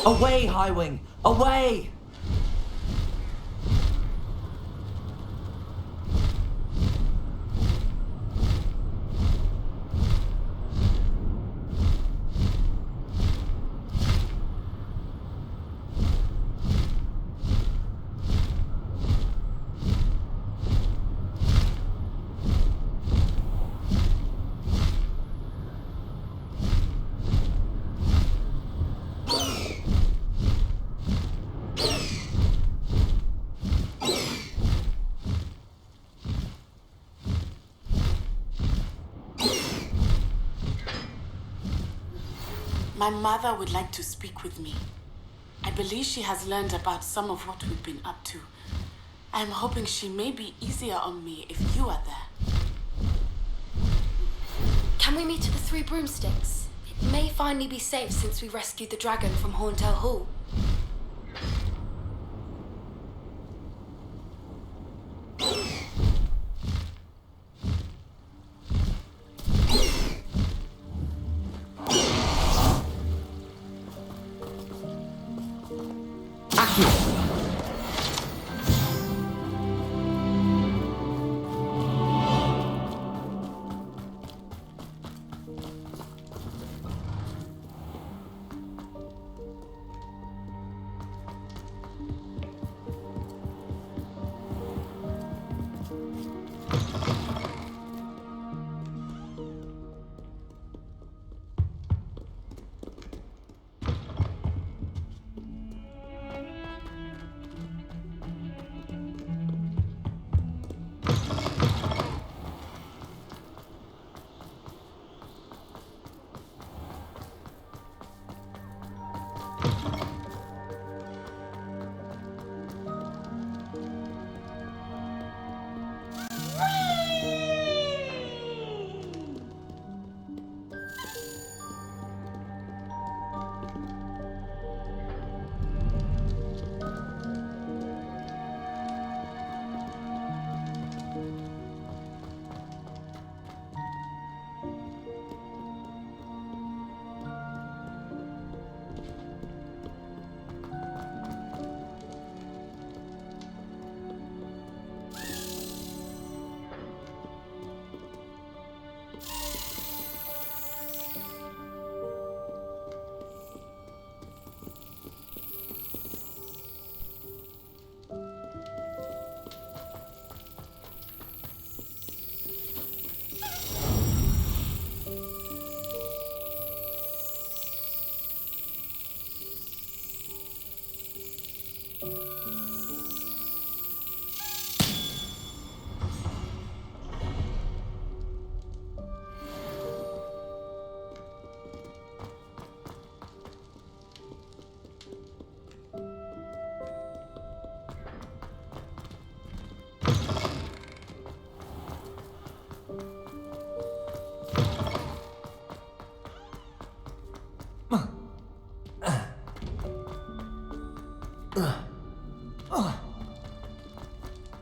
Away, Highwing! Away! My mother would like to speak with me. I believe she has learned about some of what we've been up to. I'm hoping she may be easier on me if you are there. Can we meet at the Three Broomsticks? It may finally be safe since we rescued the dragon from Horntail Hall.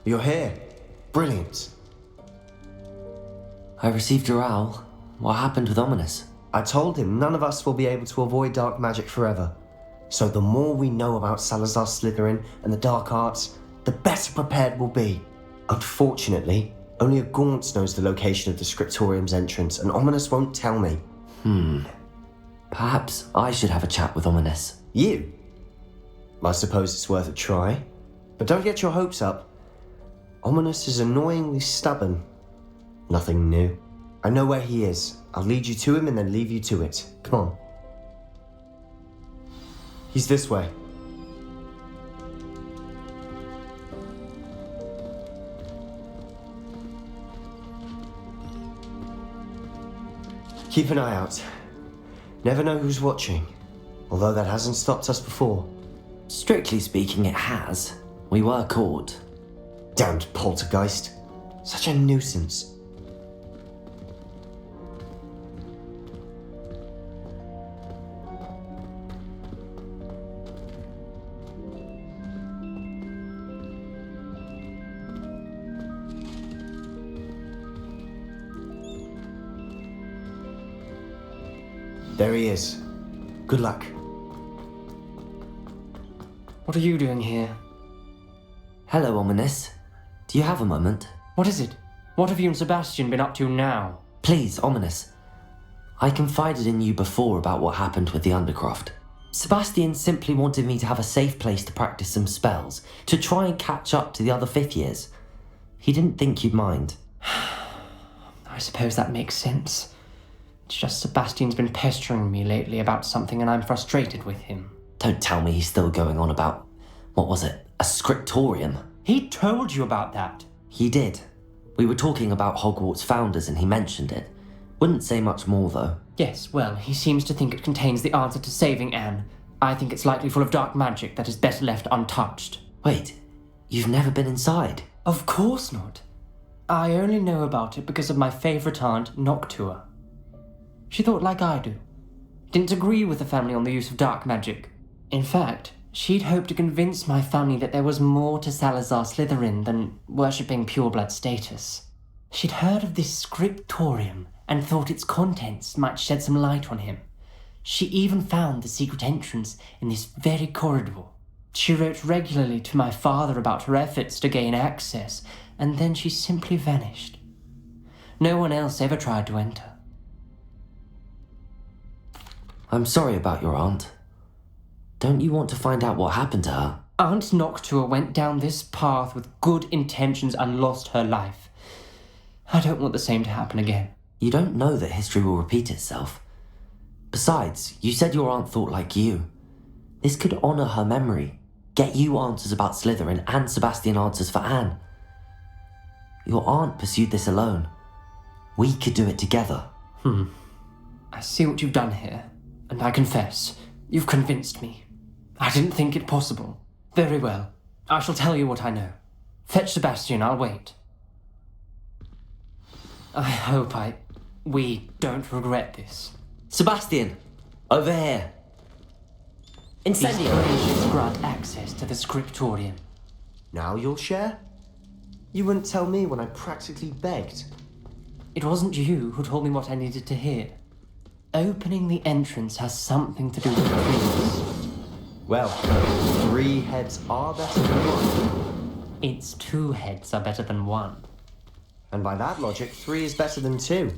You're here. Brilliant. I received your owl. What happened with Ominous? I told him none of us will be able to avoid dark magic forever. So the more we know about Salazar Slytherin and the dark arts, the better prepared we'll be. Unfortunately, only a Gaunt knows the location of the Scriptorium's entrance, and Ominous won't tell me. Perhaps I should have a chat with Ominous. You? I suppose it's worth a try. But don't get your hopes up. Ominous is annoyingly stubborn. Nothing new. I know where he is. I'll lead you to him and then leave you to it. Come on. He's this way. Keep an eye out. Never know who's watching. Although that hasn't stopped us before. Strictly speaking, it has. We were caught. Damned poltergeist. Such a nuisance. There he is. Good luck. What are you doing here? Hello, Ominous. Do you have a moment? What is it? What have you and Sebastian been up to now? Please, Ominous. I confided in you before about what happened with the Undercroft. Sebastian simply wanted me to have a safe place to practice some spells, to try and catch up to the other fifth years. He didn't think you'd mind. I suppose that makes sense. It's just Sebastian's been pestering me lately about something and I'm frustrated with him. Don't tell me he's still going on about, what was it, a scriptorium? He told you about that. He did. We were talking about Hogwarts founders and he mentioned it. Wouldn't say much more though. Yes, well, he seems to think it contains the answer to saving Anne. I think it's likely full of dark magic that is better left untouched. Wait, you've never been inside? Of course not. I only know about it because of my favourite aunt, Noctua. She thought like I do. Didn't agree with the family on the use of dark magic. In fact, she'd hoped to convince my family that there was more to Salazar Slytherin than worshipping pureblood status. She'd heard of this scriptorium and thought its contents might shed some light on him. She even found the secret entrance in this very corridor. She wrote regularly to my father about her efforts to gain access, and then she simply vanished. No one else ever tried to enter. I'm sorry about your aunt. Don't you want to find out what happened to her? Aunt Noctua went down this path with good intentions and lost her life. I don't want the same to happen again. You don't know that history will repeat itself. Besides, you said your aunt thought like you. This could honour her memory, get you answers about Slytherin and Sebastian answers for Anne. Your aunt pursued this alone. We could do it together. I see what you've done here, and I confess, you've convinced me. I didn't think it possible. Very well, I shall tell you what I know. Fetch Sebastian, I'll wait. I hope we don't regret this. Sebastian! Over here! These Incendio! arrangements grant access to the scriptorium. Now you'll share? You wouldn't tell me when I practically begged. It wasn't you who told me what I needed to hear. Opening the entrance has something to do with dreams. Well, 3 heads are better than 1. Its 2 heads are better than 1. And by that logic, 3 is better than 2.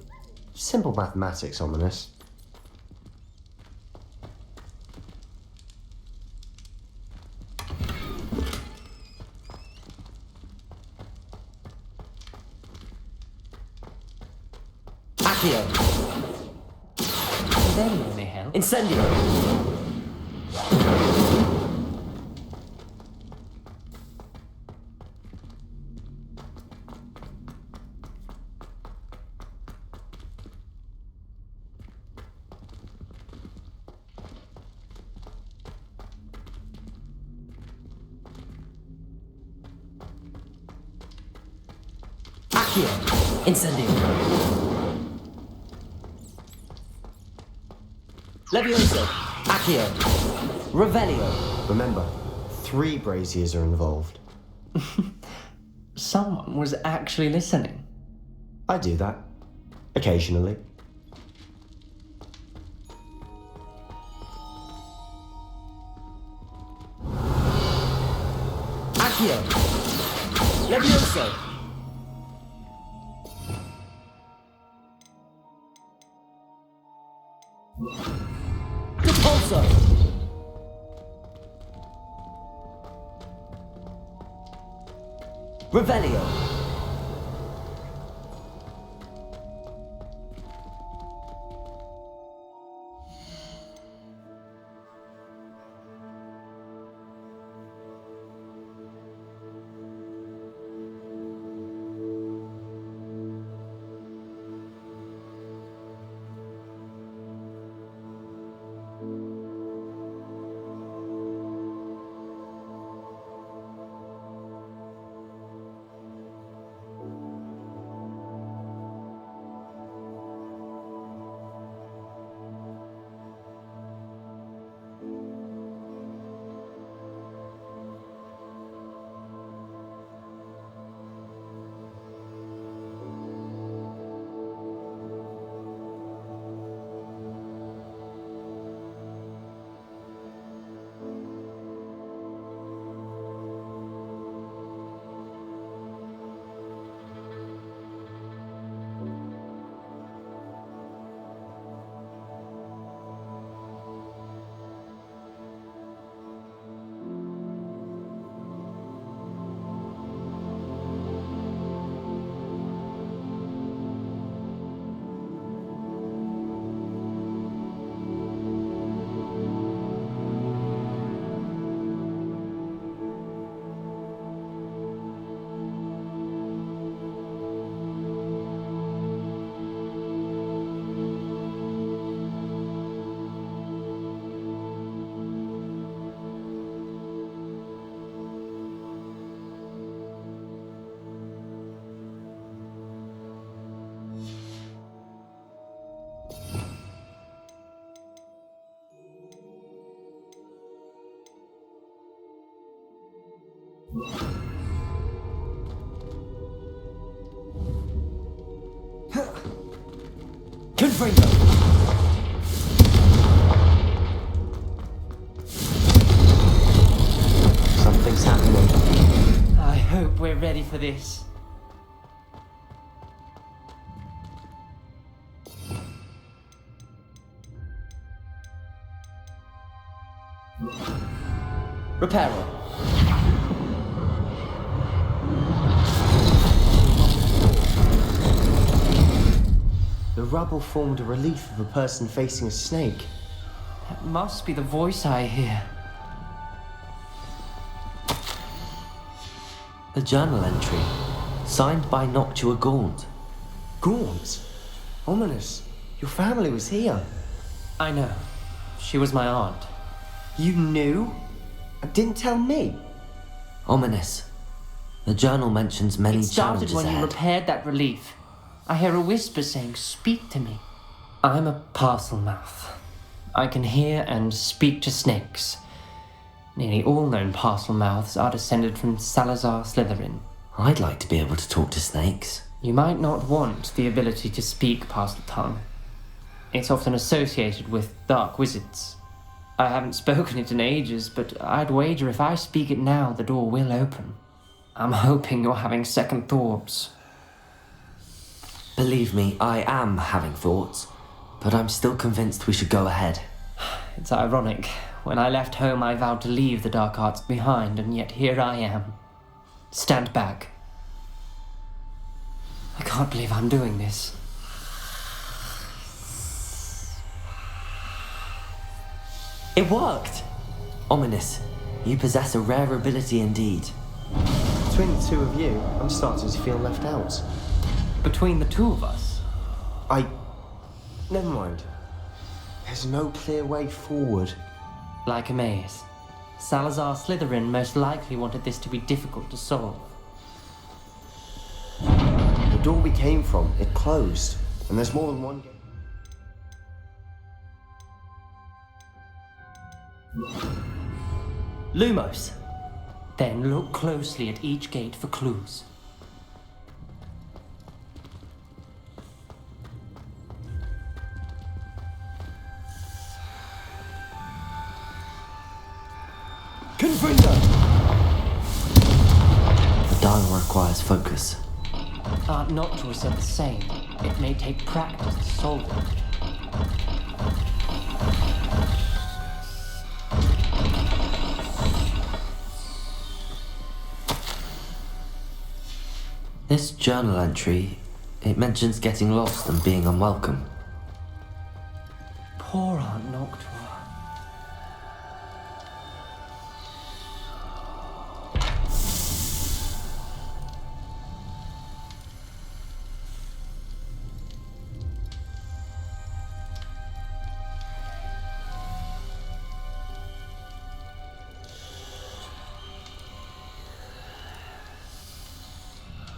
Simple mathematics, Ominous. Accio! Then you may help. Incendio! Accio! Incendio! Levioso! Accio! Revelio! Remember, 3 braziers are involved. Someone was actually listening. I do that. Occasionally. Accio! Levioso! Repulso! Revelio! Confringo! Something's happening. I hope we're ready for this. Reparo. The rubble formed a relief of a person facing a snake. That must be the voice I hear. A journal entry, signed by Noctua Gaunt. Gaunt? Ominous. Your family was here. I know. She was my aunt. You knew? And didn't tell me? Ominous. The journal mentions many It started challenges when you ahead. repaired that relief. I hear a whisper saying, "Speak to me." I'm a parcel mouth. I can hear and speak to snakes. Nearly all known parcel mouths are descended from Salazar Slytherin. I'd like to be able to talk to snakes. You might not want the ability to speak parcel tongue. It's often associated with dark wizards. I haven't spoken it in ages, but I'd wager if I speak it now, the door will open. I'm hoping you're having second thoughts. Believe me, I am having thoughts, but I'm still convinced we should go ahead. It's ironic. When I left home, I vowed to leave the dark arts behind, and yet here I am. Stand back. I can't believe I'm doing this. It worked! Ominous, you possess a rare ability indeed. Between the two of you, I'm starting to feel left out. Between the two of us, Never mind. There's no clear way forward. like a maze. Salazar Slytherin most likely wanted this to be difficult to solve. The door we came from, it closed. And there's more than one gate. Lumos! Then look closely at each gate for clues. The dial requires focus. Aunt Noctua said the same. It may take practice to solve it. This journal entry, it mentions getting lost and being unwelcome. Poor Aunt Noctua.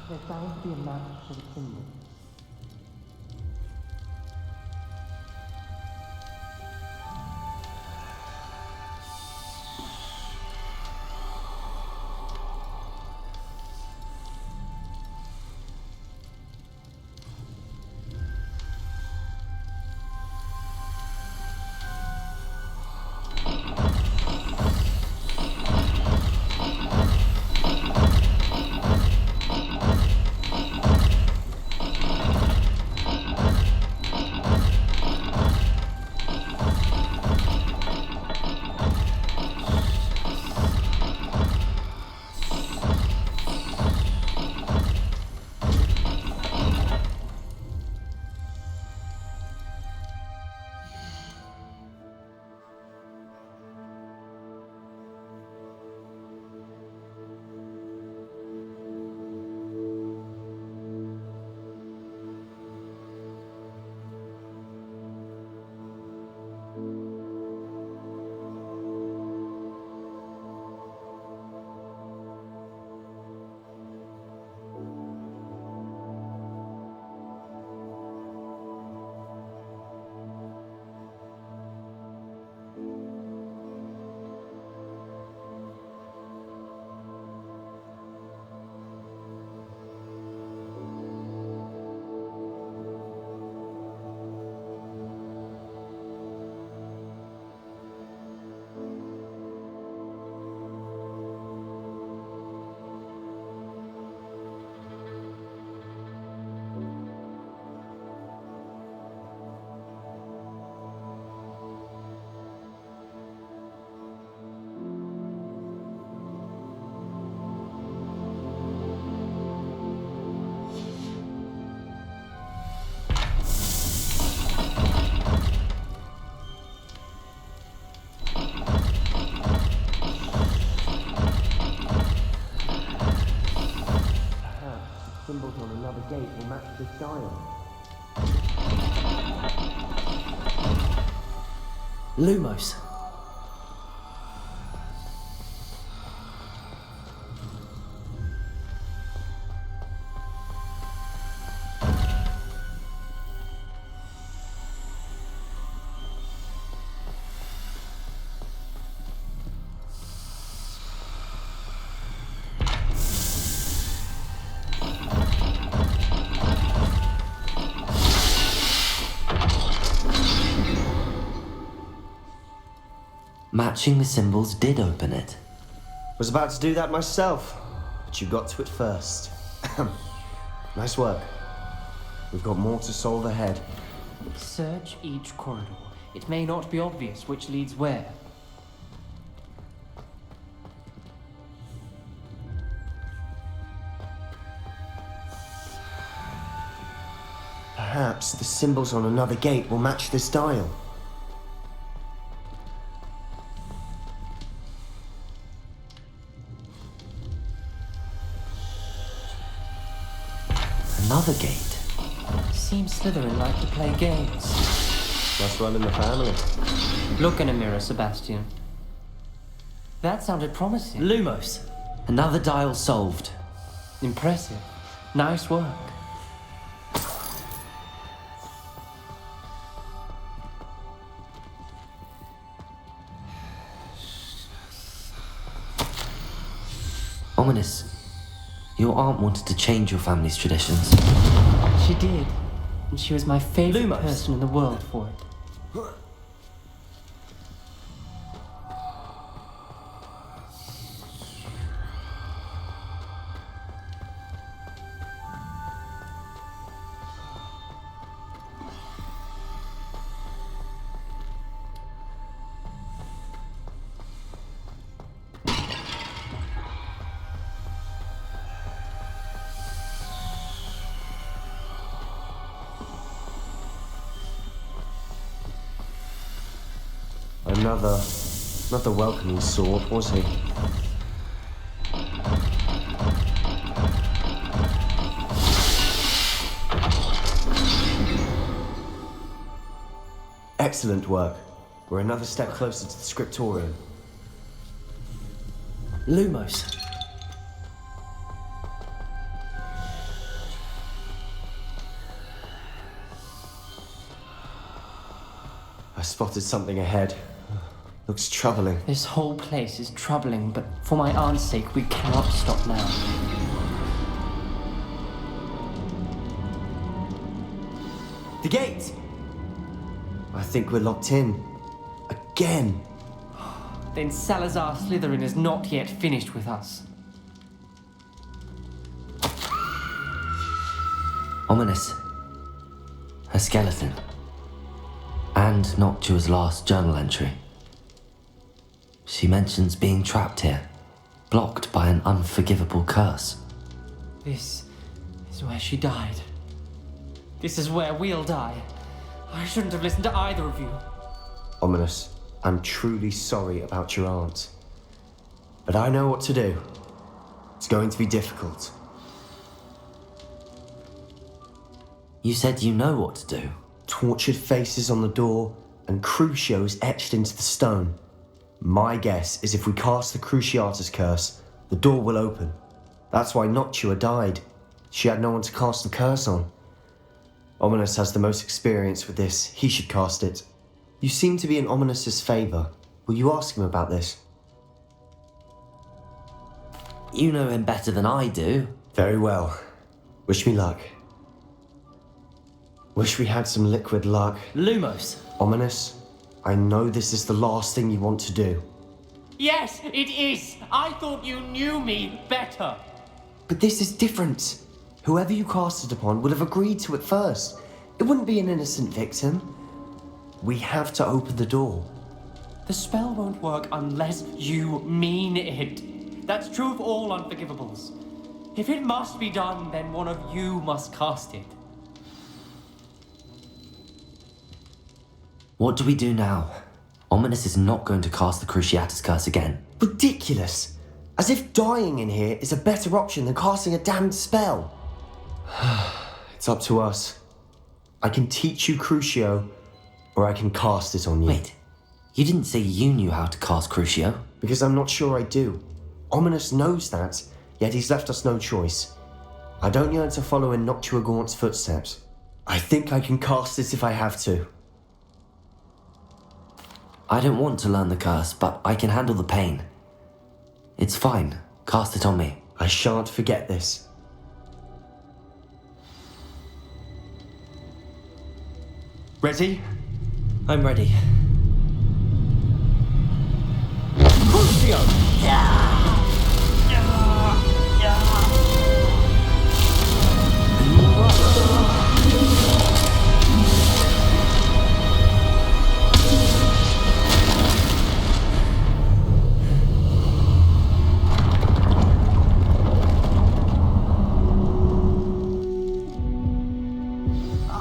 There sounds to be a match for the symbol. dial. Lumos. Matching the symbols did open it. Was about to do that myself, but you got to it first. Nice work. We've got more to solve ahead. Search each corridor. It may not be obvious which leads where. Perhaps the symbols on another gate will match this dial. Another gate. Seems Slytherin like to play games. Must run in the family. Look in a mirror, Sebastian. That sounded promising. Lumos. Another dial solved. Impressive. Nice work. Ominous. Your aunt wanted to change your family's traditions. She did. And she was my favorite Lumos. person in the world for it. Another welcoming sword, was he? Excellent work. We're another step closer to the scriptorium. Lumos. I spotted something ahead. Looks troubling. This whole place is troubling, but for my aunt's sake, we cannot stop now. The gate! I think we're locked in. Again! Then Salazar Slytherin is not yet finished with us. Ominous. A skeleton. And Noctua's last journal entry. She mentions being trapped here, blocked by an unforgivable curse. This is where she died. This is where we'll die. I shouldn't have listened to either of you. Ominous, I'm truly sorry about your aunt. But I know what to do. It's going to be difficult. You said you know what to do. Tortured faces on the door and crucios etched into the stone. My guess is if we cast the Cruciatus curse, the door will open. That's why Noctua died. She had no one to cast the curse on. Ominous has the most experience with this. He should cast it. You seem to be in Ominous's favor. Will you ask him about this? You know him better than I do. Very well. Wish me luck. Wish we had some liquid luck. Lumos. Ominous, I know this is the last thing you want to do. Yes, it is. I thought you knew me better. But this is different. Whoever you cast it upon would have agreed to it first. It wouldn't be an innocent victim. We have to open the door. The spell won't work unless you mean it. That's true of all unforgivables. If it must be done, then one of you must cast it. What do we do now? Ominous is not going to cast the Cruciatus curse again. Ridiculous. As if dying in here is a better option than casting a damned spell. It's up to us. I can teach you Crucio, or I can cast it on you. Wait, you didn't say you knew how to cast Crucio? Because I'm not sure I do. Ominous knows that, yet he's left us no choice. I don't yearn to follow in Noctua footsteps. I think I can cast it if I have to. I don't want to learn the curse, but I can handle the pain. It's fine. Cast it on me. I shan't forget this. Ready? I'm ready.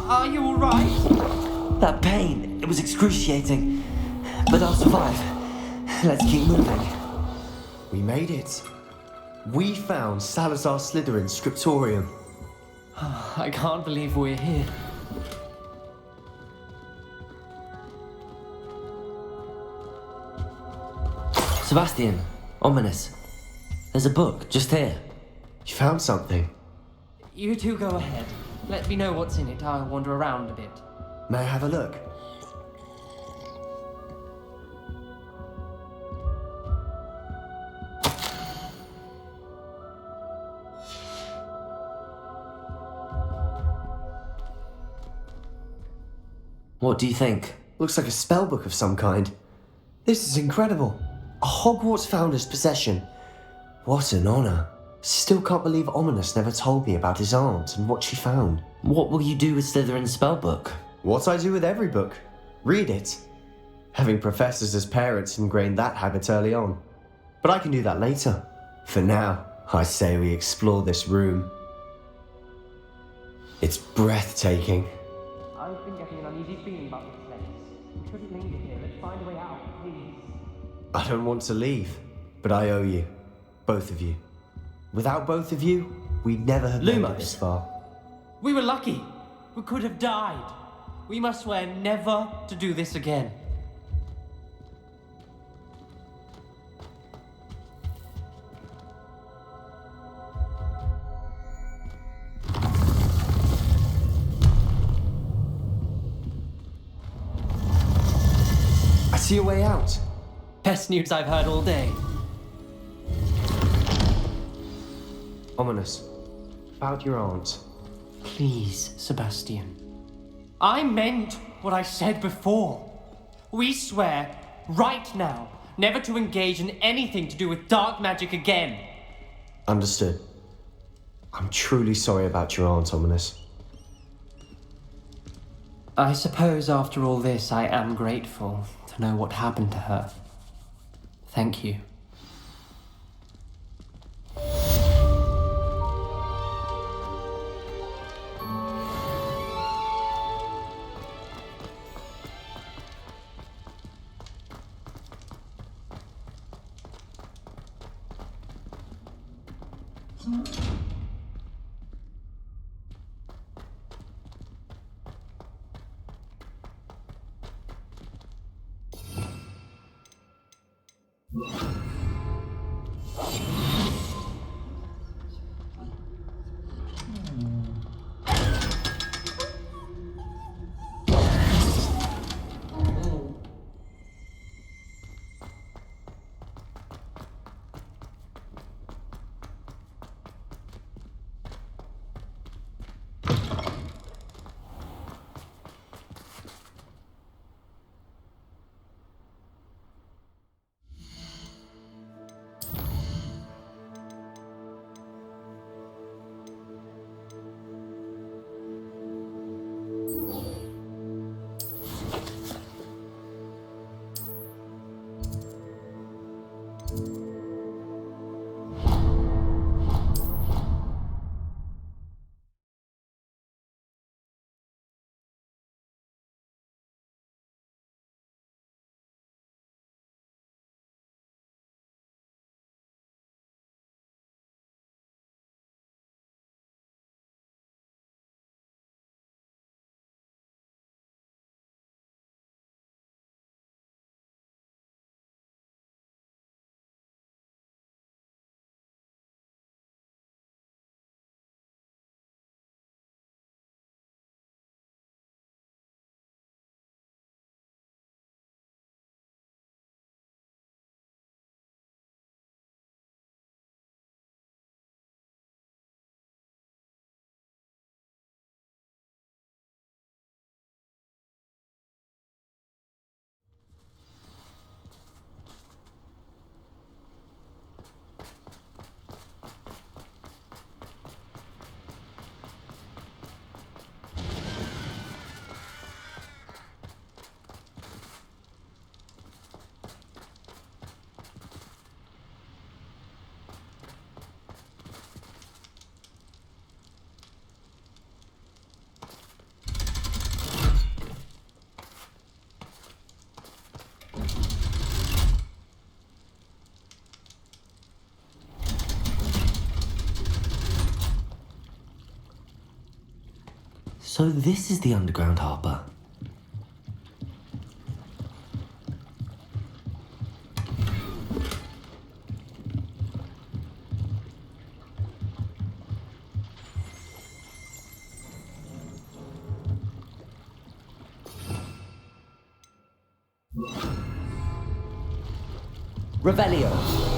Are you alright? That pain, it was excruciating. But I'll survive. Let's keep moving. We made it. We found Salazar Slytherin's scriptorium. I can't believe we're here. Sebastian, ominous. There's a book just here. You found something. You two go ahead. Let me know what's in it. I'll wander around a bit. May I have a look? What do you think? Looks like a spellbook of some kind. This is incredible. A Hogwarts founder's possession. What an honor. Still can't believe Ominous never told me about his aunt and what she found. What will you do with Slytherin's spellbook? What I do with every book. Read it. Having professors as parents ingrained that habit early on. But I can do that later. For now, I say we explore this room. It's breathtaking. I've been getting an uneasy feeling about this place. We shouldn't linger here. Let's find a way out, please. I don't want to leave, but I owe you. Both of you. Without both of you, we'd never have made it this far. We were lucky. We could have died. We must swear never to do this again. I see a way out. Best news I've heard all day. Ominous. About your aunt. Please, Sebastian. I meant what I said before. We swear, right now, never to engage in anything to do with dark magic again. Understood. I'm truly sorry about your aunt, Ominous. I suppose after all this, I am grateful to know what happened to her. Thank you. So this is the underground harbour. Revelio.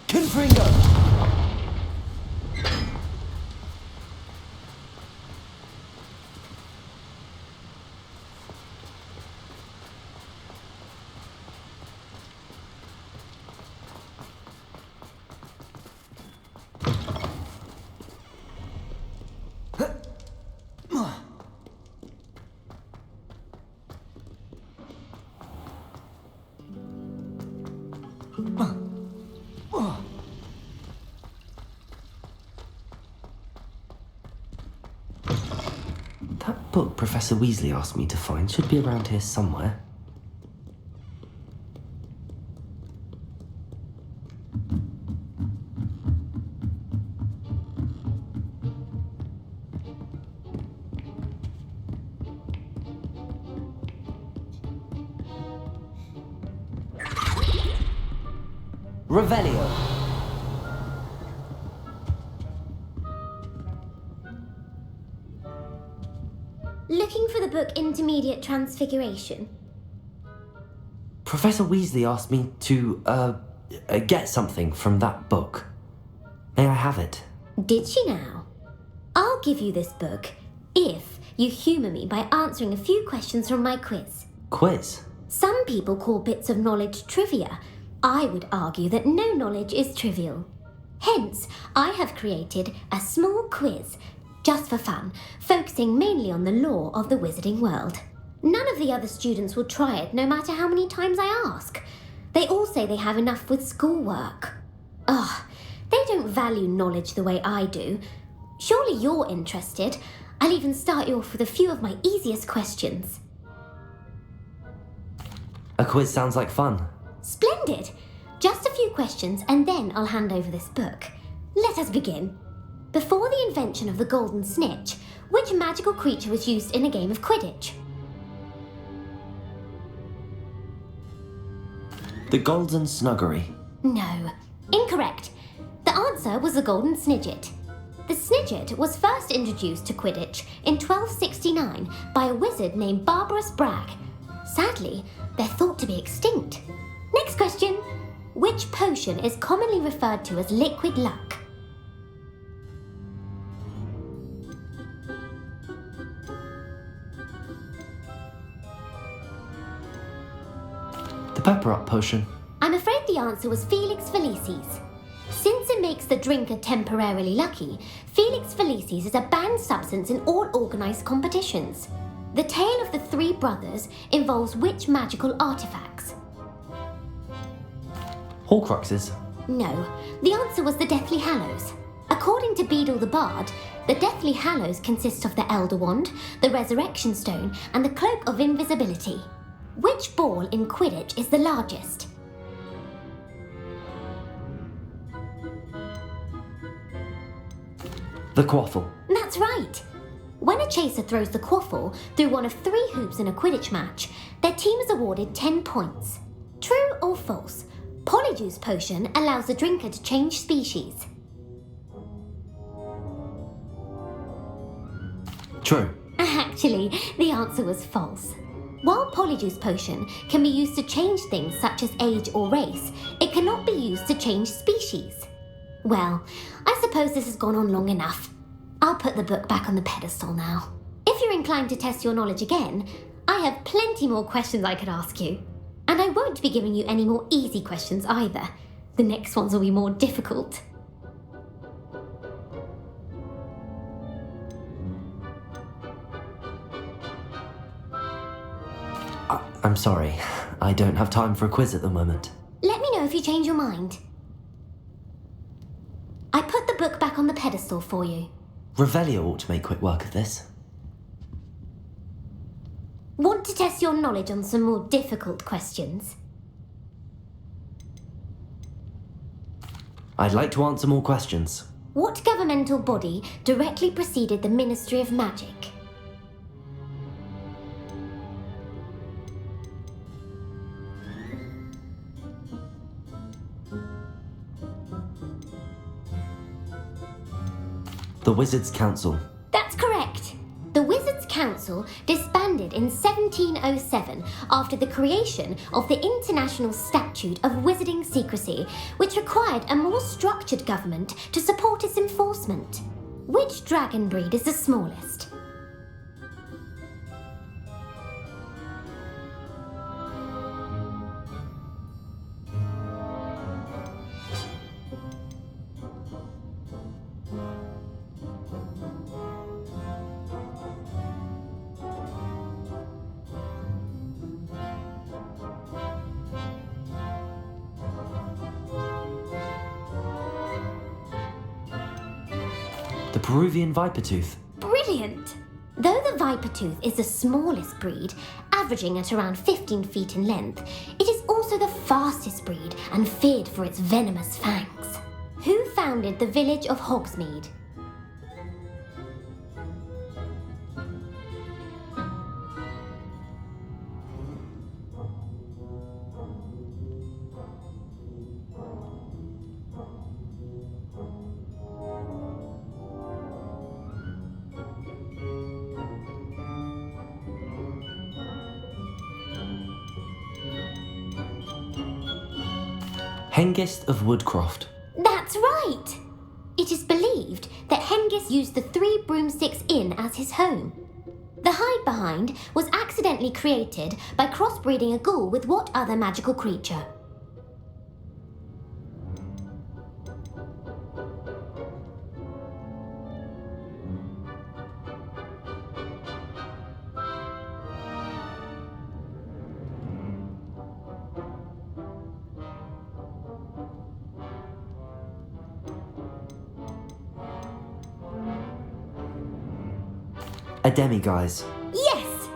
Confringo! That book Professor Weasley asked me to find should be around here somewhere. Revelio. Looking for the book Intermediate Transfiguration? Professor Weasley asked me to, get something from that book. May I have it? Did she now? I'll give you this book if you humour me by answering a few questions from my quiz. Quiz? Some people call bits of knowledge trivia. I would argue that no knowledge is trivial. Hence, I have created a small quiz, just for fun, focusing mainly on the lore of the wizarding world. None of the other students will try it, no matter how many times I ask. They all say they have enough with schoolwork. Ugh, they don't value knowledge the way I do. Surely you're interested. I'll even start you off with a few of my easiest questions. A quiz sounds like fun. Splendid! Just a few questions and then I'll hand over this book. Let us begin. Before the invention of the golden snitch, which magical creature was used in a game of Quidditch? The Golden Snuggery. No, incorrect. The answer was the golden snidget. The snidget was first introduced to Quidditch in 1269 by a wizard named Barbarous Bragg. Sadly, they're thought to be extinct. Next question. Which potion is commonly referred to as liquid luck? The Pepper Up potion. I'm afraid the answer was Felix Felicis. Since it makes the drinker temporarily lucky, Felix Felicis is a banned substance in all organised competitions. The tale of the three brothers involves which magical artifacts? Horcruxes. No, the answer was the Deathly Hallows. According to Beedle the Bard, the Deathly Hallows consist of the Elder Wand, the Resurrection Stone, and the Cloak of Invisibility. Which ball in Quidditch is the largest? The Quaffle. That's right. When a chaser throws the quaffle through one of 3 hoops in a Quidditch match, their team is awarded 10 points. True or false? Polyjuice potion allows the drinker to change species. True. Actually, the answer was false. While Polyjuice potion can be used to change things such as age or race, it cannot be used to change species. Well, I suppose this has gone on long enough. I'll put the book back on the pedestal now. If you're inclined to test your knowledge again, I have plenty more questions I could ask you. And I won't be giving you any more easy questions either. The next ones will be more difficult. I'm sorry. I don't have time for a quiz at the moment. Let me know if you change your mind. I put the book back on the pedestal for you. Revelio ought to make quick work of this. Want to test your knowledge on some more difficult questions? I'd like to answer more questions. What governmental body directly preceded the Ministry of Magic? The Wizards' Council. That's correct. The Wizards' Council disbanded in 1707 after the creation of the International Statute of Wizarding Secrecy, which required a more structured government to support its enforcement. Which dragon breed is the smallest? The Peruvian Vipertooth. Brilliant! Though the Vipertooth is the smallest breed, averaging at around 15 feet in length, it is also the fastest breed and feared for its venomous fangs. Who founded the village of Hogsmeade? Hengist of Woodcroft. That's right! It is believed that Hengist used the 3 Broomsticks Inn as his home. The hide behind was accidentally created by crossbreeding a ghoul with what other magical creature? A demiguise. Yes!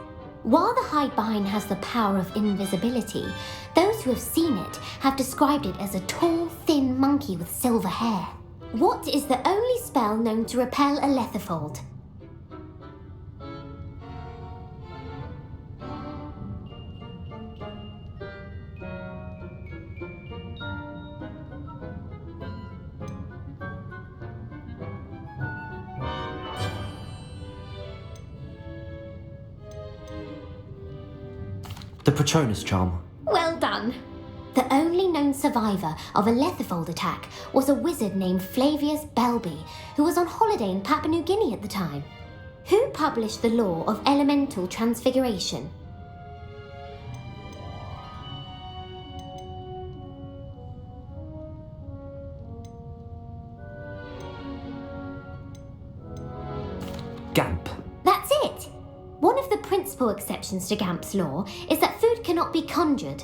While the hide behind has the power of invisibility, those who have seen it have described it as a tall, thin monkey with silver hair. What is the only spell known to repel a letherfold? The Patronus Charm. Well done! The only known survivor of a letherfold attack was a wizard named Flavius Belby, who was on holiday in Papua New Guinea at the time. Who published the law of elemental transfiguration? Gamp. That's it! One of the principal exceptions to Gamp's law is that food cannot be conjured,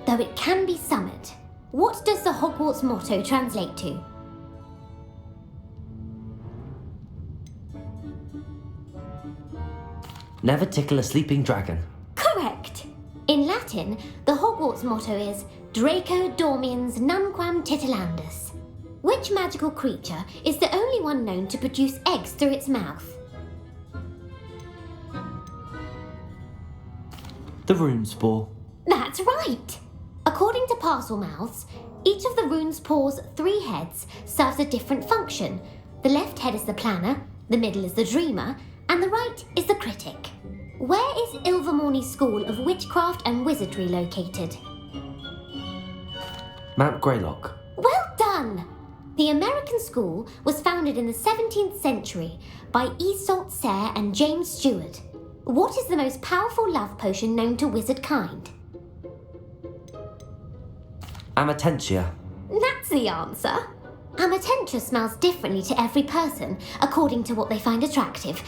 though it can be summoned. What does the Hogwarts motto translate to? Never tickle a sleeping dragon. Correct! In Latin, the Hogwarts motto is Draco dormiens nunquam titilandus. Which magical creature is the only one known to produce eggs through its mouth? The Runespore. That's right! According to Parselmouths, each of the Runespore's 3 heads serves a different function. The left head is the planner, the middle is the dreamer, and the right is the critic. Where is Ilvermorny School of Witchcraft and Wizardry located? Mount Greylock. Well done! The American school was founded in the 17th century by Iseult Sayre and James Stewart. What is the most powerful love potion known to wizard kind? Amatentia. That's the answer. Amatentia smells differently to every person according to what they find attractive,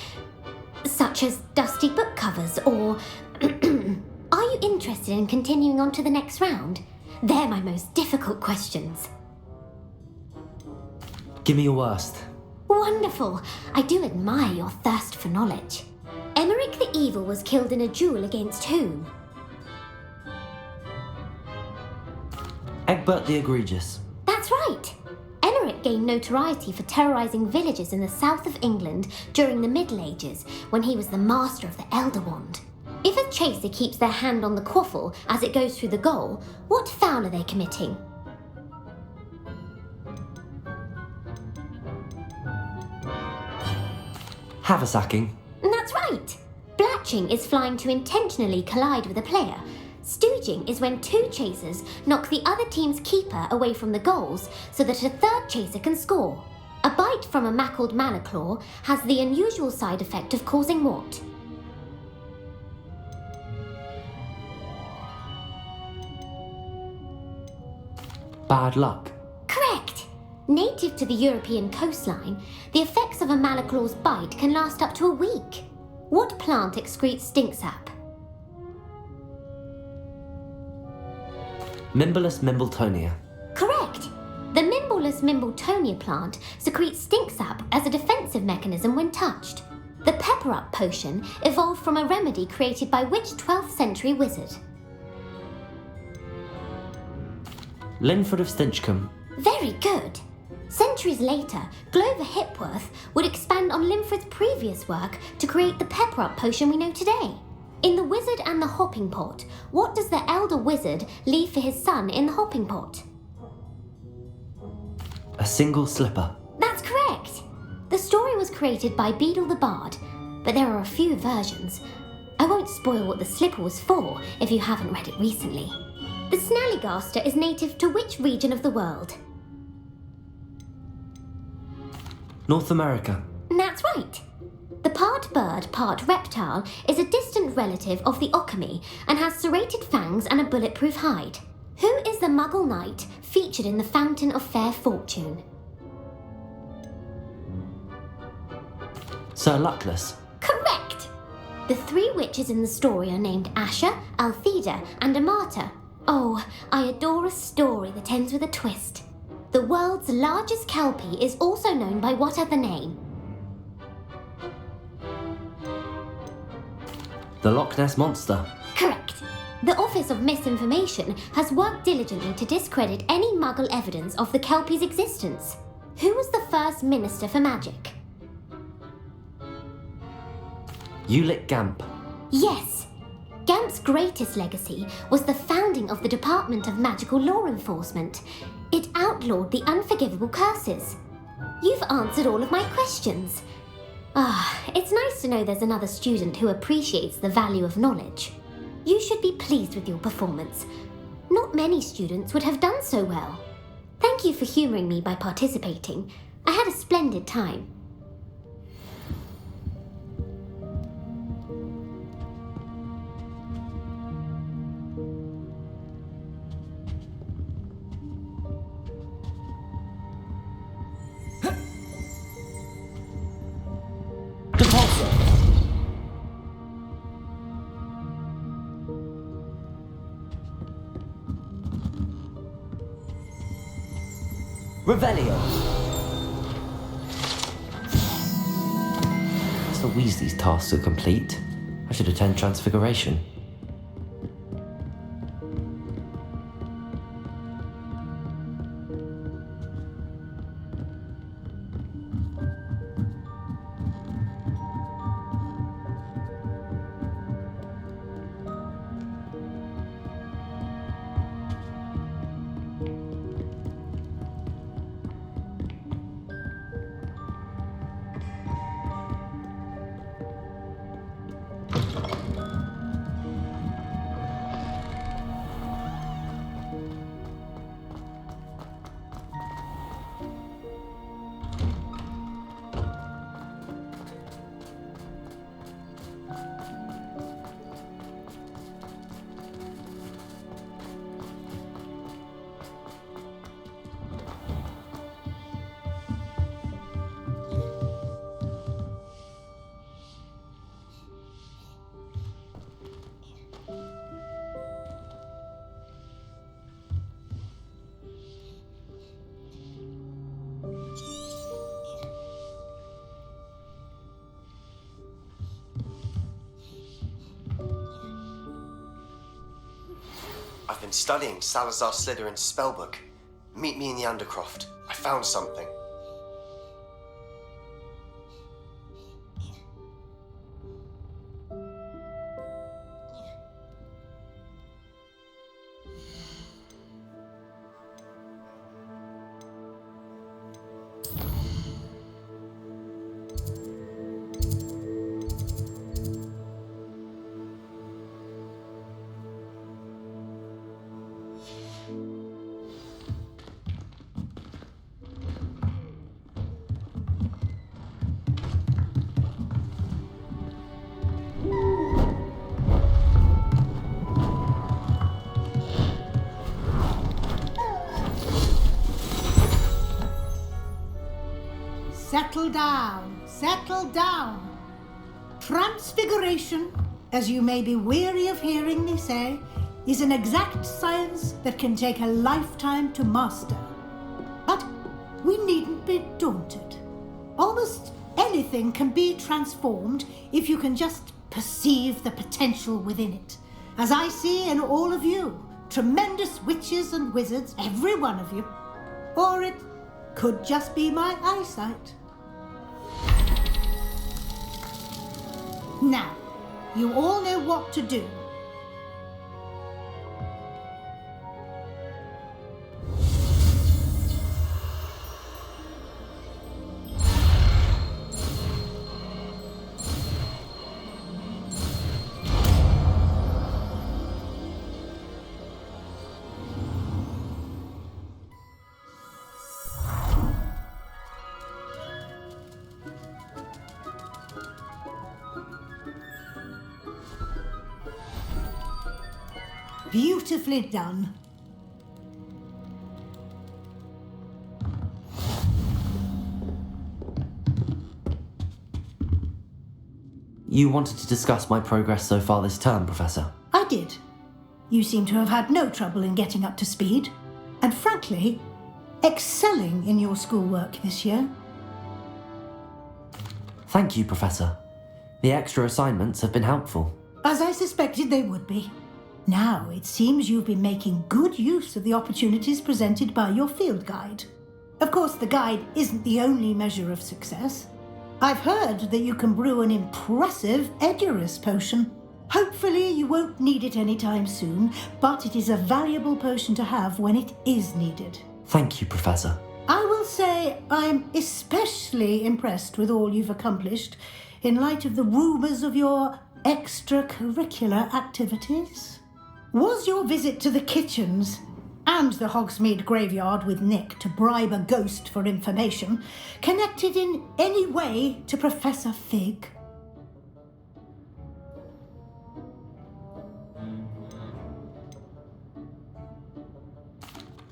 such as dusty book covers or... Are you interested in continuing on to the next round? They're my most difficult questions. Give me your worst. Wonderful. I do admire your thirst for knowledge. Emmerich the Evil was killed in a duel against whom? Egbert the Egregious. That's right. Emmerich gained notoriety for terrorising villages in the south of England during the Middle Ages when he was the master of the Elder Wand. If a chaser keeps their hand on the quaffle as it goes through the goal, what foul are they committing? Haversacking. That's right. Blatching is flying to intentionally collide with a player. Stooging is when two chasers knock the other team's keeper away from the goals so that a third chaser can score. A bite from a mackled Malaclaw has the unusual side effect of causing what? Bad luck. Correct! Native to the European coastline, the effects of a Malaclaw's bite can last up to a week. What plant excretes stink sap? Mimbolus Mimbletonia. Correct! The Mimbolus Mimbletonia plant secretes stink sap as a defensive mechanism when touched. The Pepper Up potion evolved from a remedy created by which 12th century wizard? Linford of Stinchcombe. Very good! Centuries later, Glover Hipworth would expand on Linford's previous work to create the Pepper Up potion we know today. In The Wizard and the Hopping Pot, what does the elder wizard leave for his son in the hopping pot? A single slipper. That's correct! The story was created by Beadle the Bard, but there are a few versions. I won't spoil what the slipper was for if you haven't read it recently. The Snallygaster is native to which region of the world? North America. That's right! The part bird, part reptile is a distant relative of the Occamy and has serrated fangs and a bulletproof hide. Who is the Muggle knight featured in the Fountain of Fair Fortune? Sir Luckless. Correct! The three witches in the story are named Asher, Altheda, and Amata. Oh, I adore a story that ends with a twist. The world's largest kelpie is also known by what other name? The Loch Ness Monster. Correct. The Office of Misinformation has worked diligently to discredit any Muggle evidence of the kelpie's existence. Who was the first Minister for Magic? Ulick Gamp. Yes. Gamp's greatest legacy was the founding of the Department of Magical Law Enforcement. It outlawed the unforgivable curses. You've answered all of my questions. It's nice to know there's another student who appreciates the value of knowledge. You should be pleased with your performance. Not many students would have done so well. Thank you for humouring me by participating. I had a splendid time. Revelio. So Weasley's tasks are complete. I should attend Transfiguration. been studying Salazar Slytherin's spellbook. Meet me in the Undercroft. I found something. Settle down, settle down. Transfiguration, as you may be weary of hearing me say, is an exact science that can take a lifetime to master. But we needn't be daunted. Almost anything can be transformed if you can just perceive the potential within it. As I see in all of you, tremendous witches and wizards, every one of you. Or it could just be my eyesight. Now, you all know what to do. Beautifully done. You wanted to discuss my progress so far this term, Professor? I did. You seem to have had no trouble in getting up to speed, and frankly, excelling in your schoolwork this year. Thank you, Professor. The extra assignments have been helpful. As I suspected they would be. Now, it seems you've been making good use of the opportunities presented by your field guide. Of course, the guide isn't the only measure of success. I've heard that you can brew an impressive Edurus potion. Hopefully, you won't need it anytime soon, but it is a valuable potion to have when it is needed. Thank you, Professor. I will say I'm especially impressed with all you've accomplished in light of the rumours of your extracurricular activities. Was your visit to the kitchens and the Hogsmeade graveyard with Nick to bribe a ghost for information connected in any way to Professor Fig?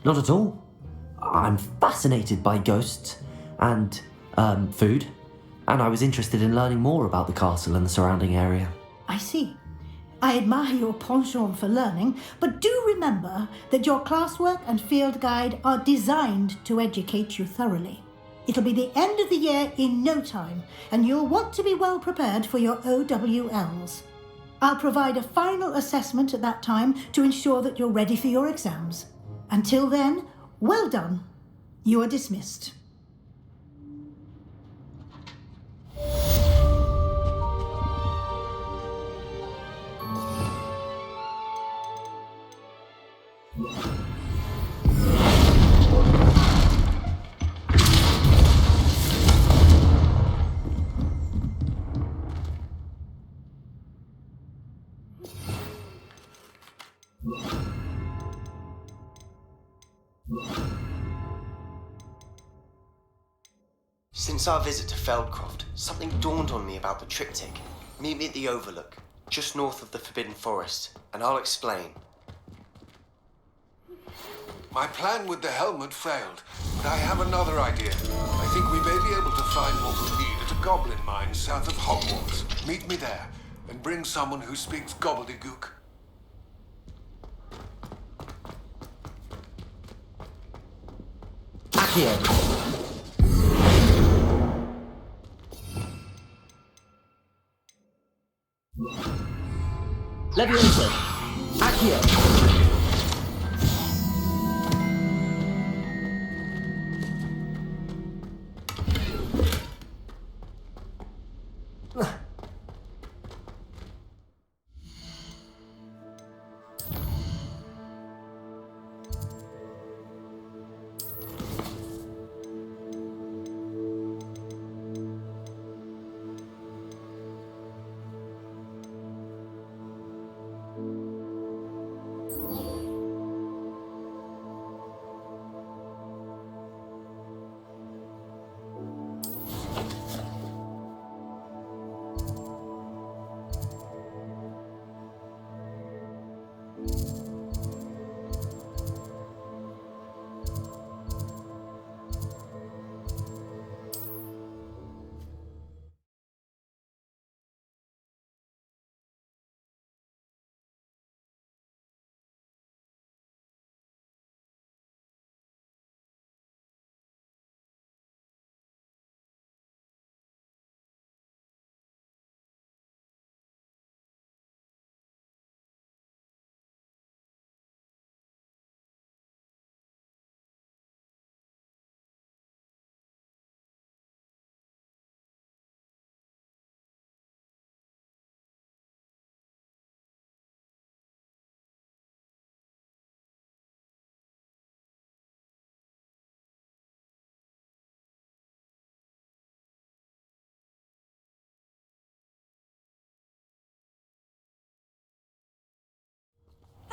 Not at all. I'm fascinated by ghosts and food, and I was interested in learning more about the castle and the surrounding area. I see. I admire your penchant for learning, but do remember that your classwork and field guide are designed to educate you thoroughly. It'll be the end of the year in no time, and you'll want to be well prepared for your OWLs. I'll provide a final assessment at that time to ensure that you're ready for your exams. Until then, well done. You are dismissed. Since our visit to Feldcroft, something dawned on me about the triptych. Meet me at the Overlook, just north of the Forbidden Forest, and I'll explain. My plan with the helmet failed, but I have another idea. I think we may be able to find what we need at a goblin mine south of Hogwarts. Meet me there, and bring someone who speaks gobbledygook. Accio! Leviosa! Accio!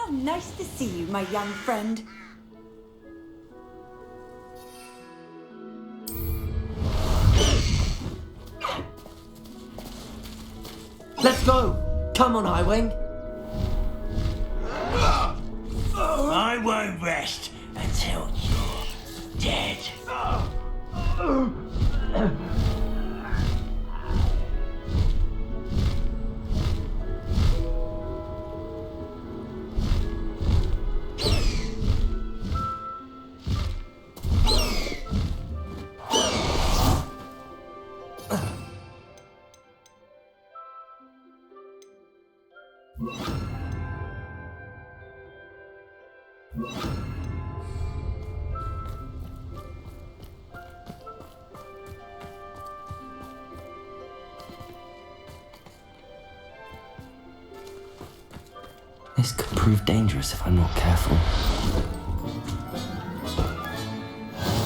How nice to see you, my young friend. Let's go! Come on, Highwing! I won't rest until you're dead. This could prove dangerous if I'm not careful.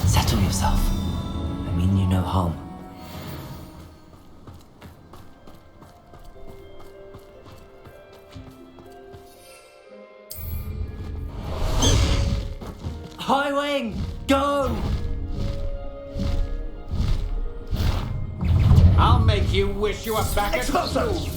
Settle yourself. I mean you no harm. Highwing! Go! I'll make you wish you were back at school.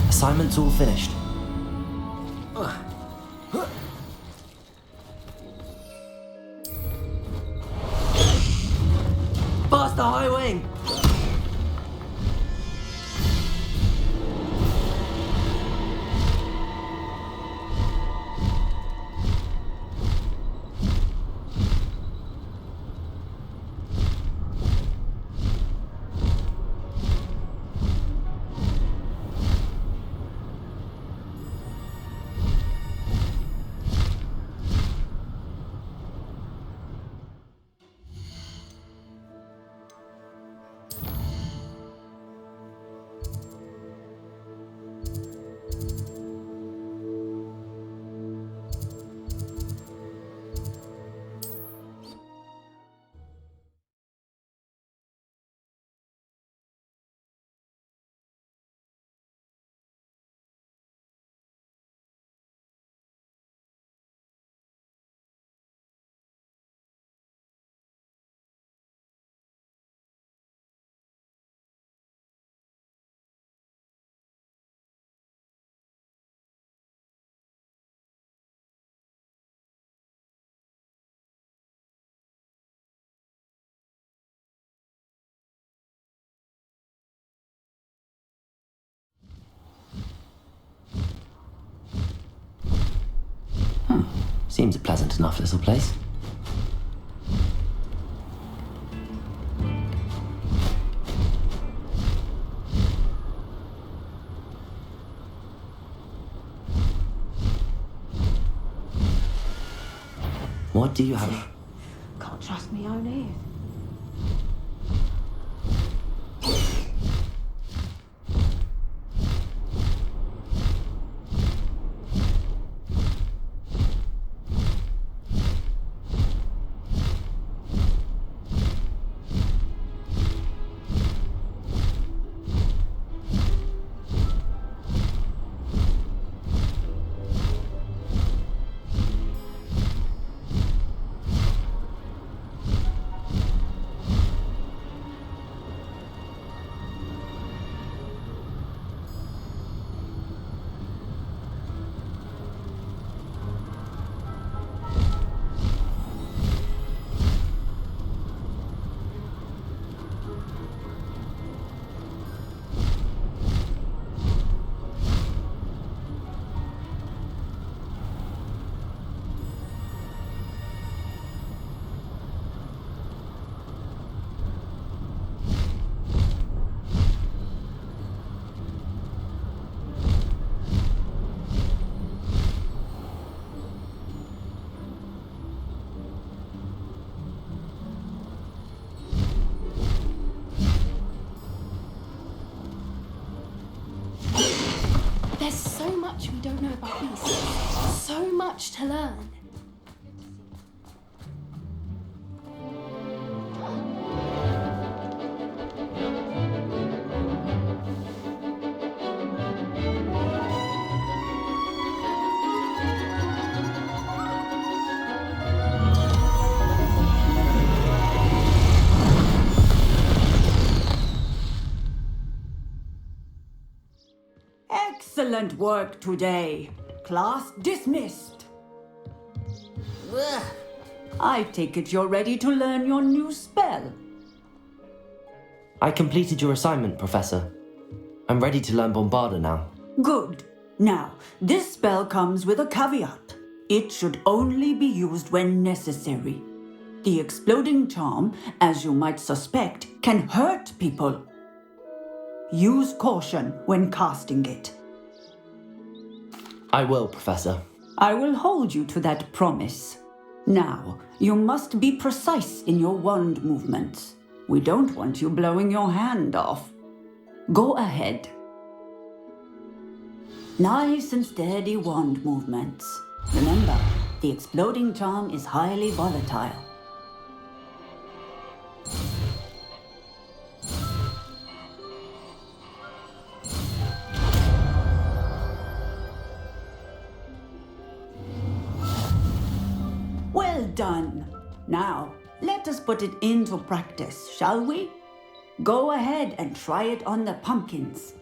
Assignment's all finished. Faster, Highwing! Seems a pleasant enough little place. What do you have? Can't trust me own ears. much we don't know about beasts. So much to learn. Excellent work today. Class dismissed. I take it you're ready to learn your new spell. I completed your assignment, Professor. I'm ready to learn Bombarda now. Good. Now, this spell comes with a caveat. It should only be used when necessary. The exploding charm, as you might suspect, can hurt people. Use caution when casting it. I will, Professor. I will hold you to that promise. Now, you must be precise in your wand movements. We don't want you blowing your hand off. Go ahead. Nice and steady wand movements. Remember, the exploding charm is highly volatile. Well done. Now, let us put it into practice, shall we? Go ahead and try it on the pumpkins.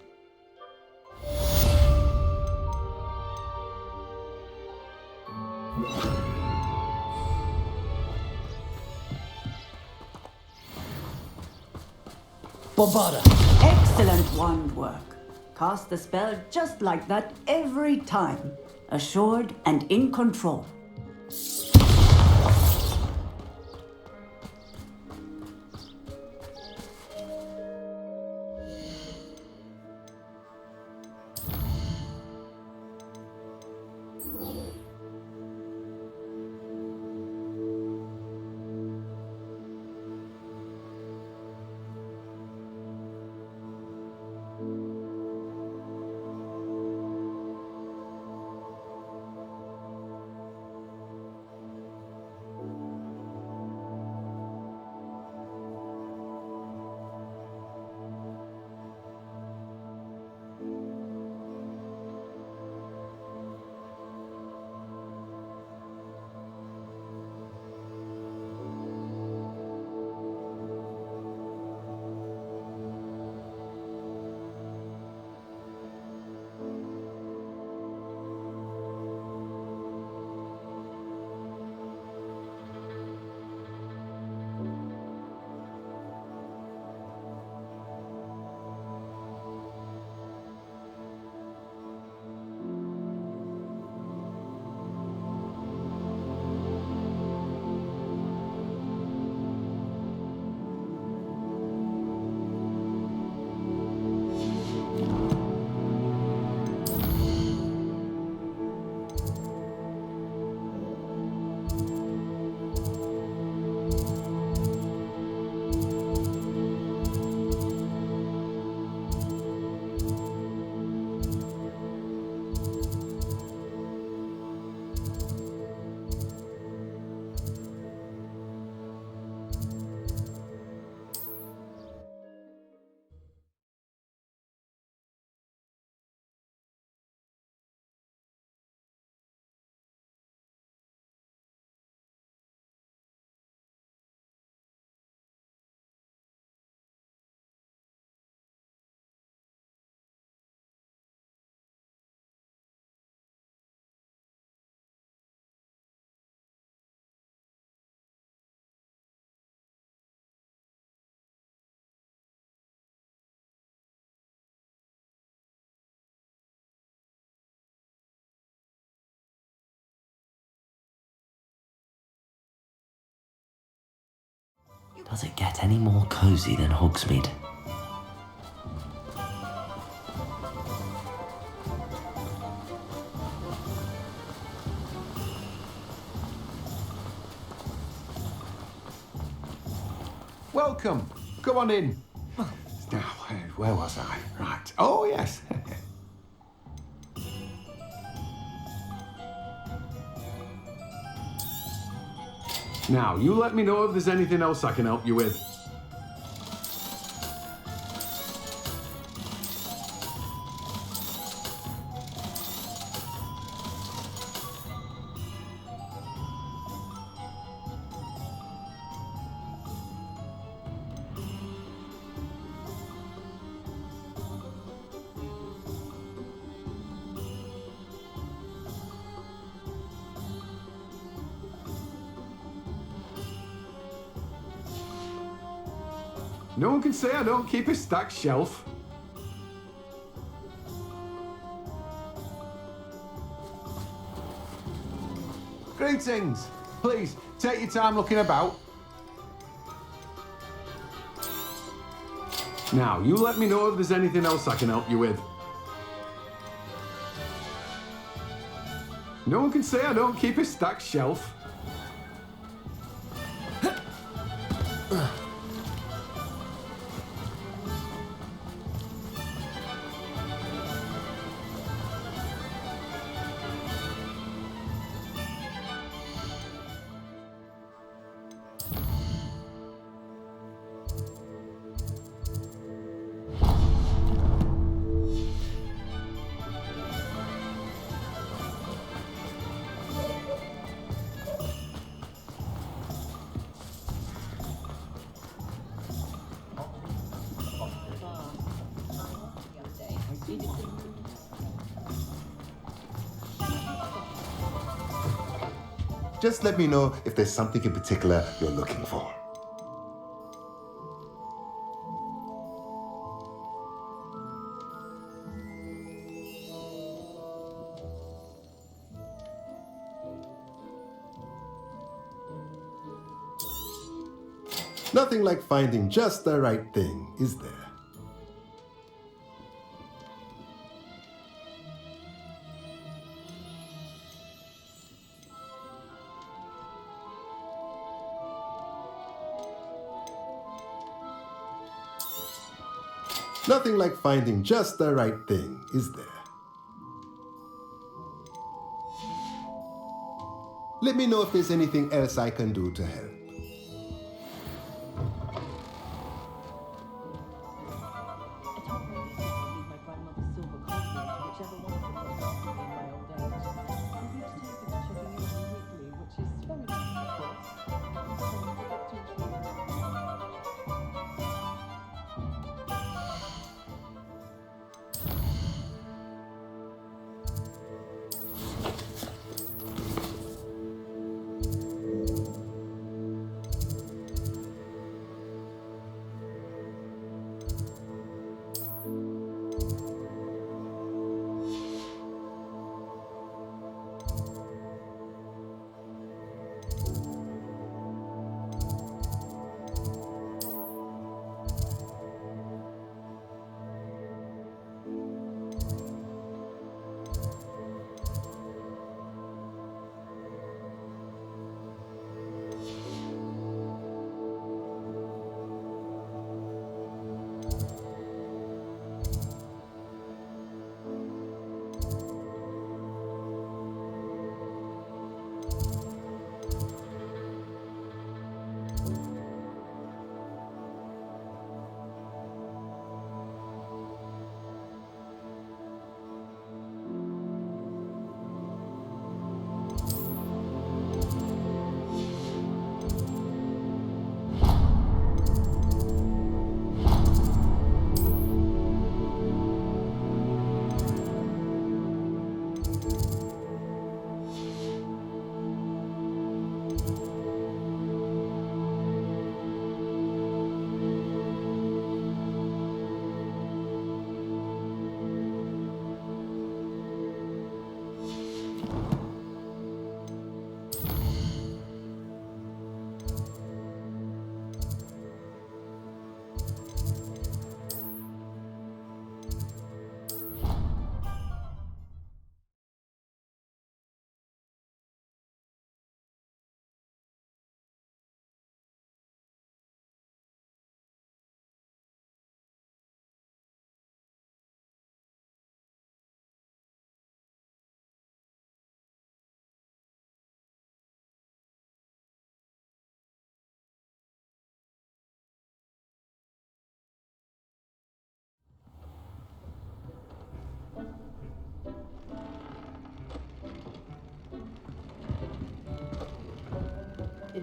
Bombarda! Excellent wand work. Cast the spell just like that every time. Assured and in control. Does it get any more cozy than Hogsmeade? Welcome. Come on in. Now, where was I? Right. Oh, yes. Now, you let me know if there's anything else I can help you with. No one can say I don't keep a stacked shelf. Greetings. Please, take your time looking about. Now, you let me know if there's anything else I can help you with. No one can say I don't keep a stacked shelf. Just let me know if there's something in particular you're looking for. Nothing like finding just the right thing, is there? Nothing like finding just the right thing, is there? Let me know if there's anything else I can do to help.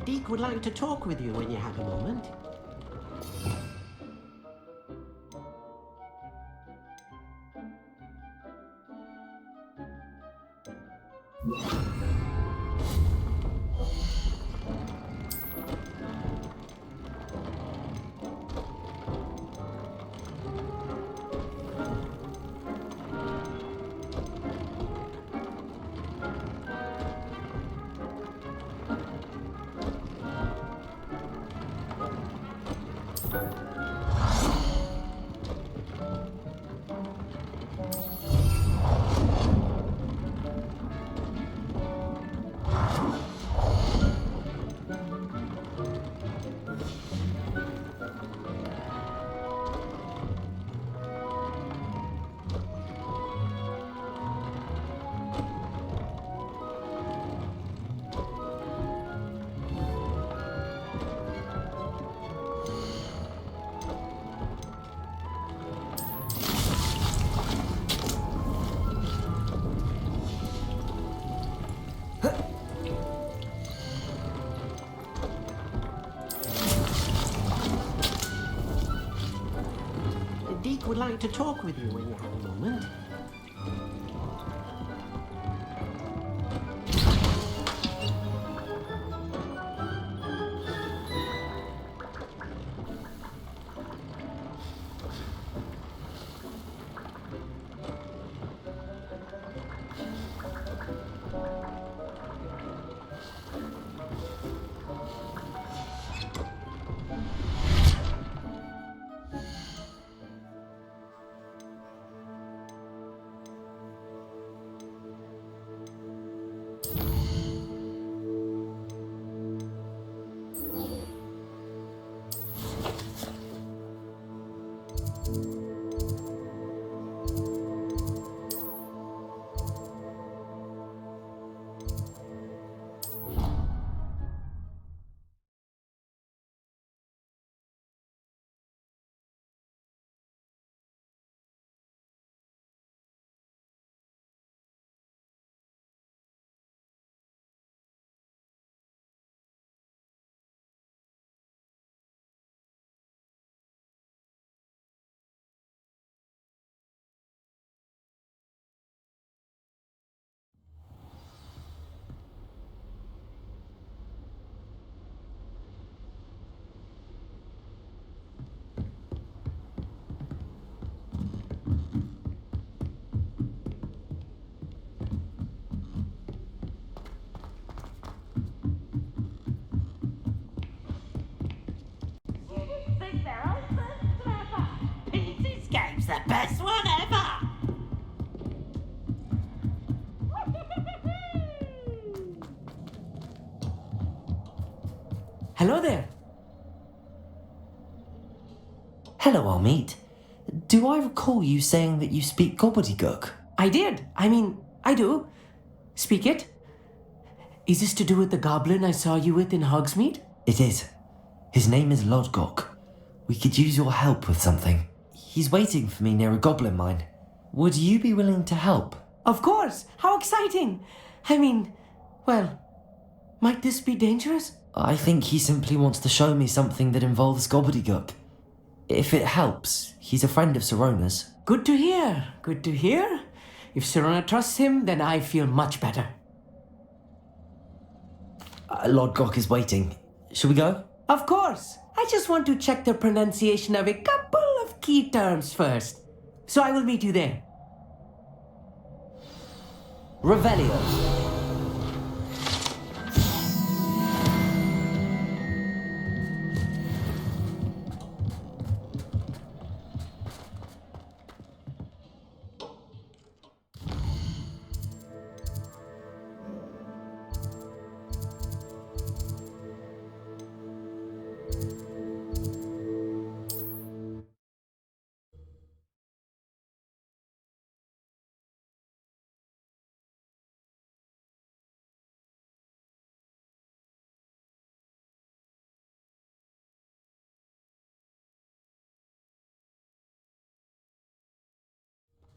Deke would like to talk with you when you have a moment. Deke would like to talk with you when you have a moment. The best one ever! Hello there. Hello, Amit. Do I recall you saying that you speak gobbledygook? I did. I do. Speak it. Is this to do with the goblin I saw you with in Hogsmeade? It is. His name is Lodgok. We could use your help with something. He's waiting for me near a goblin mine. Would you be willing to help? Of course! How exciting! Well, might this be dangerous? I think he simply wants to show me something that involves gobbledygook. If it helps, he's a friend of Sirona's. Good to hear. Good to hear. If Sirona trusts him, then I feel much better. Lodgok is waiting. Shall we go? Of course. I just want to check the pronunciation of a couple of key terms first. So I will meet you there. Revelio.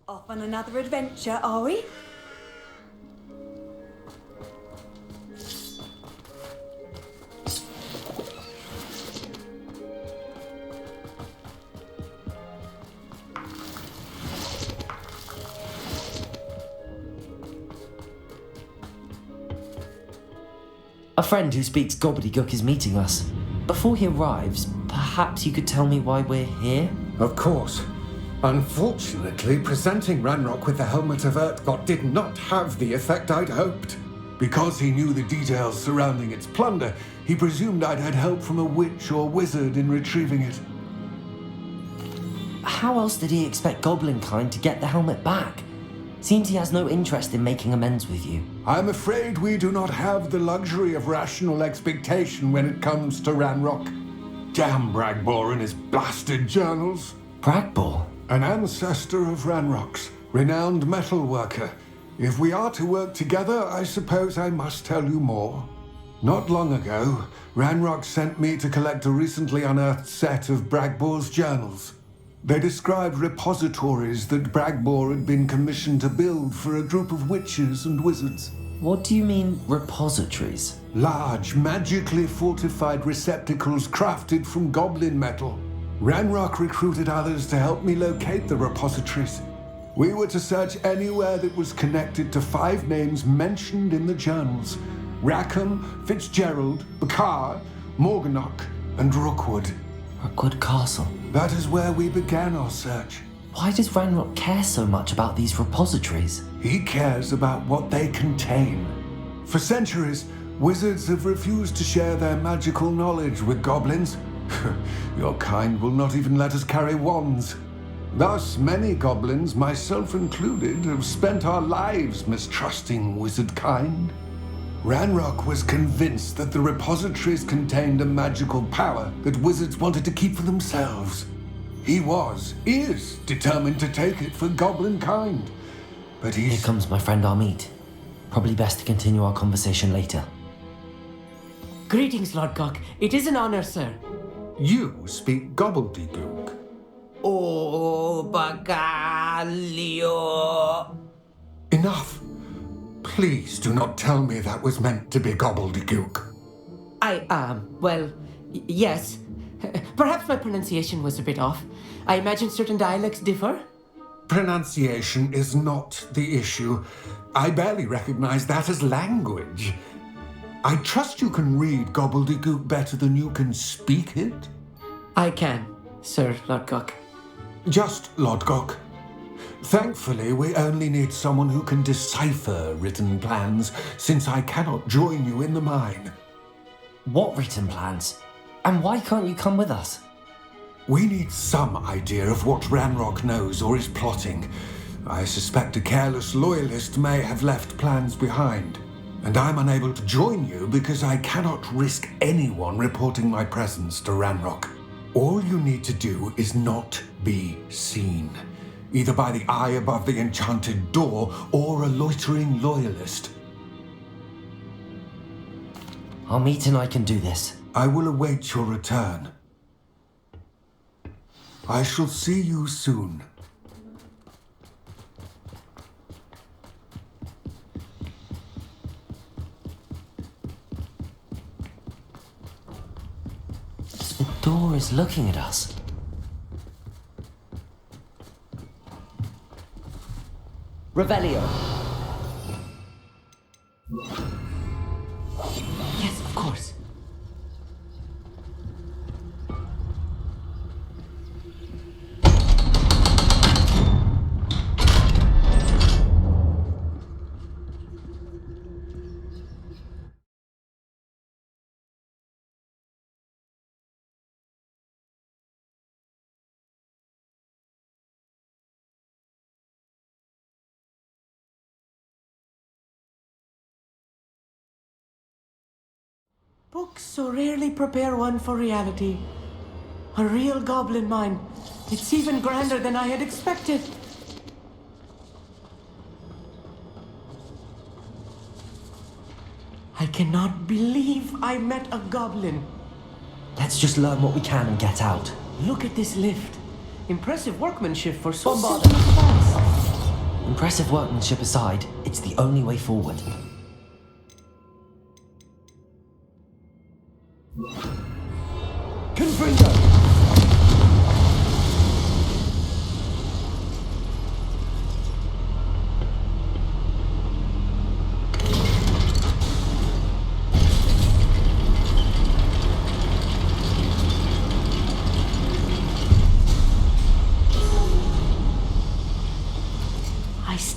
Off on another adventure, are we? A friend who speaks gobbledygook is meeting us. Before he arrives, perhaps you could tell me why we're here? Of course. Unfortunately, presenting Ranrock with the Helmet of Urtkot did not have the effect I'd hoped. Because he knew the details surrounding its plunder, he presumed I'd had help from a witch or wizard in retrieving it. How else did he expect Goblinkind to get the helmet back? Seems he has no interest in making amends with you. I'm afraid we do not have the luxury of rational expectation when it comes to Ranrock. Damn Bragbor and his blasted journals. Bragbor? An ancestor of Ranrock's, renowned metal worker. If we are to work together, I suppose I must tell you more. Not long ago, Ranrock sent me to collect a recently unearthed set of Bragbor's journals. They described repositories that Bragbor had been commissioned to build for a group of witches and wizards. What do you mean, repositories? Large, magically fortified receptacles crafted from goblin metal. Ranrock recruited others to help me locate the repositories. We were to search anywhere that was connected to 5 names mentioned in the journals: Rackham, Fitzgerald, Bakar, Morganach, and Rookwood. Rookwood Castle. That is where we began our search. Why does Ranrock care so much about these repositories? He cares about what they contain. For centuries, wizards have refused to share their magical knowledge with goblins. Your kind will not even let us carry wands. Thus, many goblins, myself included, have spent our lives mistrusting wizard kind. Ranrock was convinced that the repositories contained a magical power that wizards wanted to keep for themselves. He is determined to take it for goblin kind. But Here comes my friend Amit. Probably best to continue our conversation later. Greetings, Lord Cock. It is an honor, sir. You speak gobbledygook. Oh, Bagalio. Enough. Please do not tell me that was meant to be gobbledygook. Yes. Perhaps my pronunciation was a bit off. I imagine certain dialects differ. Pronunciation is not the issue. I barely recognize that as language. I trust you can read gobbledygook better than you can speak it? I can, Sir Lodgok. Just Lodgok. Thankfully, we only need someone who can decipher written plans, since I cannot join you in the mine. What written plans? And why can't you come with us? We need some idea of what Ranrock knows or is plotting. I suspect a careless loyalist may have left plans behind. And I'm unable to join you because I cannot risk anyone reporting my presence to Ranrock. All you need to do is not be seen, either by the eye above the enchanted door or a loitering loyalist. Amit and I can do this. I will await your return. I shall see you soon. The door is looking at us. Revelio. Yes, of course. Books so rarely prepare one for reality. A real goblin mine. It's even grander than I had expected. I cannot believe I met a goblin. Let's just learn what we can and get out. Look at this lift. Impressive workmanship for so Bombard. simple a task. Impressive workmanship aside, it's the only way forward. Confringo!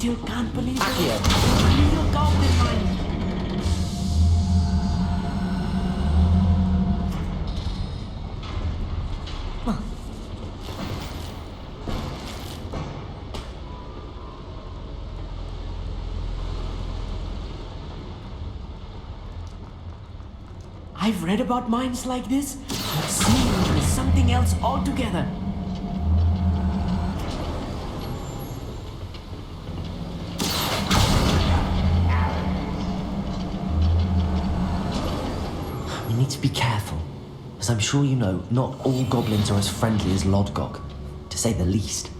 still can't believe it. Akio. Real goblin mine. I've read about mines like this, but seeing them is something else altogether. We need to be careful, as I'm sure you know, not all goblins are as friendly as Lodgok, to say the least.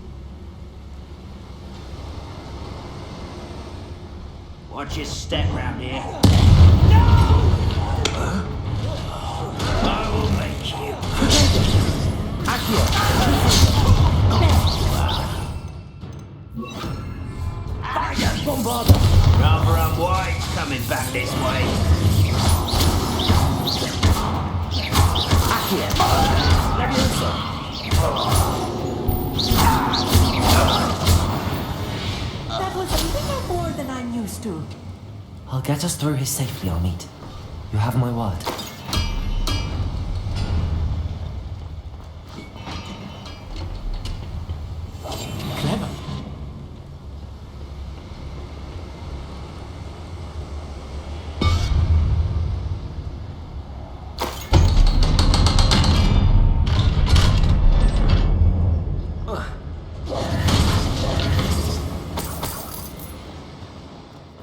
Watch your step round here. I will make you. Akio. Fire! Bombarda! Rather unwise coming back this way. Akio. That was a little more than I'm used to. I'll get us through here safely, Amit. You have my word. Clever.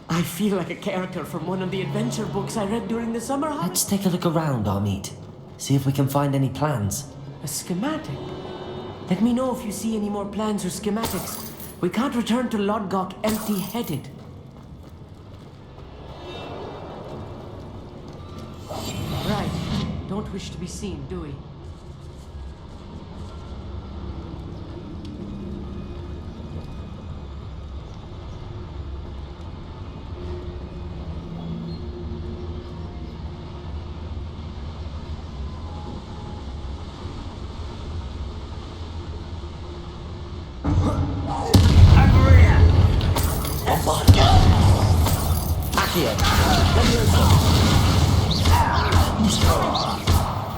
I feel like a character from one of the adventure books I read during the summer holidays. Let's take a look around, Amit. See if we can find any plans. A schematic? Let me know if you see any more plans or schematics. We can't return to Lodgok empty-headed. Right. Don't wish to be seen, do we? Akio.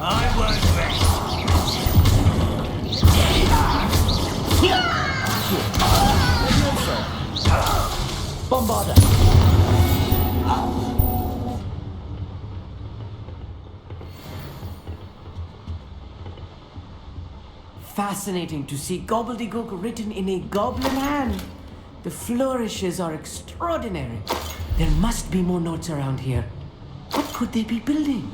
I won't rest. Bombarda. Fascinating to see gobbledygook written in a goblin hand. The flourishes are extraordinary. There must be more notes around here. What could they be building?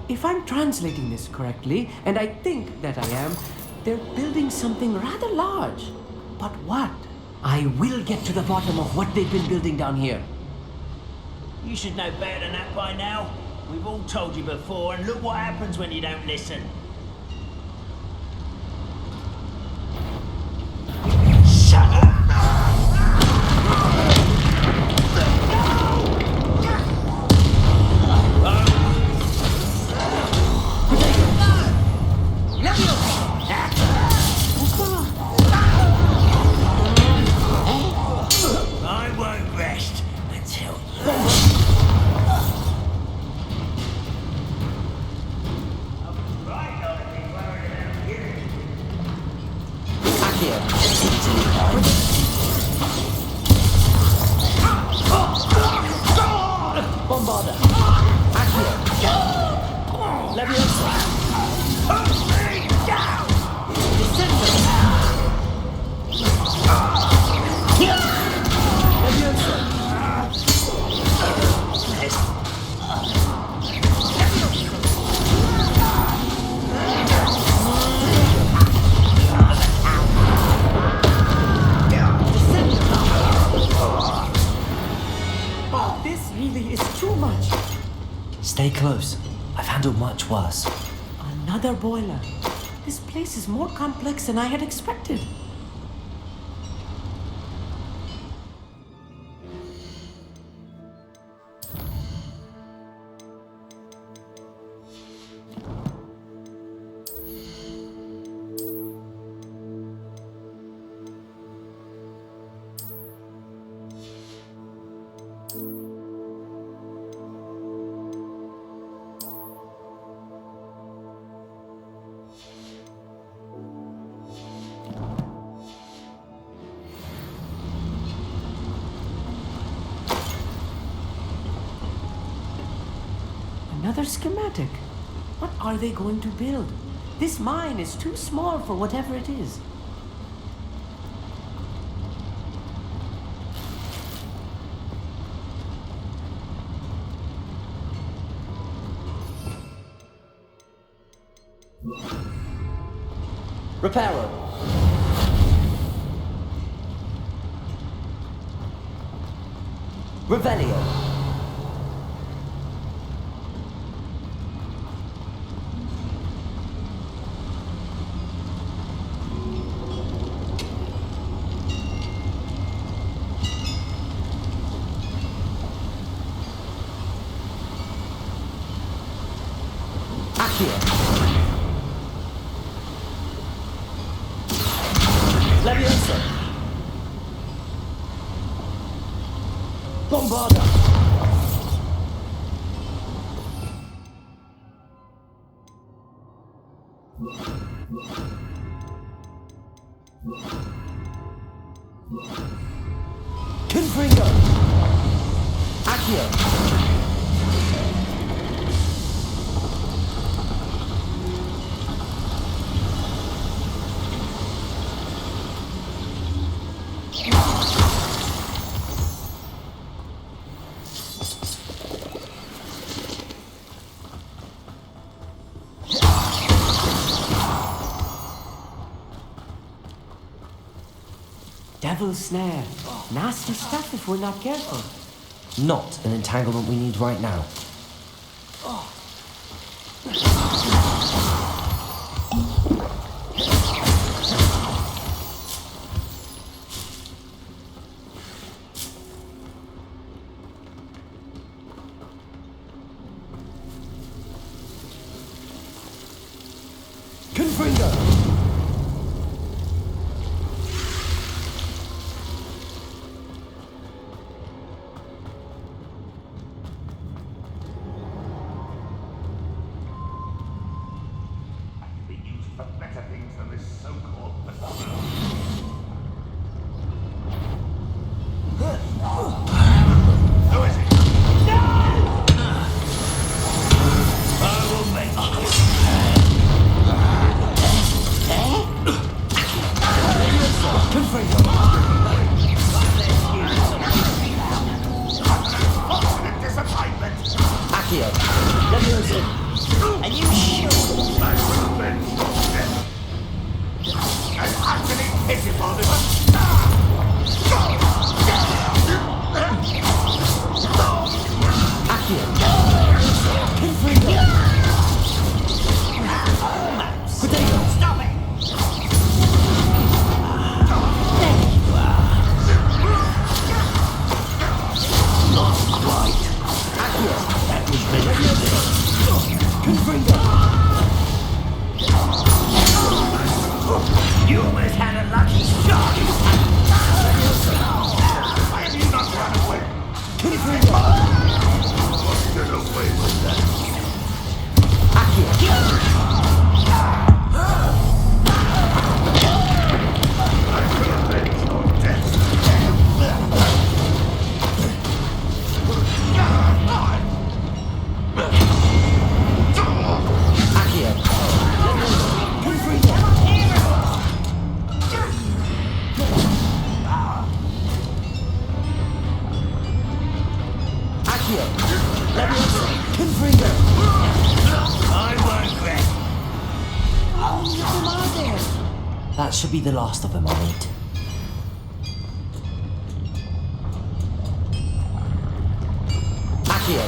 If I'm translating this correctly, and I think that I am, they're building something rather large. But what? I will get to the bottom of what they've been building down here. You should know better than that by now. We've all told you before, and look what happens when you don't listen. Shut up! I won't rest until Bombarda. Akio. Leviosa. Oh, this really is too much. Stay close. I've handled much worse. Another boiler. This place is more complex than I had expected. Another schematic. What are they going to build? This mine is too small for whatever it is. Reparo. Revelio. Accio. Leviosa. Bombarda. Confringo. Accio. Devil's snare. Nasty stuff if we're not careful. Not an entanglement we need right now. Confringo. You almost had a lucky shot. Why have you not run away? Get away with that. That should be the last of them, I'll eat. Accio.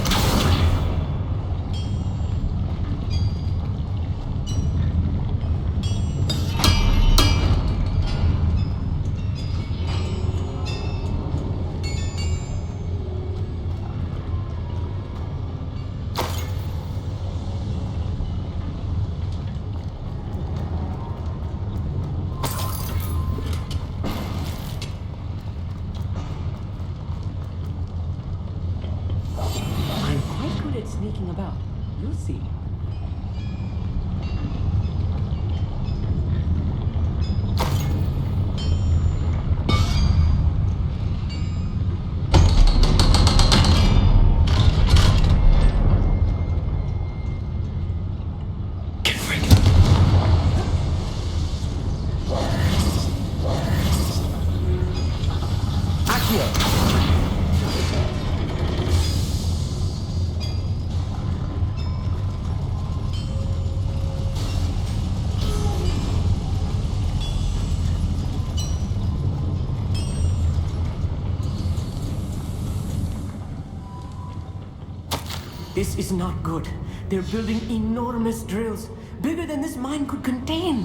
This is not good. They're building enormous drills, bigger than this mine could contain.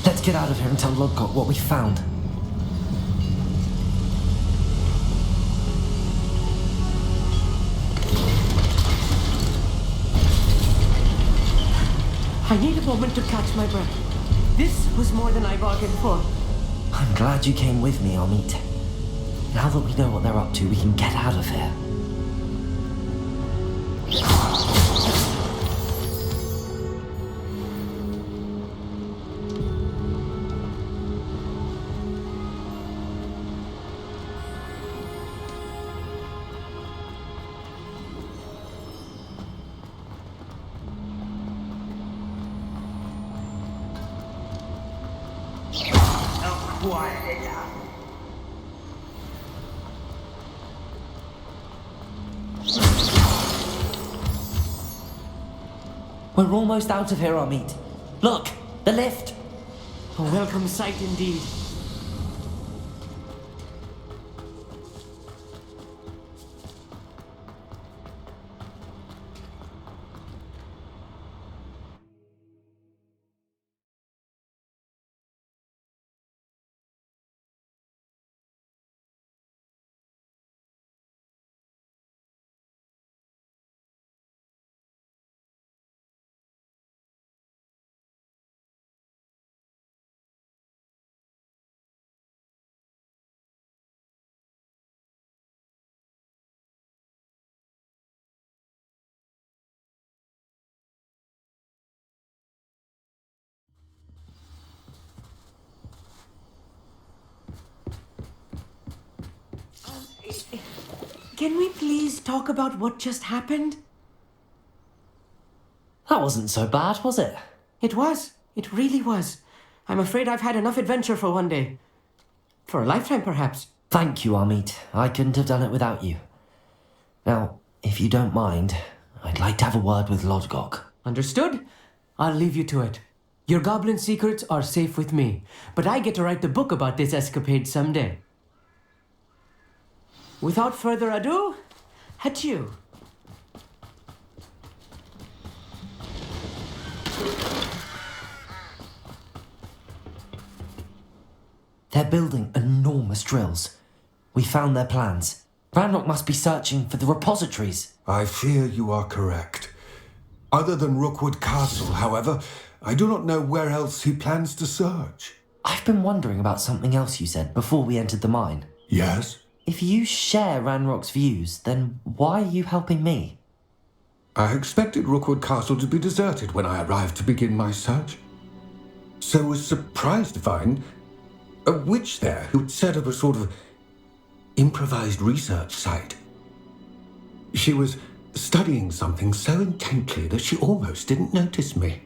Let's get out of here and tell Lodgok what we found. I need a moment to catch my breath. This was more than I bargained for. I'm glad you came with me, Amit. Now that we know what they're up to, we can get out of here. We're almost out of here, Amit. Look, the lift. A welcome sight indeed. Can we please talk about what just happened? That wasn't so bad, was it? It was. It really was. I'm afraid I've had enough adventure for one day. For a lifetime, perhaps. Thank you, Amit. I couldn't have done it without you. Now, if you don't mind, I'd like to have a word with Lodgok. Understood? I'll leave you to it. Your goblin secrets are safe with me, but I get to write the book about this escapade someday. Without further ado, adieu. They're building enormous drills. We found their plans. Ranrock must be searching for the repositories. I fear you are correct. Other than Rookwood Castle, however, I do not know where else he plans to search. I've been wondering about something else you said before we entered the mine. Yes? If you share Ranrock's views, then why are you helping me? I expected Rookwood Castle to be deserted when I arrived to begin my search. So was surprised to find a witch there who'd set up a sort of improvised research site. She was studying something so intently that she almost didn't notice me.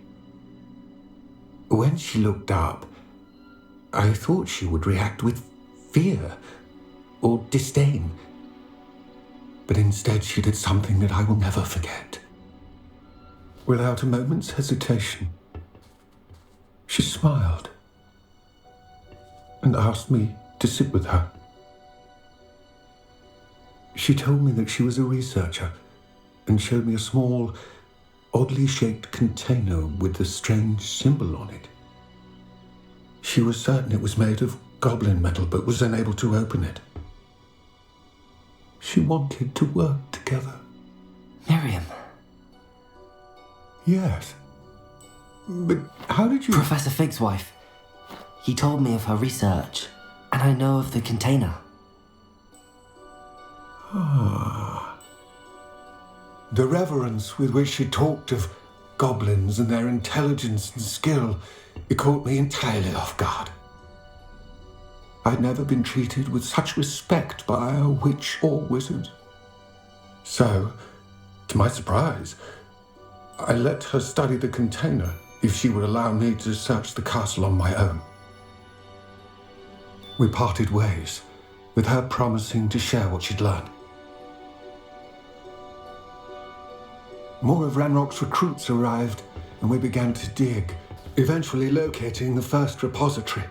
When she looked up, I thought she would react with fear or disdain. But instead she did something that I will never forget. Without a moment's hesitation, she smiled and asked me to sit with her. She told me that she was a researcher and showed me a small, oddly shaped container with a strange symbol on it. She was certain it was made of goblin metal, but was unable to open it. She wanted to work together. Miriam. Yes. But how did you... Professor Fig's wife. He told me of her research, and I know of the container. Ah. The reverence with which she talked of goblins and their intelligence and skill, it caught me entirely off guard. I'd never been treated with such respect by a witch or wizard. So, to my surprise, I let her study the container if she would allow me to search the castle on my own. We parted ways, with her promising to share what she'd learned. More of Ranrock's recruits arrived, and we began to dig, eventually locating the first repository.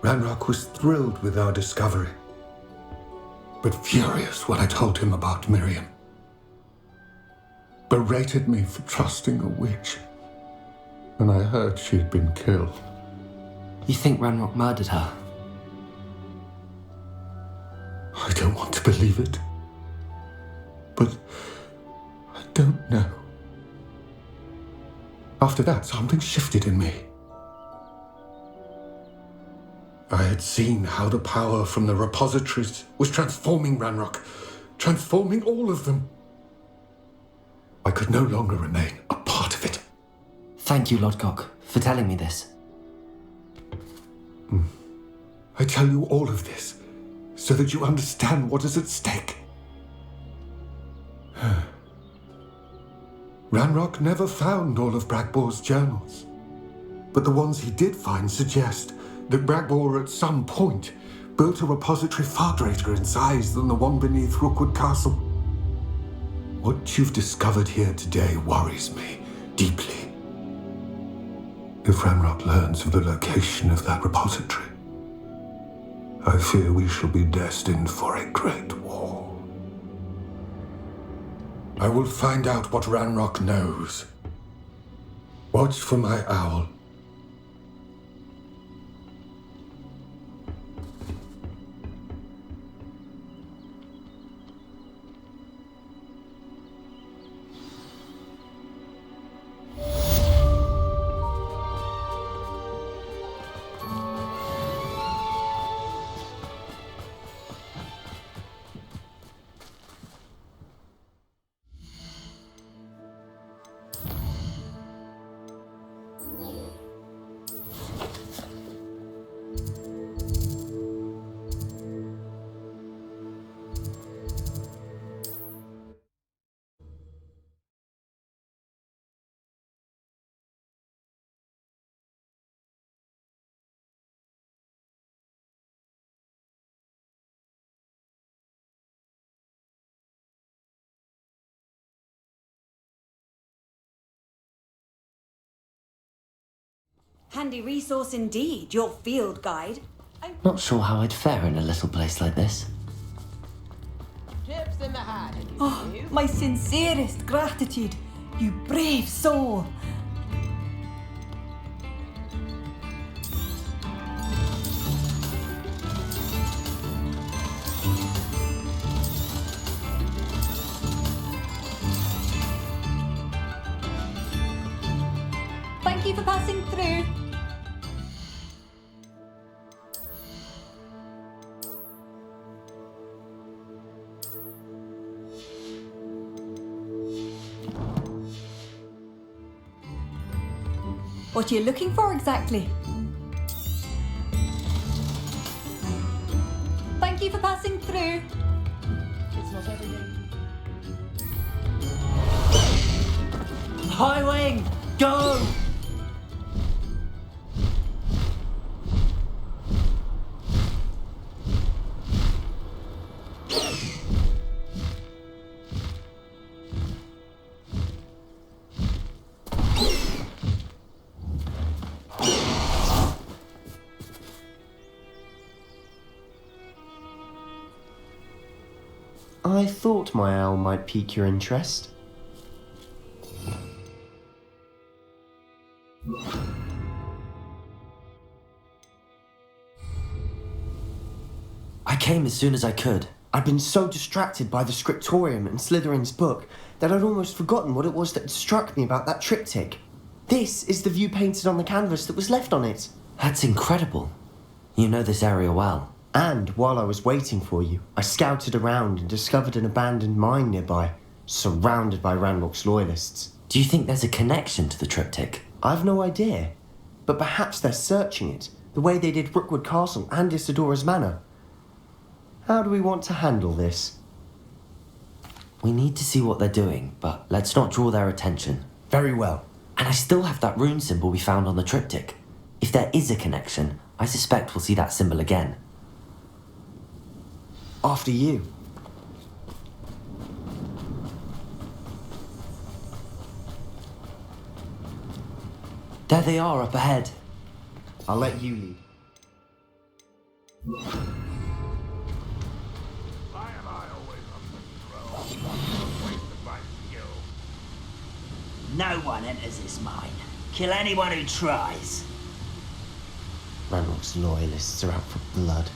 Ranrock was thrilled with our discovery, but furious when I told him about Miriam. berated me for trusting a witch. And I heard she had been killed. You think Ranrock murdered her? I don't want to believe it. But I don't know. After that, something shifted in me. I had seen how the power from the repositories was transforming Ranrock, transforming all of them. I could no longer remain a part of it. Thank you, Lodgok, for telling me this. I tell you all of this so that you understand what is at stake. Ranrock never found all of Bragbor's journals, but the ones he did find suggest that Bragbor at some point built a repository far greater in size than the one beneath Rookwood Castle. What you've discovered here today worries me deeply. If Ranrock learns of the location of that repository, I fear we shall be destined for a great war. I will find out what Ranrock knows. Watch for my owl. Handy resource indeed, your field guide. Not sure how I'd fare in a little place like this. Chips in the hat. Oh, my sincerest gratitude, you brave soul. Thank you for passing through. What are you looking for exactly? Thank you for passing through. It's not every day. High wing, go! I thought my owl might pique your interest. I came as soon as I could. I'd been so distracted by the scriptorium and Slytherin's book that I'd almost forgotten what it was that struck me about that triptych. This is the view painted on the canvas that was left on it. That's incredible. You know this area well. And while I was waiting for you, I scouted around and discovered an abandoned mine nearby, surrounded by Ranrock's loyalists. Do you think there's a connection to the triptych? I've no idea, but perhaps they're searching it, the way they did Rookwood Castle and Isidora's Manor. How do we want to handle this? We need to see what they're doing, but let's not draw their attention. Very well. And I still have that rune symbol we found on the triptych. If there is a connection, I suspect we'll see that symbol again. After you. There they are up ahead. I'll let you lead. No one enters this mine. Kill anyone who tries. Ranrock's loyalists are out for blood.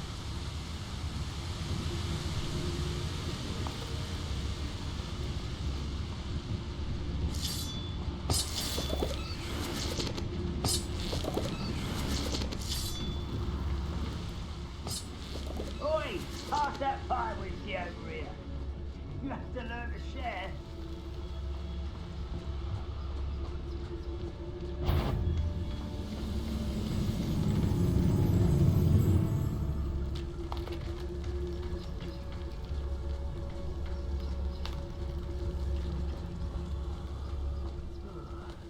Oi! Pass that pie whiskey over here. You have to learn to share.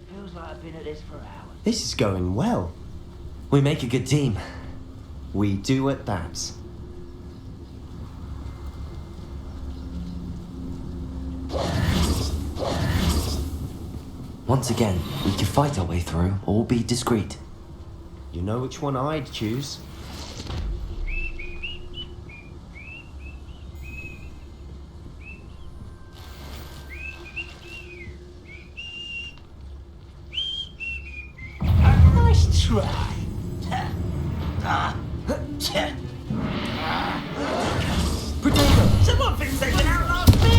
Feels like I've been at this for hours. This is going well. We make a good team. We do at that. Once again, we can fight our way through or be discreet. You know which one I'd choose. Nice try. Potato! Someone thinks they can outlast me!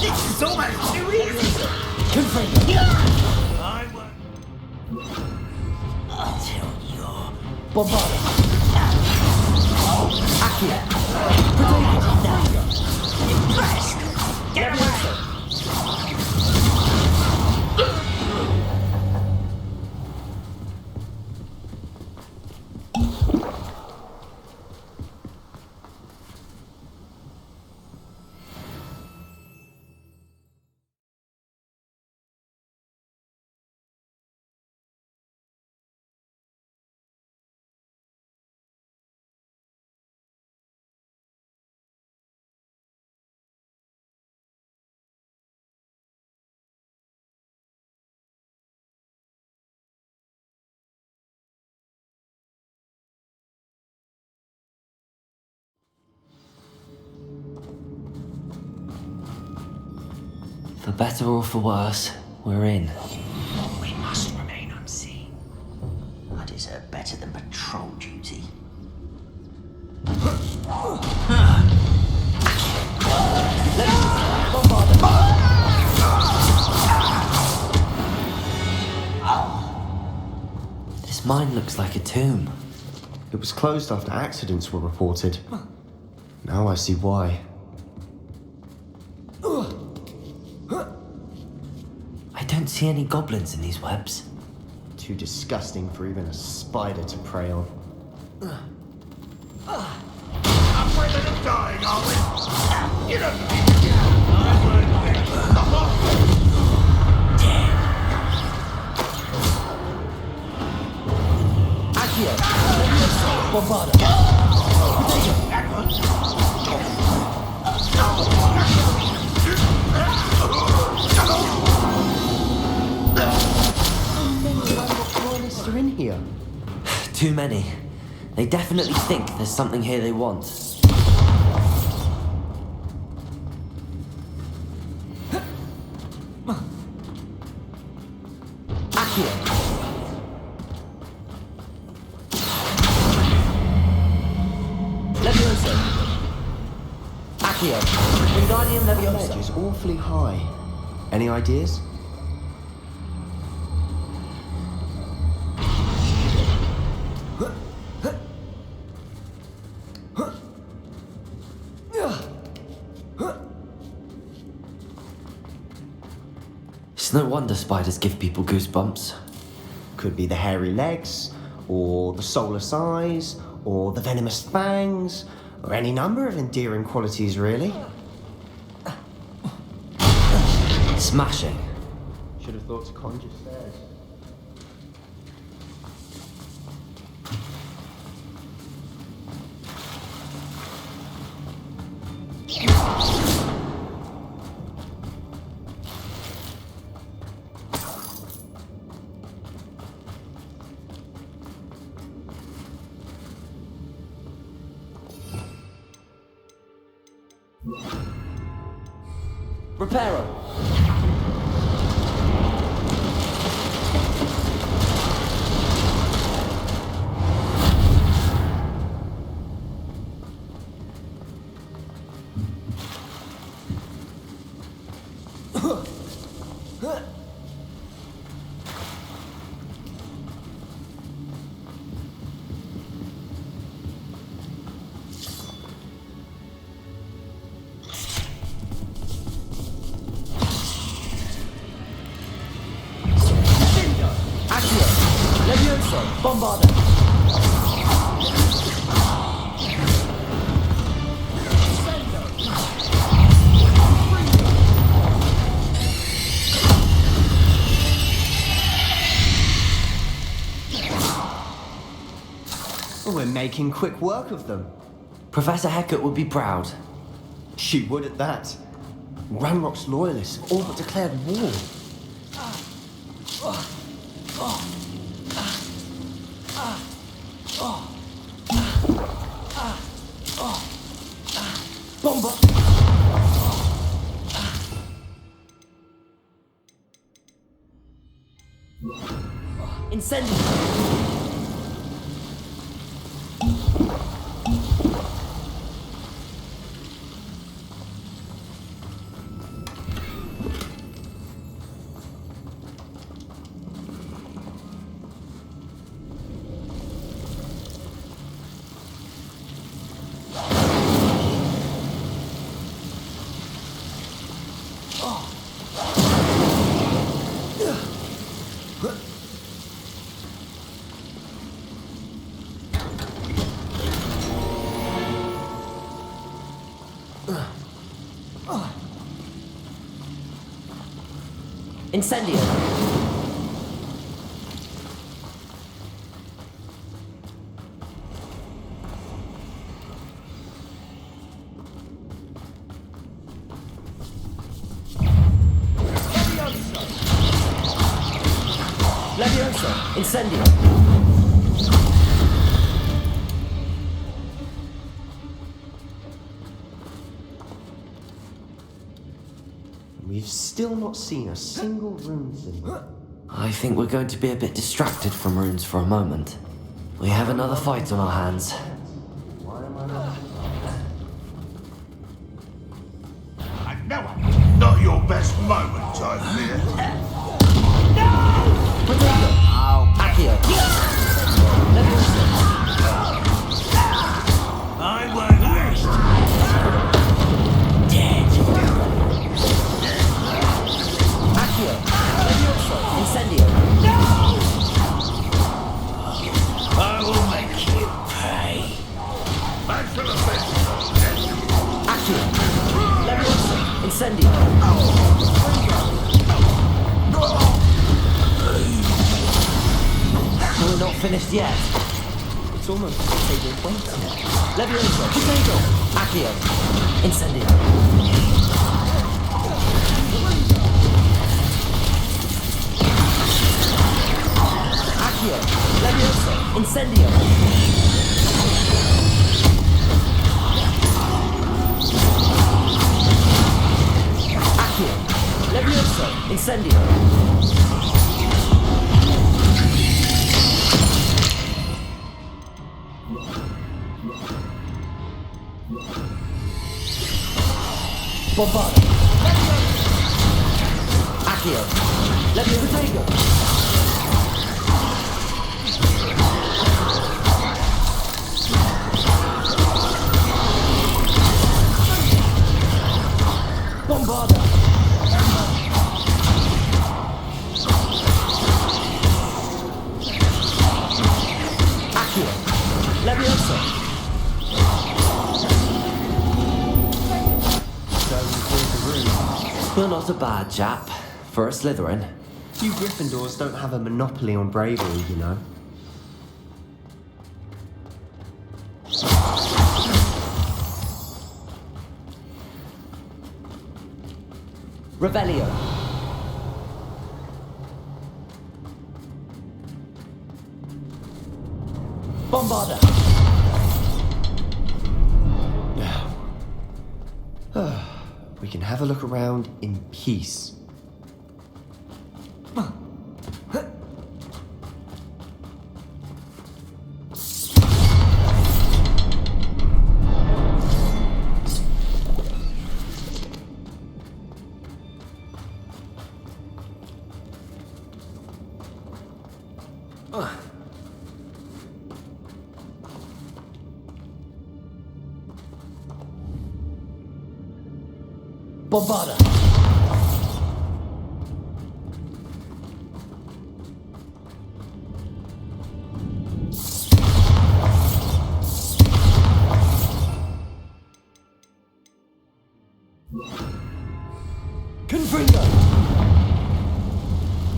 This is almost too easy! I won't. Until you're Bombarded. impressed! Get away! For better or for worse, we're in. We must remain unseen. I deserve better than patrol duty. This mine looks like a tomb. It was closed after accidents were reported. Now I see why. I don't see any goblins in these webs. Too disgusting for even a spider to prey on. Halfway to the dying, are we? You don't need Are in here. Too many. They definitely think there's something here they want. Leviosa. Accio. Wingardium The Leviosa. ledge is awfully high. Any ideas? It's no wonder spiders give people goosebumps. Could be the hairy legs, or the soulless eyes, or the venomous fangs, or any number of endearing qualities, really. Smashing. Should have thought to conjure stairs. Reparo. Bombarda. We're making quick work of them. Professor Hecat would be proud. She would at that. Ranrock's loyalists have all but declared war. Bomba! Incendio! Incendio! Levioso! Incendio! We've still not seen a single rune symbol. I think we're going to be a bit distracted from runes for a moment. We have another fight on our hands. Not your best moment, I fear. Potato! Accio! I won't rest. Dead. Accio! Levioso! Incendio! I will make you pay. Back for the best. Accio! Levioso! Incendio! We're not finished yet. It's almost as if they've been waiting. Levioso! Potato! Accio! Incendio! Accio! Levioso! Incendio! Accio! Levioso! Incendio! Bombarda! Accio! Levioso! Potato! Bombarda! Accio! Levioso! You're not a bad chap for a Slytherin. You Gryffindors don't have a monopoly on bravery, you know. Revelio. Bombarda. We can have a look around in peace. Bombada! Confringo!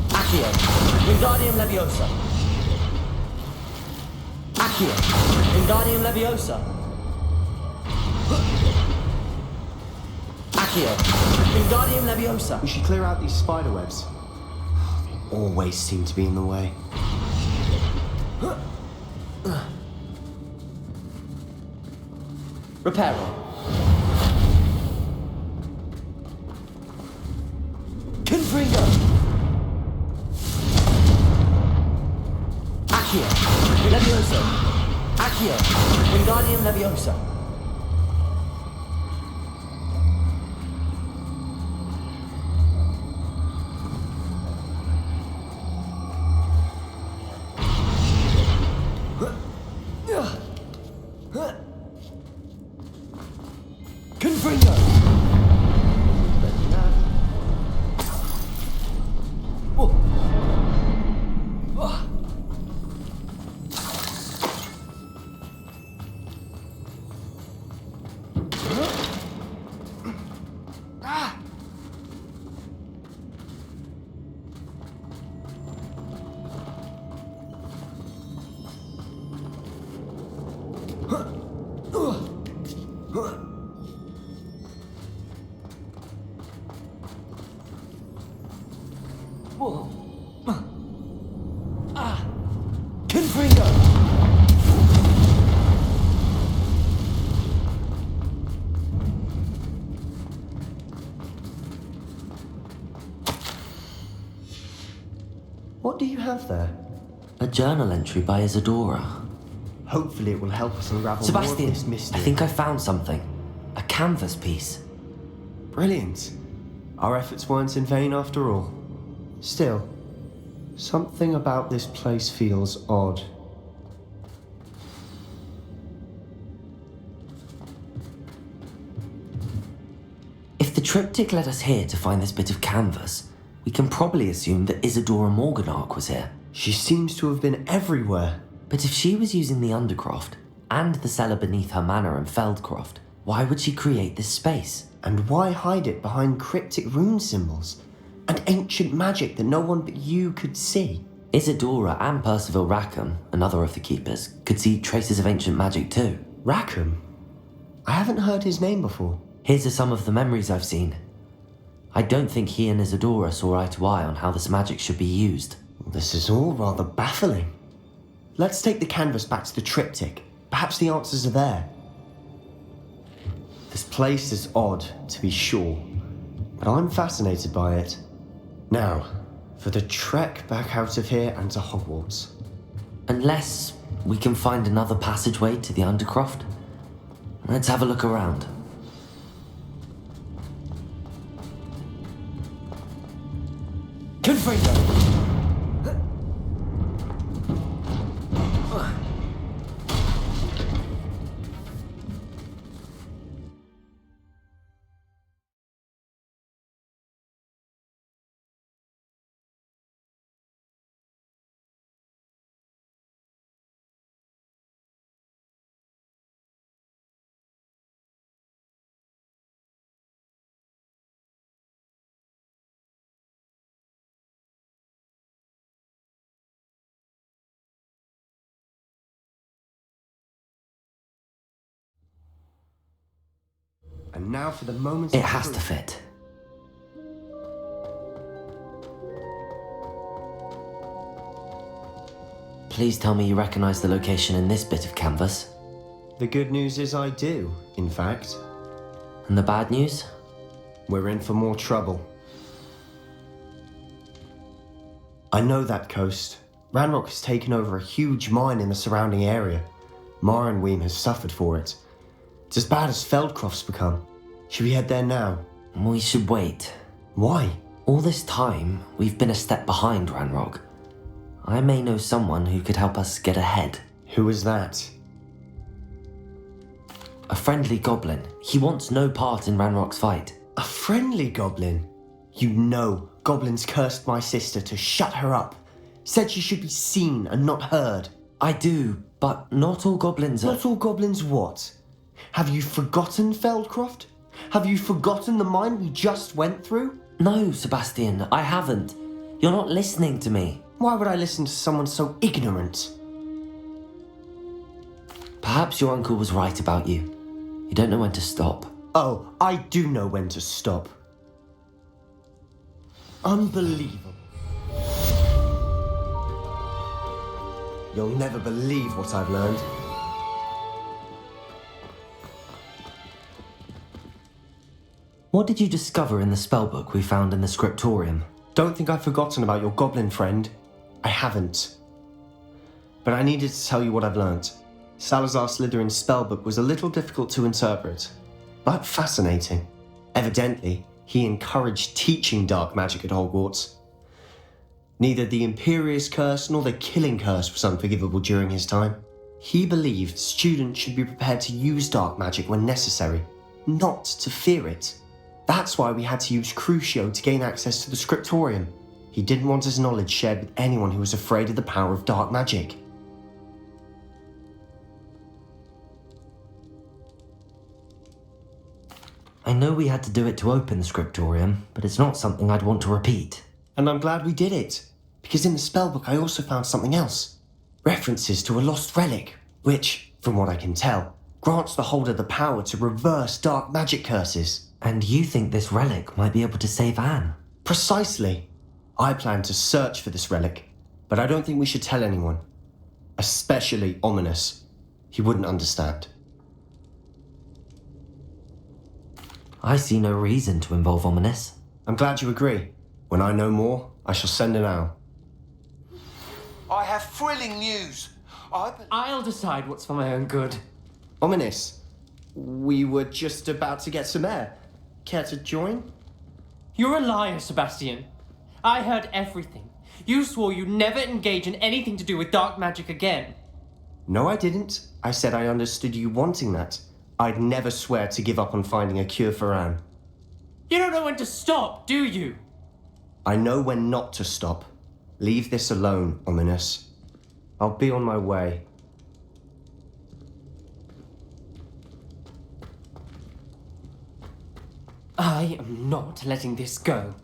Accio! Wingardium Leviosa! Accio! Wingardium Leviosa! Accio! Wingardium Leviosa! We should clear out these spider webs. They always seem to be in the way. Reparo! Confringo! Accio! Leviosa! Accio! Wingardium Leviosa! Confringo! What do you have there? A journal entry by Isadora. Hopefully it will help us unravel Sebastian, more of this mystery. I think I found something. A canvas piece. Brilliant. Our efforts weren't in vain after all. Still, something about this place feels odd. If the triptych led us here to find this bit of canvas, we can probably assume that Isadora Morganark was here. She seems to have been everywhere. But if she was using the Undercroft and the cellar beneath her manor in Feldcroft, why would she create this space? And why hide it behind cryptic rune symbols and ancient magic that no one but you could see? Isadora and Percival Rackham, another of the keepers, could see traces of ancient magic too. Rackham? I haven't heard his name before. Here's are some of the memories I've seen. I don't think he and Isadora saw eye to eye on how this magic should be used. This is all rather baffling. Let's take the canvas back to the triptych. Perhaps the answers are there. This place is odd, to be sure, but I'm fascinated by it. Now, for the trek back out of here and to Hogwarts. Unless we can find another passageway to the Undercroft. Let's have a look around. Confringo! And now for the moments It of has truth. to fit. Please tell me you recognize the location in this bit of canvas. The good news is I do, in fact. And the bad news? we're in for more trouble. I know that coast. Ranrock has taken over a huge mine in the surrounding area. Morinweem has suffered for it. It's as bad as Feldcroft's become. Should we head there now? We should wait. Why? All this time, we've been a step behind Ranrock. I may know someone who could help us get ahead. Who is that? A friendly goblin. He wants no part in Ranrock's fight. A friendly goblin? You know, goblins cursed my sister to shut her up. Said she should be seen and not heard. I do, but not all goblins are... Not all goblins what? Have you forgotten Feldcroft? Have you forgotten the mine we just went through? No, Sebastian, I haven't. You're not listening to me. Why would I listen to someone so ignorant? Perhaps your uncle was right about you. You don't know when to stop. Oh, I do know when to stop. Unbelievable. You'll never believe what I've learned. What did you discover in the spellbook we found in the scriptorium? Don't think I've forgotten about your goblin friend. I haven't. But I needed to tell you what I've learned. Salazar Slytherin's spellbook was a little difficult to interpret, but fascinating. Evidently, he encouraged teaching dark magic at Hogwarts. Neither the Imperious Curse nor the Killing Curse was unforgivable during his time. He believed students should be prepared to use dark magic when necessary, not to fear it. That's why we had to use Crucio to gain access to the scriptorium. He didn't want his knowledge shared with anyone who was afraid of the power of dark magic. I know we had to do it to open the scriptorium, but it's not something I'd want to repeat. And I'm glad we did it, because in the spellbook I also found something else. References to a lost relic, which, from what I can tell, grants the holder the power to reverse dark magic curses. And you think this relic might be able to save Anne? Precisely. I plan to search for this relic, but I don't think we should tell anyone. Especially Ominous. He wouldn't understand. I see no reason to involve Ominous. I'm glad you agree. When I know more, I shall send an owl. I have thrilling news. I'll decide what's for my own good. Ominous, we were just about to get some air. Care to join? You're a liar, Sebastian. I heard everything. You swore you'd never engage in anything to do with dark magic again. No, I didn't. I said I understood you wanting that. I'd never swear to give up on finding a cure for Anne. You don't know when to stop, do you? I know when not to stop. Leave this alone, Ominous. I'll be on my way. I am not letting this go.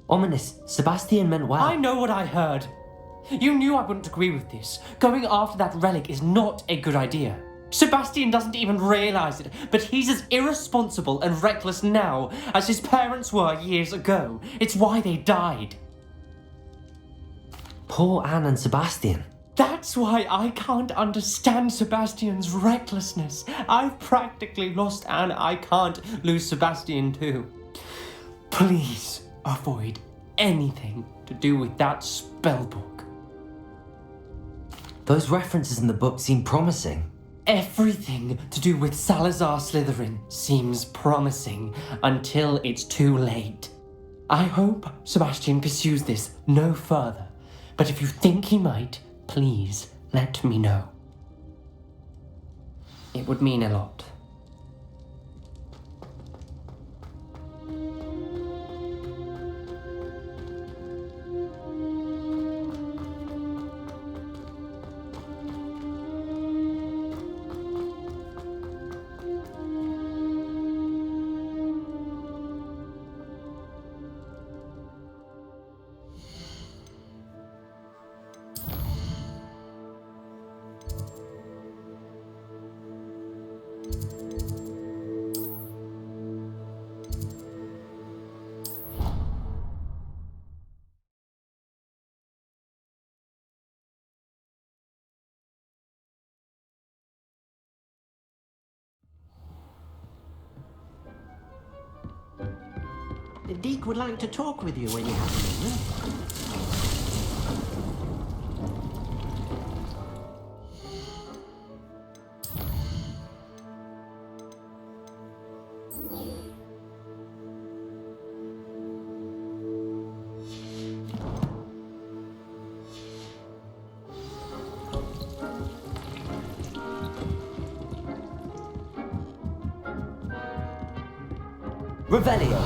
Ominous, Sebastian meant well. I know what I heard. You knew I wouldn't agree with this. Going after that relic is not a good idea. Sebastian doesn't even realize it, but he's as irresponsible and reckless now as his parents were years ago. It's why they died. Poor Anne and Sebastian. That's why I can't understand Sebastian's recklessness. I've practically lost Anne. I can't lose Sebastian too. Please avoid anything to do with that spellbook. Those references in the book seem promising. Everything to do with Salazar Slytherin seems promising until it's too late. I hope Sebastian pursues this no further, but if you think he might, please let me know. It would mean a lot. Deke would like to talk with you when you have a moment. Revelio.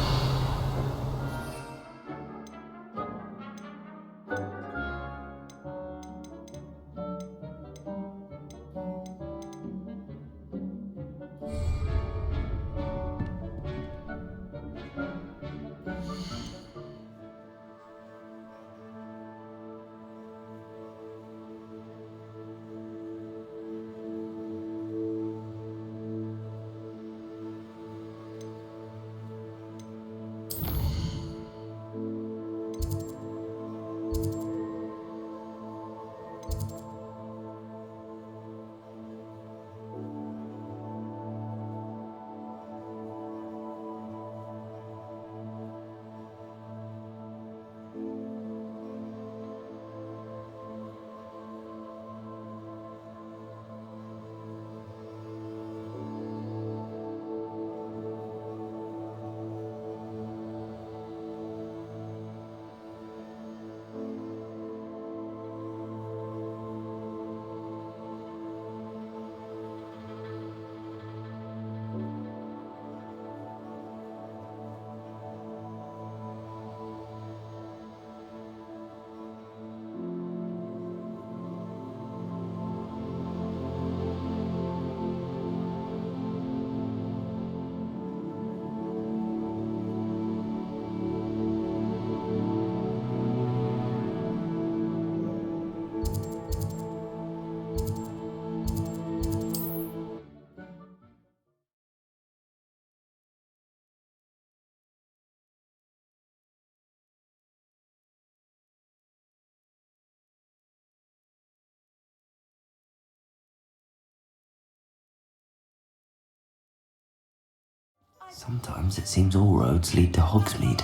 Sometimes it seems all roads lead to Hogsmeade.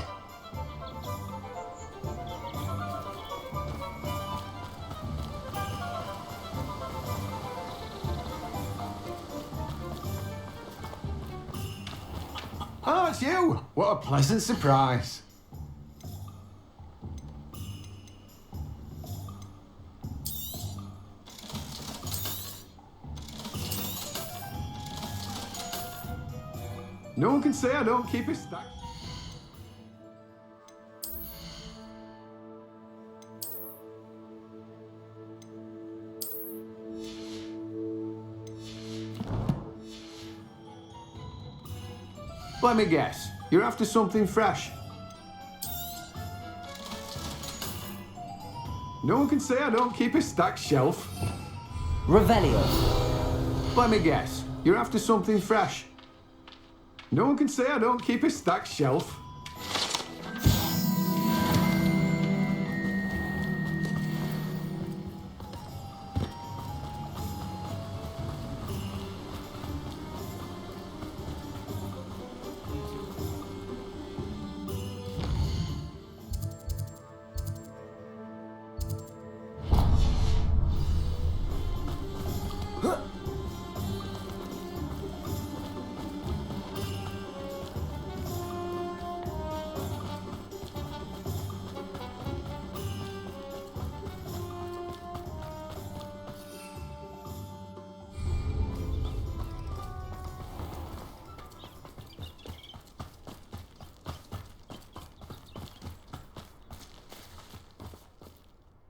Oh, it's you! What a pleasant surprise. No one can say I don't keep it stacked. Let me guess, you're after something fresh. No one can say I don't keep a stacked shelf. Revelio. Let me guess, you're after something fresh. No one can say I don't keep a stacked shelf.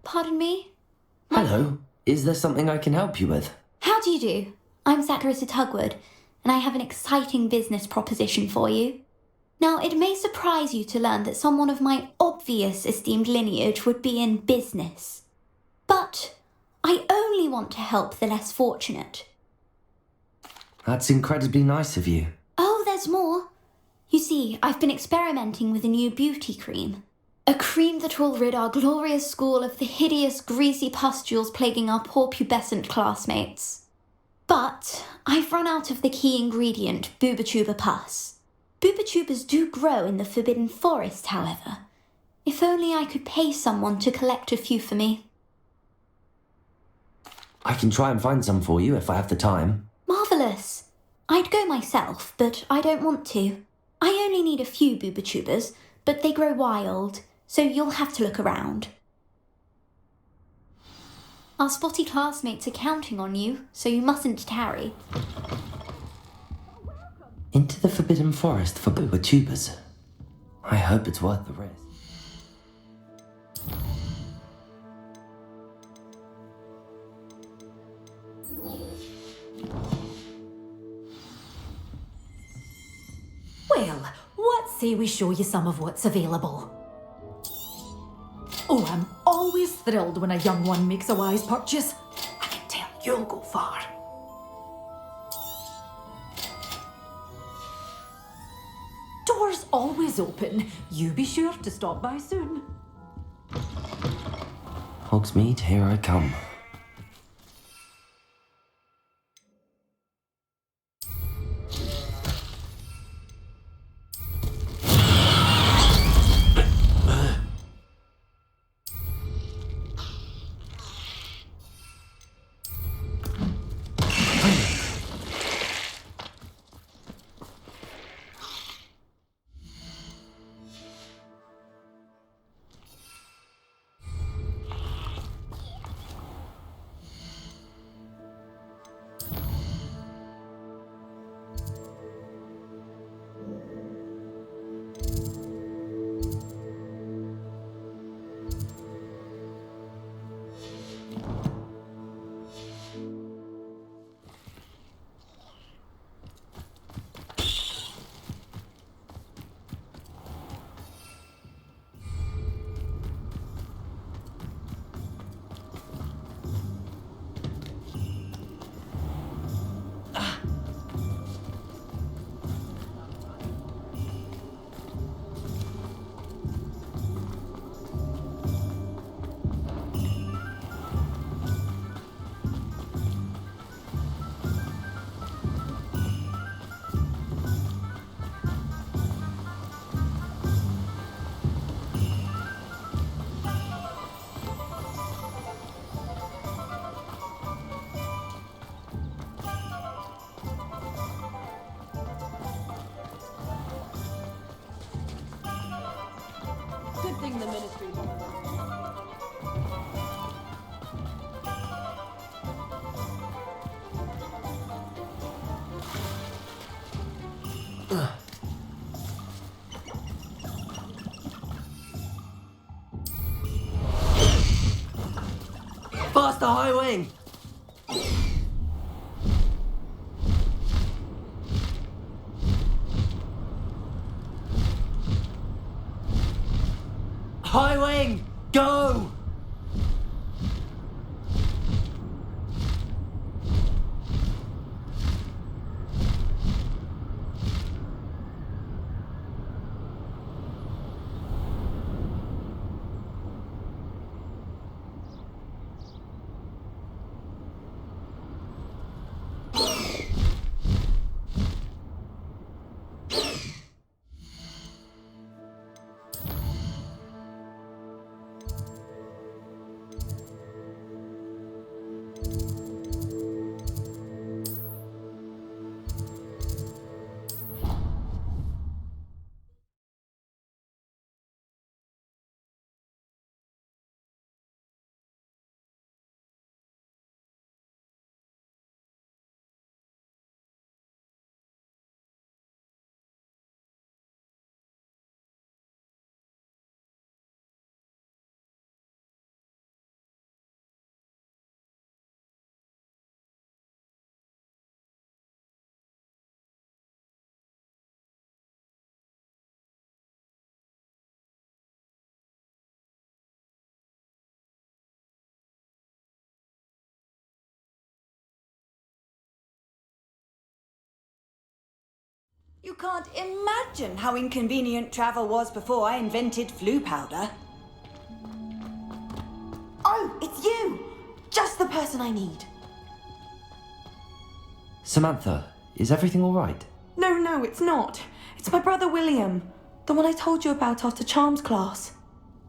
Pardon me? Hello. Is there something I can help you with? How do you do? I'm Saccharissa Tugwood, and I have an exciting business proposition for you. Now, it may surprise you to learn that someone of my obvious esteemed lineage would be in business. But I only want to help the less fortunate. That's incredibly nice of you. Oh, there's more. You see, I've been experimenting with a new beauty cream. A cream that will rid our glorious school of the hideous, greasy pustules plaguing our poor pubescent classmates. But I've run out of the key ingredient, booba tuba pus. Boobatubers do grow in the Forbidden Forest, however. If only I could pay someone to collect a few for me. I can try and find some for you if I have the time. Marvellous! I'd go myself, but I don't want to. I only need a few Boobatubers, but they grow wild, so you'll have to look around. Our spotty classmates are counting on you, so you mustn't tarry. Into the Forbidden Forest for Boobatubers. I hope it's worth the risk. Well, what say we show you some of what's available? Oh, I'm always thrilled when a young one makes a wise purchase. I can tell you'll go far. Doors always open. You be sure to stop by soon. Hogsmeade, here I come. Good thing the ministry. Faster, high wing! High wing, go! You can't imagine how inconvenient travel was before I invented flu powder. Oh, it's you! Just the person I need. Samantha, is everything all right? No, it's not. It's It's my brother William, the one I told you about after Charms class.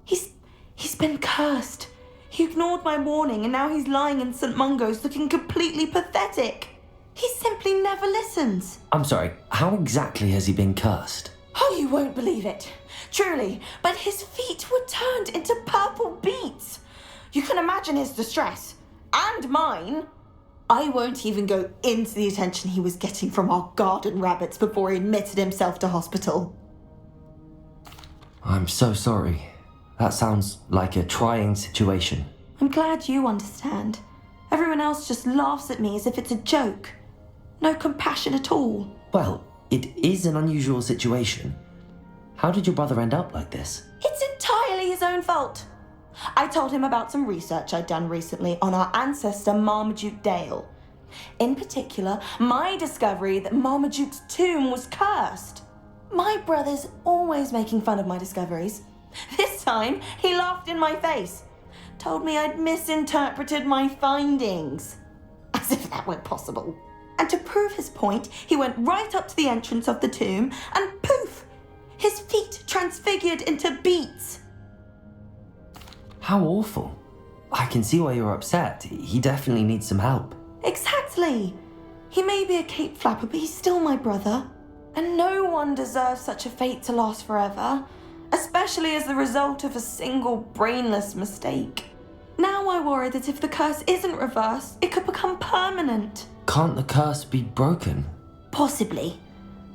He's been cursed. He ignored my warning and now he's lying in St. Mungo's looking completely pathetic. He simply never listens. I'm sorry, how exactly has he been cursed? Oh, you won't believe it. Truly, but his feet were turned into purple beets. You can imagine his distress. And mine. I won't even go into the attention he was getting from our garden rabbits before he admitted himself to hospital. I'm so sorry. That sounds like a trying situation. I'm glad you understand. Everyone else just laughs at me as if it's a joke. No compassion at all. Well, it is an unusual situation. How did your brother end up like this? It's entirely his own fault. I told him about some research I'd done recently on our ancestor Marmaduke Dale. In particular, my discovery that Marmaduke's tomb was cursed. My brother's always making fun of my discoveries. This time, he laughed in my face. Told me I'd misinterpreted my findings. As if that were possible. And to prove his point, he went right up to the entrance of the tomb and poof! His feet transfigured into beets. How awful. I can see why you're upset. He definitely needs some help. Exactly. He may be a cape flapper, but he's still my brother. And no one deserves such a fate to last forever, especially as the result of a single brainless mistake. Now I worry that if the curse isn't reversed, it could become permanent. Can't the curse be broken? Possibly.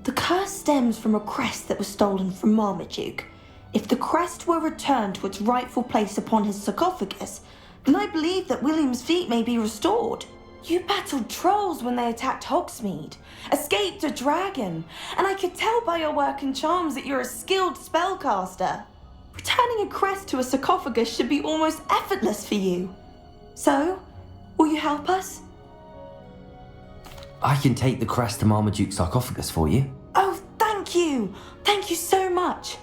The curse stems from a crest that was stolen from Marmaduke. If the crest were returned to its rightful place upon his sarcophagus, then I believe that William's feet may be restored. You battled trolls when they attacked Hogsmeade, escaped a dragon, and I could tell by your work and charms that you're a skilled spellcaster. Returning a crest to a sarcophagus should be almost effortless for you. So, will you help us? I can take the crest to Marmaduke's sarcophagus for you. Oh, thank you! Thank you so much!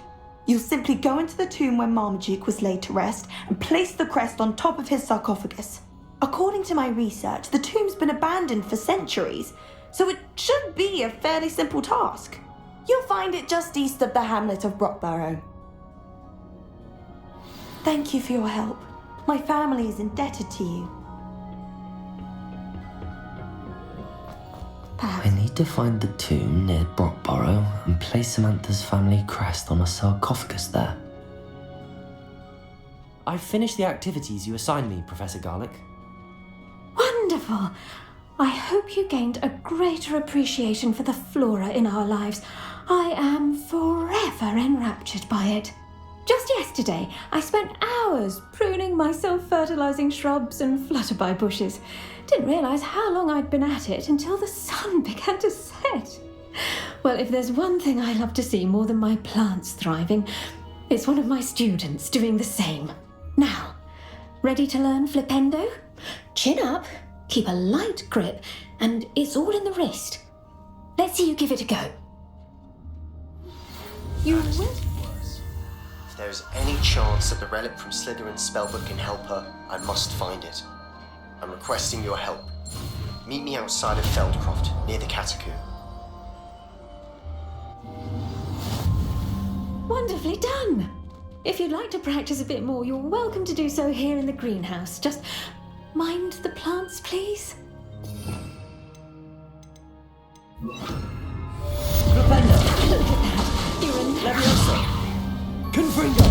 You'll simply go into the tomb where Marmaduke was laid to rest and place the crest on top of his sarcophagus. According to my research, the tomb's been abandoned for centuries, so it should be a fairly simple task. You'll find it just east of the hamlet of Brockborough. Thank you for your help. My family is indebted to you. I need to find the tomb near Brockborough and place Samantha's family crest on a sarcophagus there. I've finished the activities you assigned me, Professor Garlick. Wonderful! I hope you gained a greater appreciation for the flora in our lives. I am forever enraptured by it. Just yesterday, I spent hours pruning my self-fertilizing shrubs and flutterby bushes. Didn't realize how long I'd been at it until the sun began to set. Well, if there's one thing I love to see more than my plants thriving, it's one of my students doing the same. Now, ready to learn flipendo? Chin up, keep a light grip, and it's all in the wrist. Let's see you give it a go. You will. If there is any chance that the relic from Slytherin's spellbook can help her, I must find it. I'm requesting your help. Meet me outside of Feldcroft, near the Catacomb. Wonderfully done! If you'd like to practice a bit more, you're welcome to do so here in the greenhouse. Just mind the plants, please. Flipendo! Look at that! You're in Leviosa! Confringo!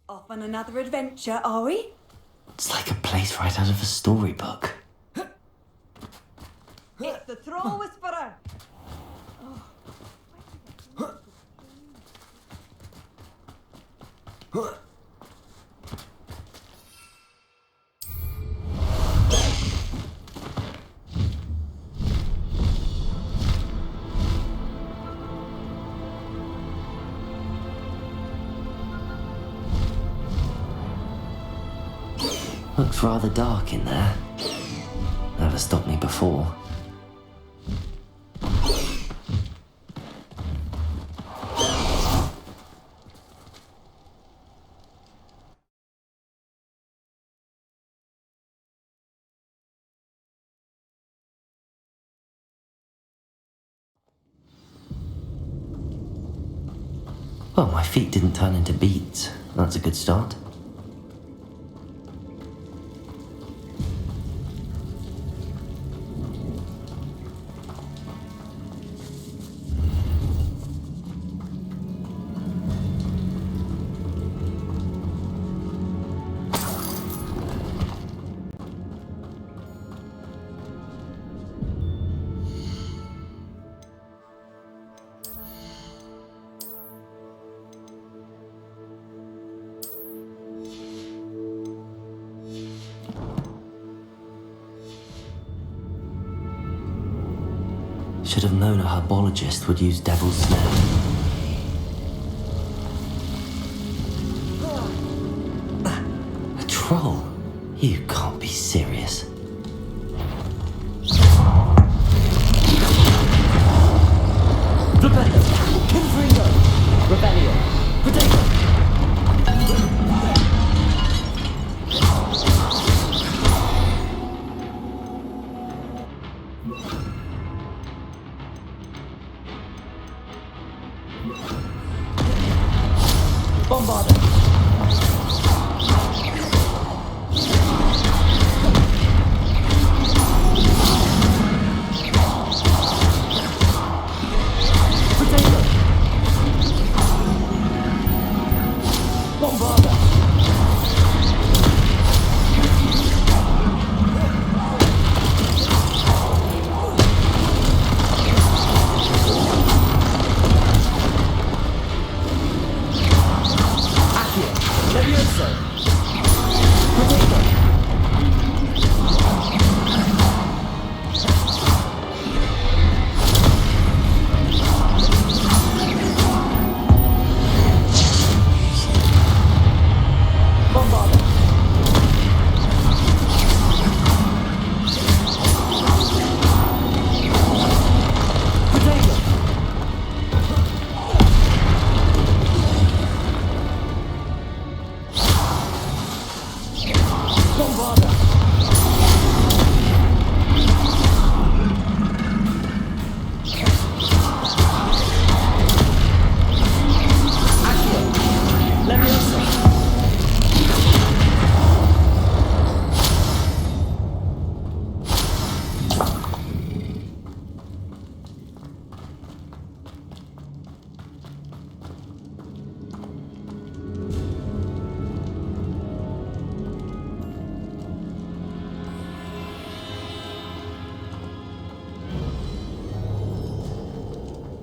Off on another adventure, are we? It's like a place right out of a storybook. It's the Troll Whisperer. Looks rather dark in there. Never stopped me before. Well, my feet didn't turn into beads. That's a good start. Should have known a herbologist would use devil's snare. A troll? You can't be serious. Rebellion! Confringo! Rebellion! Potato! Bombarder! Potato! Bombarder! Levioso! Potato! Bombarder! Potato! Bombarder! Accio! Levioso!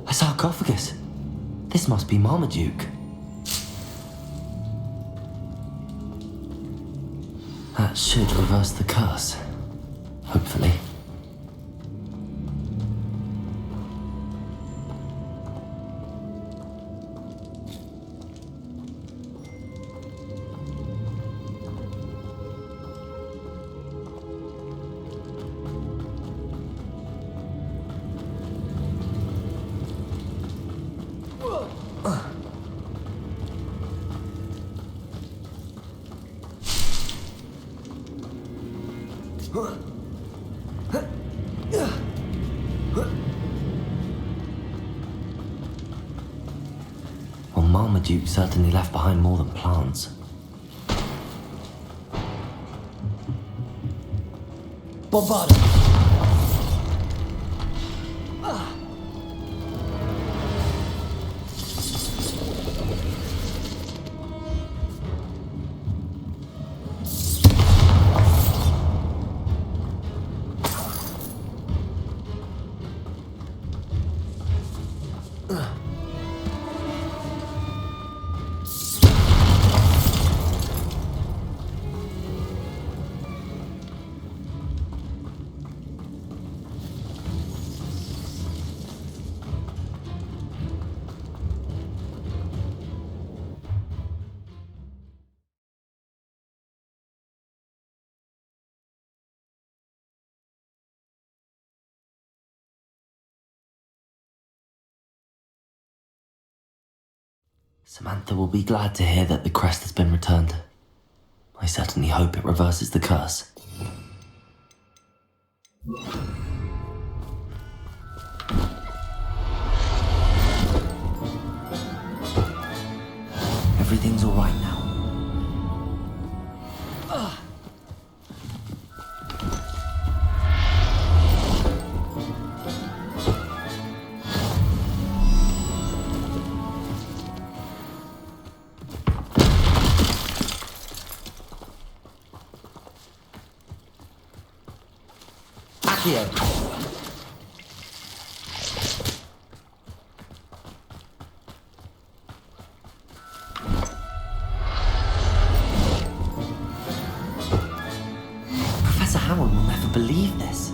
A sarcophagus. This must be Marmaduke. That should reverse the curse. Hopefully. Well, Marmaduke certainly left behind more than plants. Bombarder! Samantha will be glad to hear that the crest has been returned. I certainly hope it reverses the curse. Everything's all right now. Professor Howard will never believe this.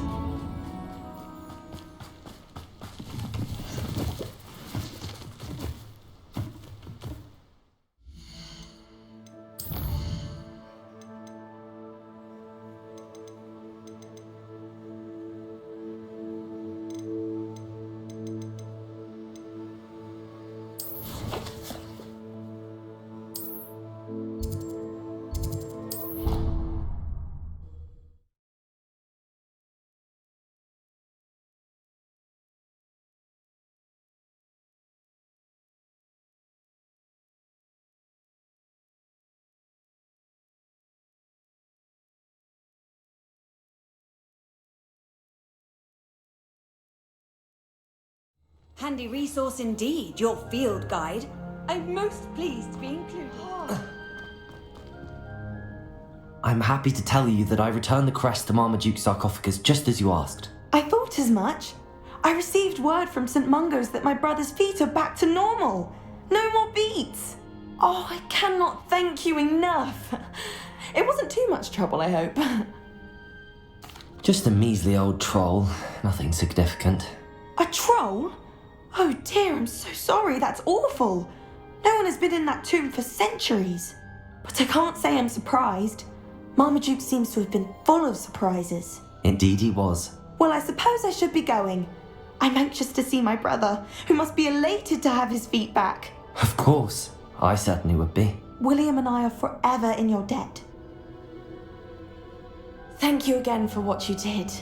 Handy resource indeed, your field guide. I'm most pleased to be included. I'm happy to tell you that I returned the crest to Marmaduke's sarcophagus just as you asked. I thought as much. I received word from St. Mungo's that my brother's feet are back to normal. No more beats. Oh, I cannot thank you enough. It wasn't too much trouble, I hope. Just a measly old troll, nothing significant. A troll? Oh dear, I'm so sorry, that's awful. No one has been in that tomb for centuries. But I can't say I'm surprised. Marmaduke seems to have been full of surprises. Indeed he was. Well, I suppose I should be going. I'm anxious to see my brother, who must be elated to have his feet back. Of course, I certainly would be. William and I are forever in your debt. Thank you again for what you did.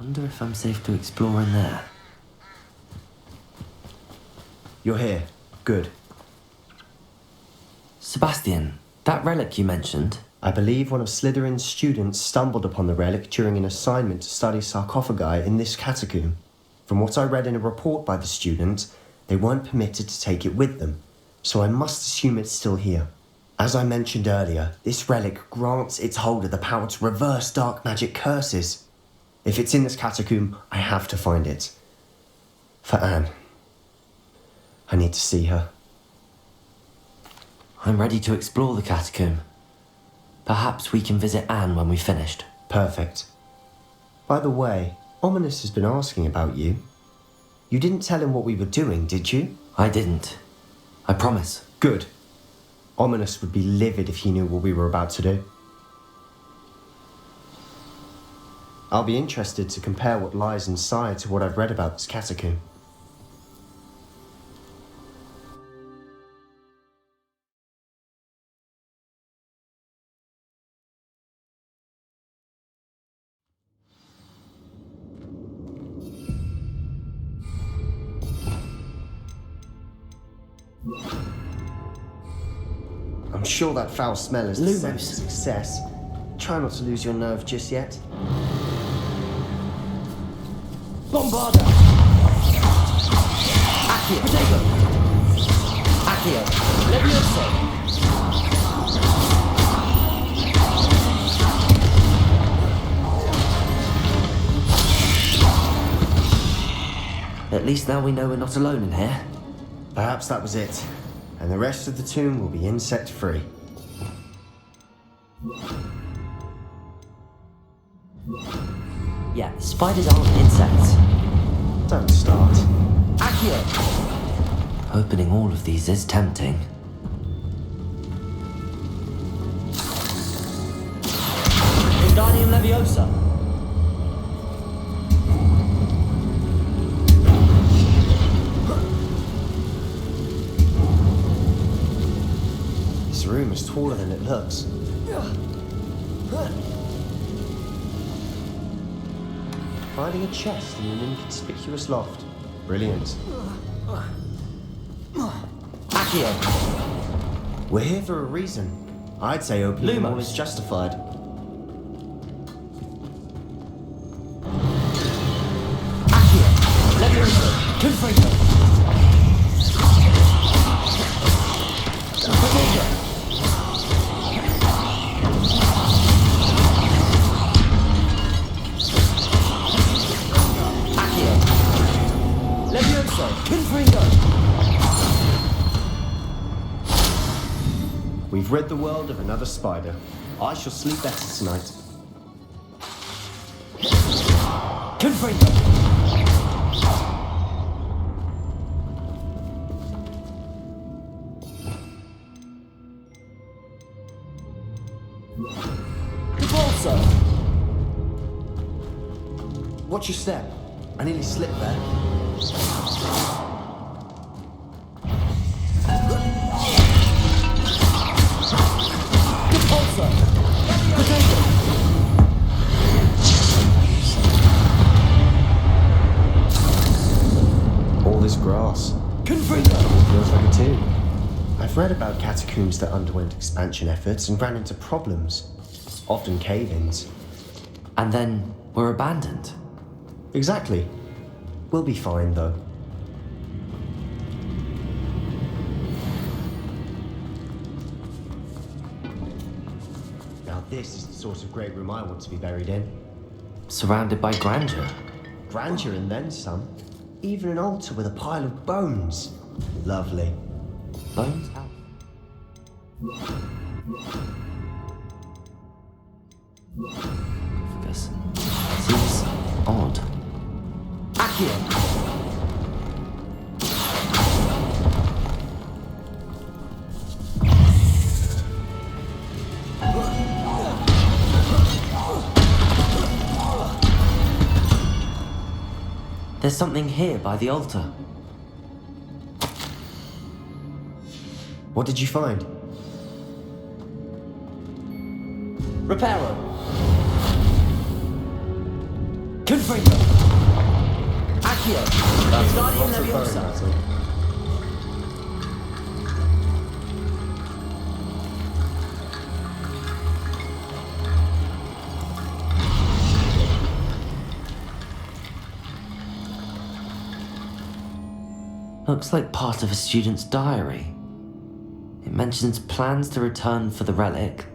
Wonder if I'm safe to explore in there. You're here. Good. Sebastian, that relic you mentioned. I believe one of Slytherin's students stumbled upon the relic during an assignment to study sarcophagi in this catacomb. From what I read in a report by the student, they weren't permitted to take it with them, so I must assume it's still here. As I mentioned earlier, this relic grants its holder the power to reverse dark magic curses. If it's in this catacomb, I have to find it. For Anne. I need to see her. I'm ready to explore the catacomb. Perhaps we can visit Anne when we've finished. Perfect. By the way, Ominous has been asking about you. You didn't tell him what we were doing, did you? I didn't. I promise. Good. Ominous would be livid if he knew what we were about to do. I'll be interested to compare what lies inside to what I've read about this catacomb. I'm sure that foul smell is the scent of success. Try not to lose your nerve just yet. Bombarda! Accio! Potato! Accio! Leviosa! At least now we know we're not alone in here. Perhaps that was it, and the rest of the tomb will be insect-free. Yeah, spiders aren't insects. Don't start. Accio! Opening all of these is tempting. Wingardium Leviosa! This room is taller than it looks. Finding a chest in an inconspicuous loft. Brilliant. Accio! We're here for a reason. I'd say opening them all is justified. Accio! Leviosa! Confringo! We've rid the world of another spider. I shall sleep better tonight. Confringo! Repulsor! Watch your step. I nearly slipped there. All this grass. Feels like a tomb. I've read about catacombs that underwent expansion efforts and ran into problems. Often cave-ins. And then were abandoned. Exactly. We'll be fine, though. Now this is the sort of great room I want to be buried in. Surrounded by grandeur. Grandeur and then some. Even an altar with a pile of bones. Lovely. Bones out. Focus. Seems odd. Accio! There's something here by the altar. What did you find? Reparo! Confringo! Accio! Wingardium Leviosa! Looks like part of a student's diary. It mentions plans to return for the relic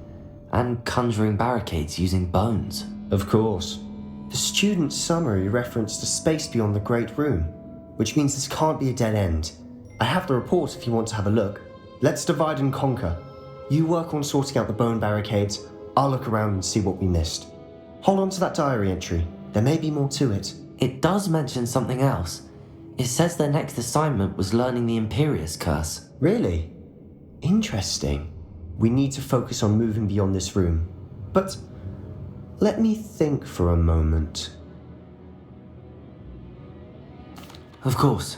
and conjuring barricades using bones. Of course. The student's summary referenced a space beyond the Great Room, which means this can't be a dead end. I have the report if you want to have a look. Let's divide and conquer. You work on sorting out the bone barricades, I'll look around and see what we missed. Hold on to that diary entry. There may be more to it. It does mention something else. It says their next assignment was learning the Imperious Curse. Really? Interesting. We need to focus on moving beyond this room. But let me think for a moment. Of course.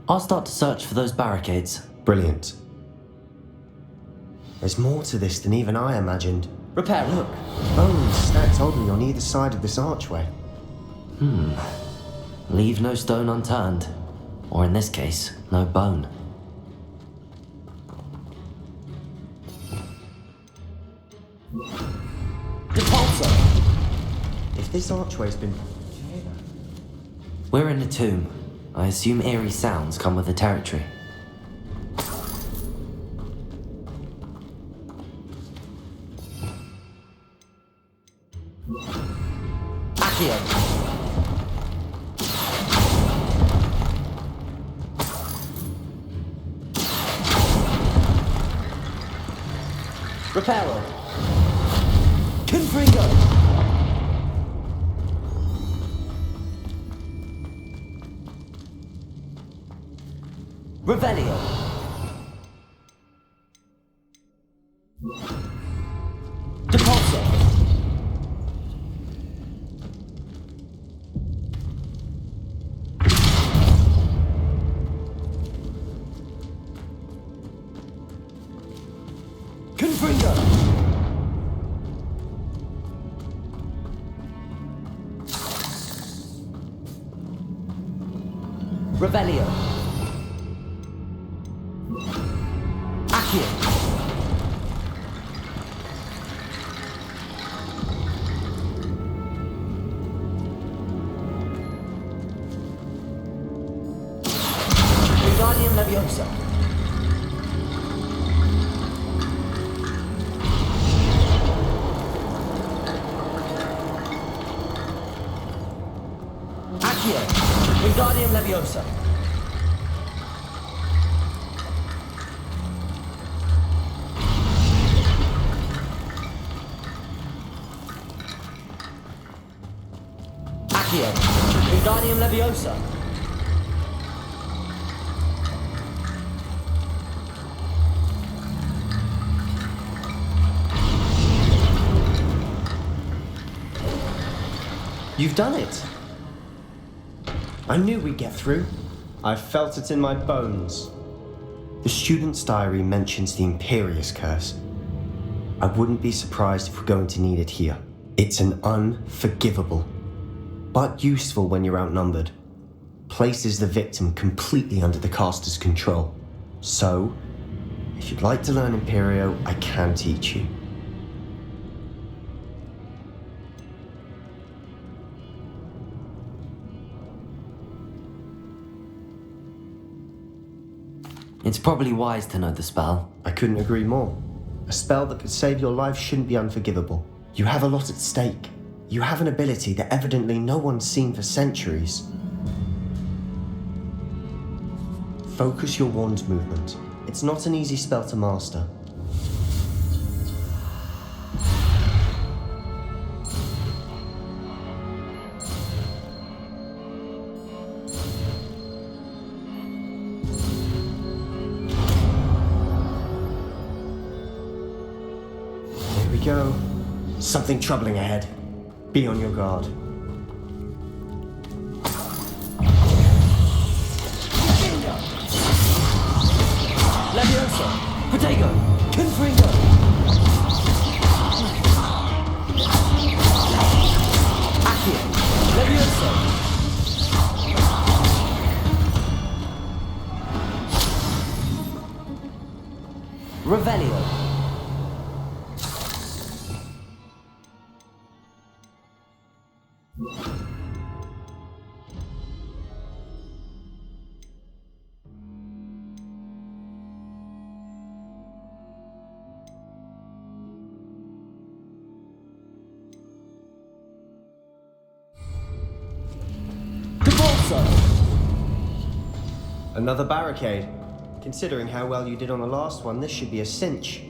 I'll start to search for those barricades. Brilliant. There's more to this than even I imagined. Repair. Look, bones stacked oddly on either side of this archway. Leave no stone unturned. Or in this case, no bone. Repulsor! If this archway's been... We're in a tomb. I assume eerie sounds come with the territory. Accio. Reparo. Confringo. Revelio. Depulso. Confringo. Revelio. Accio. Wingardium Leviosa. Accio. Wingardium Leviosa. Accio. Wingardium Leviosa. You've done it. I knew we'd get through. I felt it in my bones. The student's diary mentions the Imperious Curse. I wouldn't be surprised if we're going to need it here. It's an unforgivable, but useful when you're outnumbered. Places the victim completely under the caster's control. So, if you'd like to learn Imperio, I can teach you. It's probably wise to know the spell. I couldn't agree more. A spell that could save your life shouldn't be unforgivable. You have a lot at stake. You have an ability that evidently no one's seen for centuries. Focus your wand's movement. It's not an easy spell to master. Go. Something troubling ahead. Be on your guard. Leviosa. Protego. Confringo. Accio. Leviosa. Revelio. Another barricade. Considering how well you did on the last one, this should be a cinch.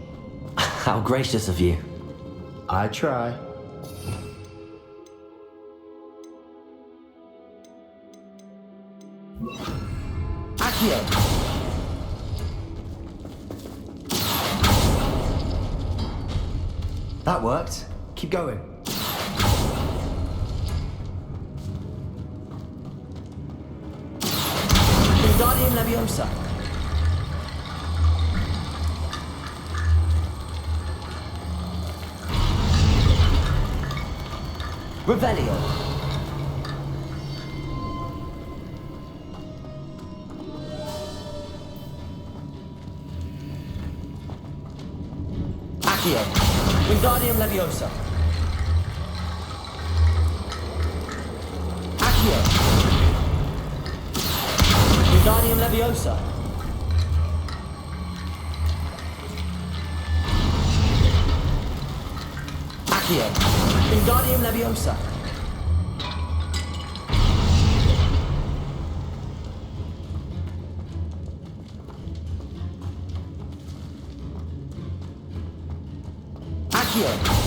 How gracious of you. I try. Accio. That worked. Keep going. Wingardium Leviosa. Revelio. Accio. Wingardium Leviosa. Accio. Wingardium Leviosa. Accio. Wingardium Leviosa. Accio!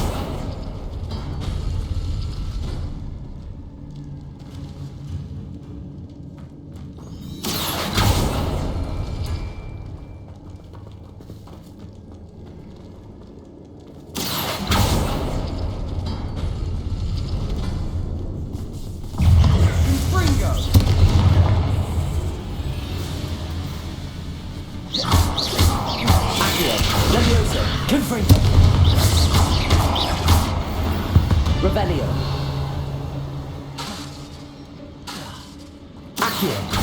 Revelio. Accio.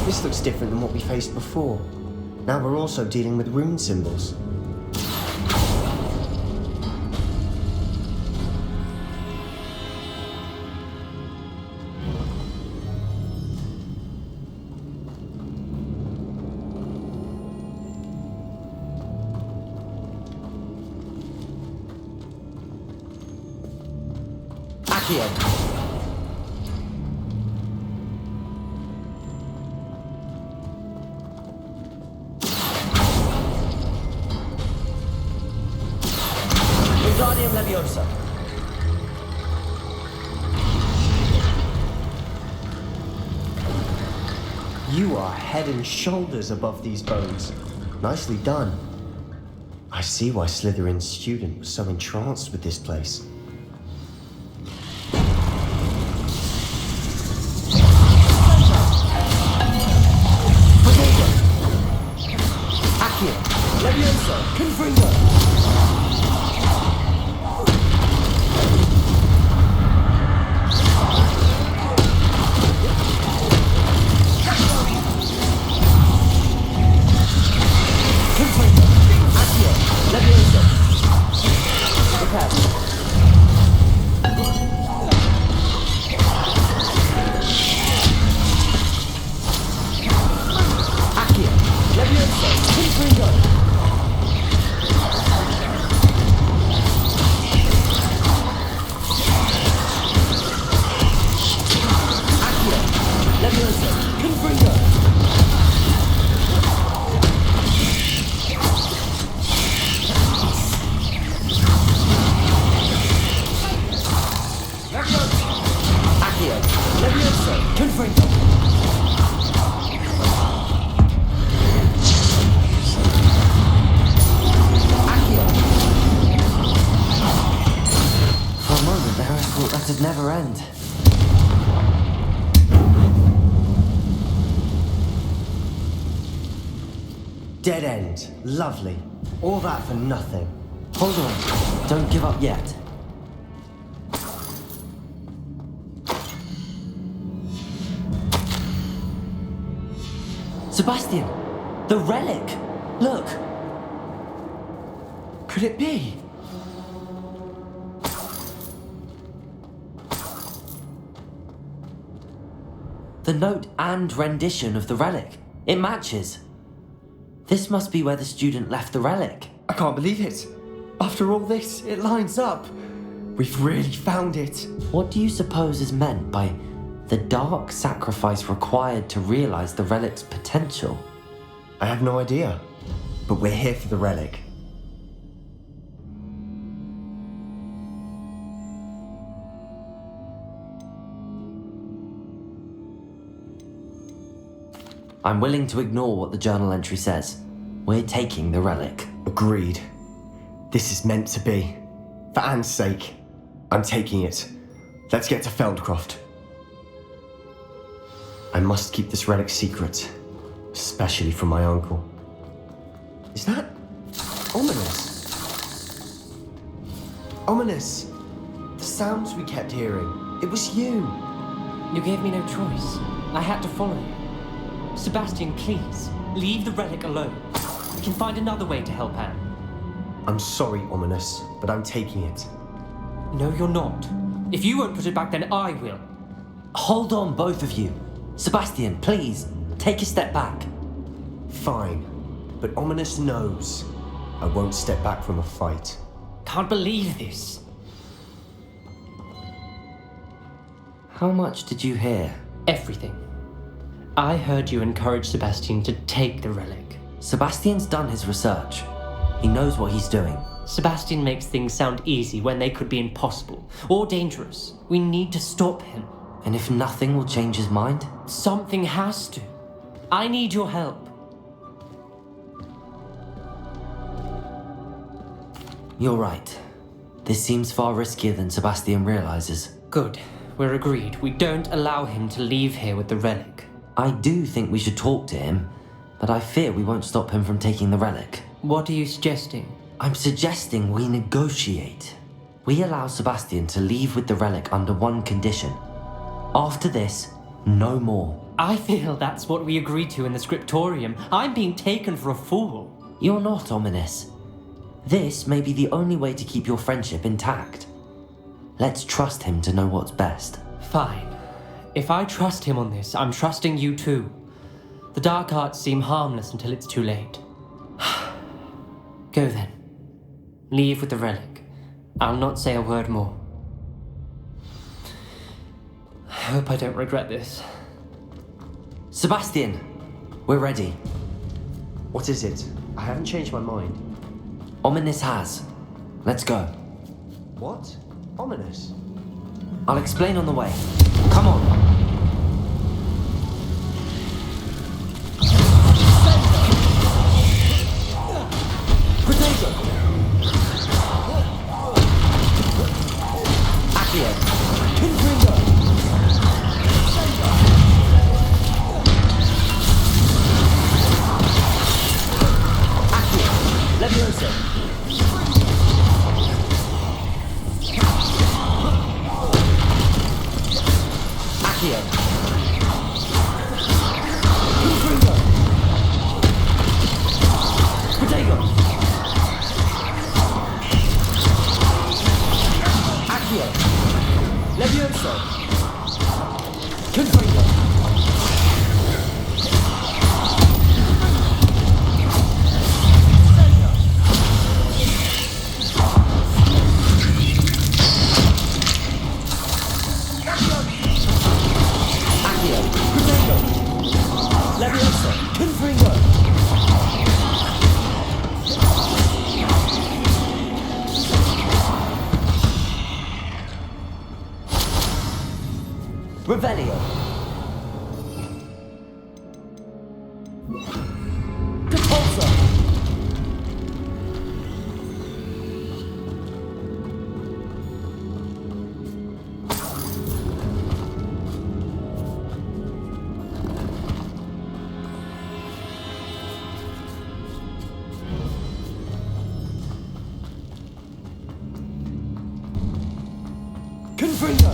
This looks different than what we faced before. Now we're also dealing with rune symbols. Accio. Leviosa. You are head and shoulders above these bones. Nicely done. I see why Slytherin's student was so entranced with this place. Accio. Leviosa. Confringo. That'd never end. Dead end. Lovely. All that for nothing. Hold on. Don't give up yet. Sebastian! The relic! Look! Could it be? The note and rendition of the relic. It matches. This must be where the student left the relic. I can't believe it. After all this, it lines up. We've really found it. What do you suppose is meant by the dark sacrifice required to realize the relic's potential? I have no idea. But we're here for the relic. I'm willing to ignore what the journal entry says. We're taking the relic. Agreed. This is meant to be. For Anne's sake, I'm taking it. Let's get to Feldcroft. I must keep this relic secret, especially from my uncle. Is that ominous? Ominous! The sounds we kept hearing, it was you! You gave me no choice. I had to follow you. Sebastian, please, leave the relic alone. We can find another way to help Anne. I'm sorry, Ominous, but I'm taking it. No, you're not. If you won't put it back, then I will. Hold on, both of you. Sebastian, please, take a step back. Fine, but Ominous knows I won't step back from a fight. Can't believe this. How much did you hear? Everything. I heard you encourage Sebastian to take the relic. Sebastian's done his research. He knows what he's doing. Sebastian makes things sound easy when they could be impossible or dangerous. We need to stop him. And if nothing will change his mind? Something has to. I need your help. You're right. This seems far riskier than Sebastian realizes. Good. We're agreed. We don't allow him to leave here with the relic. I do think we should talk to him, but I fear we won't stop him from taking the relic. What are you suggesting? I'm suggesting we negotiate. We allow Sebastian to leave with the relic under one condition. After this, no more. I feel that's what we agreed to in the scriptorium. I'm being taken for a fool. You're not, Ominous. This may be the only way to keep your friendship intact. Let's trust him to know what's best. Fine. If I trust him on this, I'm trusting you too. The dark arts seem harmless until it's too late. Go then. Leave with the relic. I'll not say a word more. I hope I don't regret this. Sebastian, we're ready. What is it? I haven't changed my mind. Ominous has. Let's go. What? Ominous? I'll explain on the way. Come on. Revelio. Repulsor. Confringo.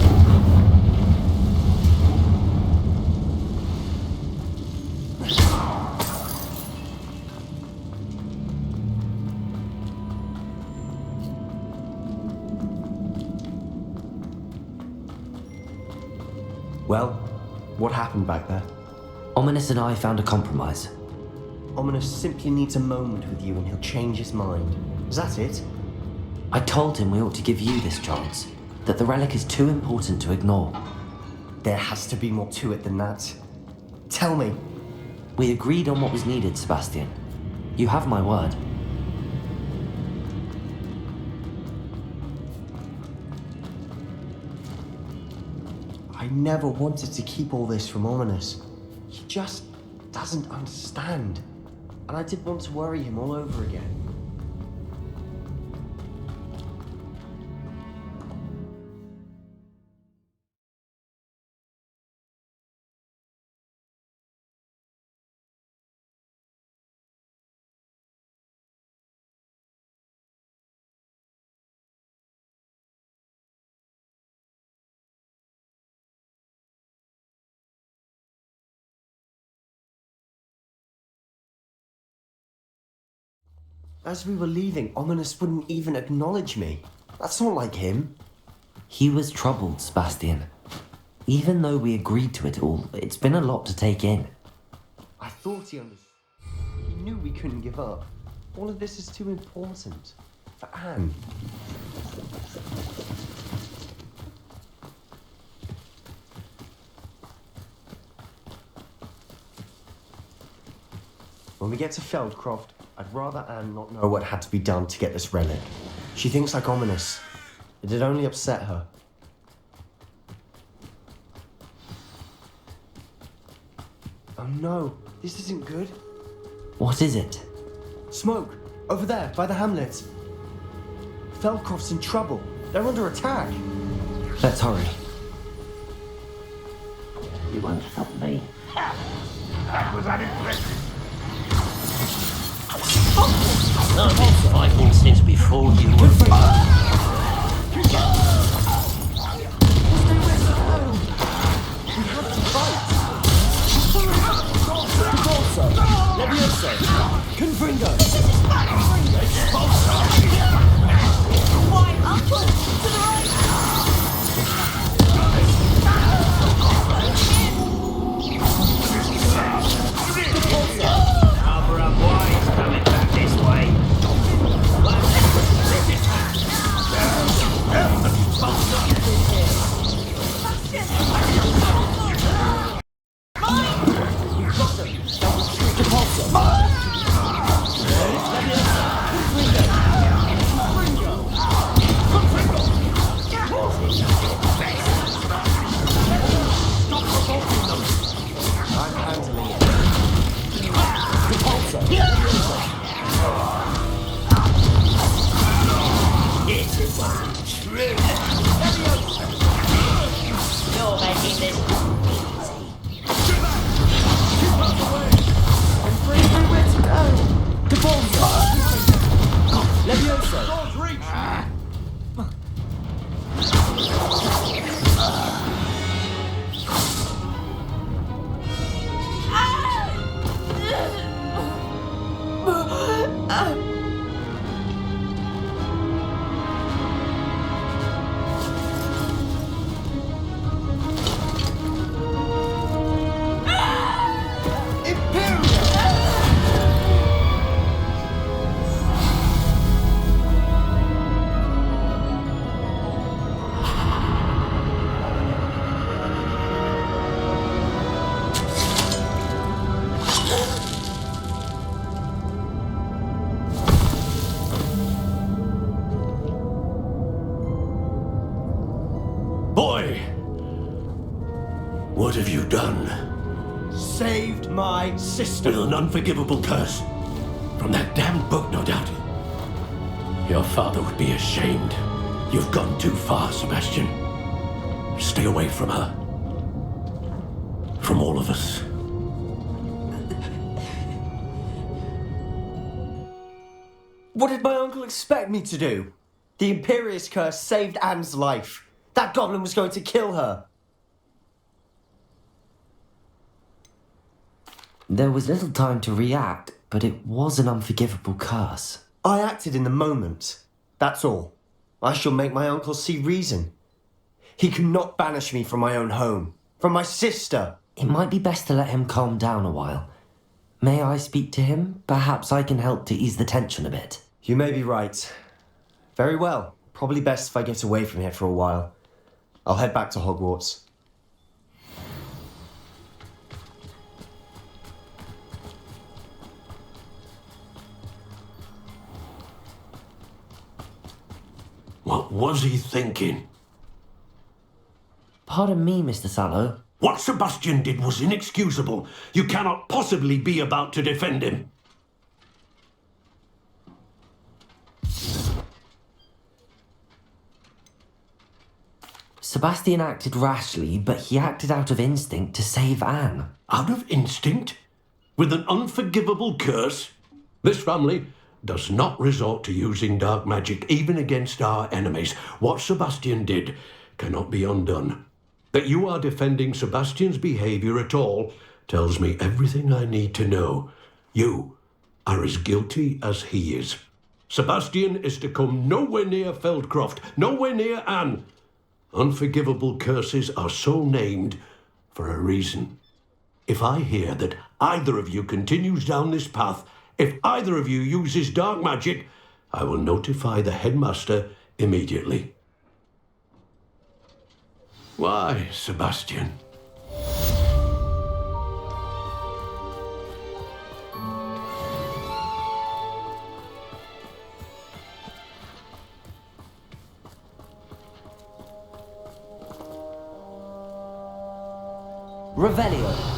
Well, what happened back there? Ominous and I found a compromise. Ominous simply needs a moment with you and he'll change his mind. Is that it? I told him we ought to give you this chance, that the relic is too important to ignore. There has to be more to it than that. Tell me. We agreed on what was needed, Sebastian. You have my word. I never wanted to keep all this from Ominous. He just doesn't understand. And I didn't want to worry him all over again. As we were leaving, Ominous wouldn't even acknowledge me. That's not like him. He was troubled, Sebastian. Even though we agreed to it all, it's been a lot to take in. I thought he understood. He knew we couldn't give up. All of this is too important. For Anne. When we get to Feldcroft, I'd rather Anne not know what had to be done to get this relic. She thinks like Ominous. It'd only upset her. Oh no, this isn't good. What is it? Smoke! Over there, by the hamlet. Feldcroft's in trouble. They're under attack. Let's hurry. You won't help me. That was unimpressive. I've been fighting since before you were Why, Uncle? To the right! Cover up wide, coming back this way. What have you done? Saved my sister. With an unforgivable curse. From that damned book, no doubt. Your father would be ashamed. You've gone too far, Sebastian. Stay away from her. From all of us. What did my uncle expect me to do? The Imperious curse saved Anne's life. That goblin was going to kill her. There was little time to react, but it was an unforgivable curse. I acted in the moment. That's all. I shall make my uncle see reason. He cannot banish me from my own home, from my sister. It might be best to let him calm down a while. May I speak to him? Perhaps I can help to ease the tension a bit. You may be right. Very well. Probably best if I get away from here for a while. I'll head back to Hogwarts. What was he thinking? Pardon me, Mr. Sallow. What Sebastian did was inexcusable. You cannot possibly be about to defend him. Sebastian acted rashly, but he acted out of instinct to save Anne. Out of instinct? With an unforgivable curse? This family does not resort to using dark magic even against our enemies. What Sebastian did cannot be undone. That you are defending Sebastian's behavior at all tells me everything I need to know. You are as guilty as he is. Sebastian is to come nowhere near Feldcroft, nowhere near Anne. Unforgivable curses are so named for a reason. If I hear that either of you continues down this path, if either of you uses dark magic, I will notify the headmaster immediately. Why, Sebastian? Revelio.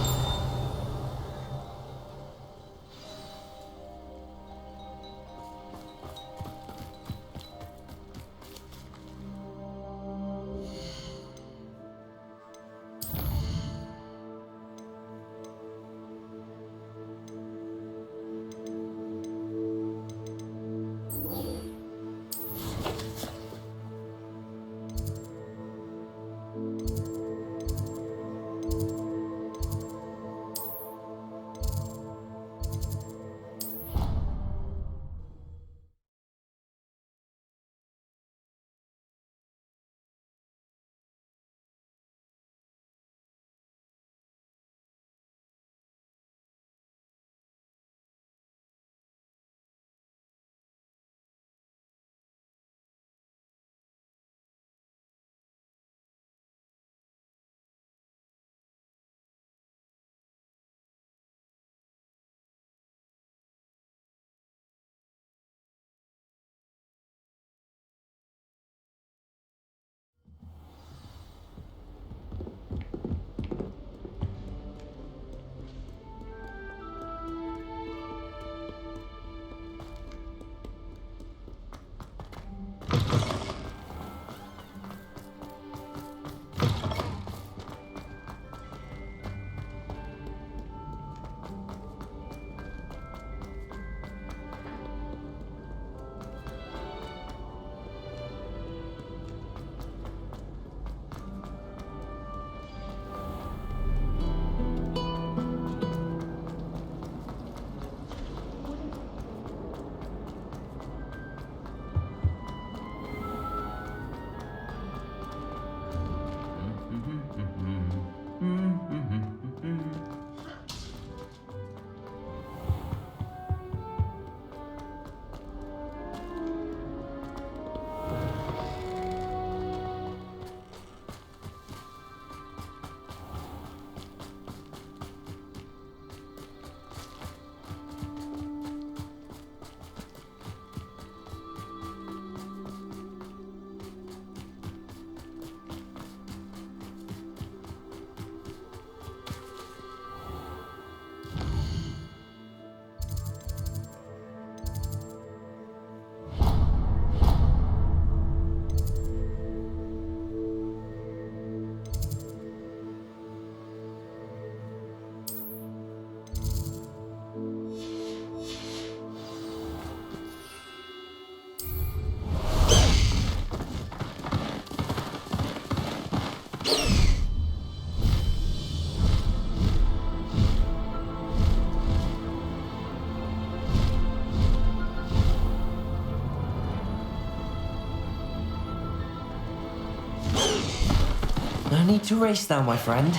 No need to race now, my friend.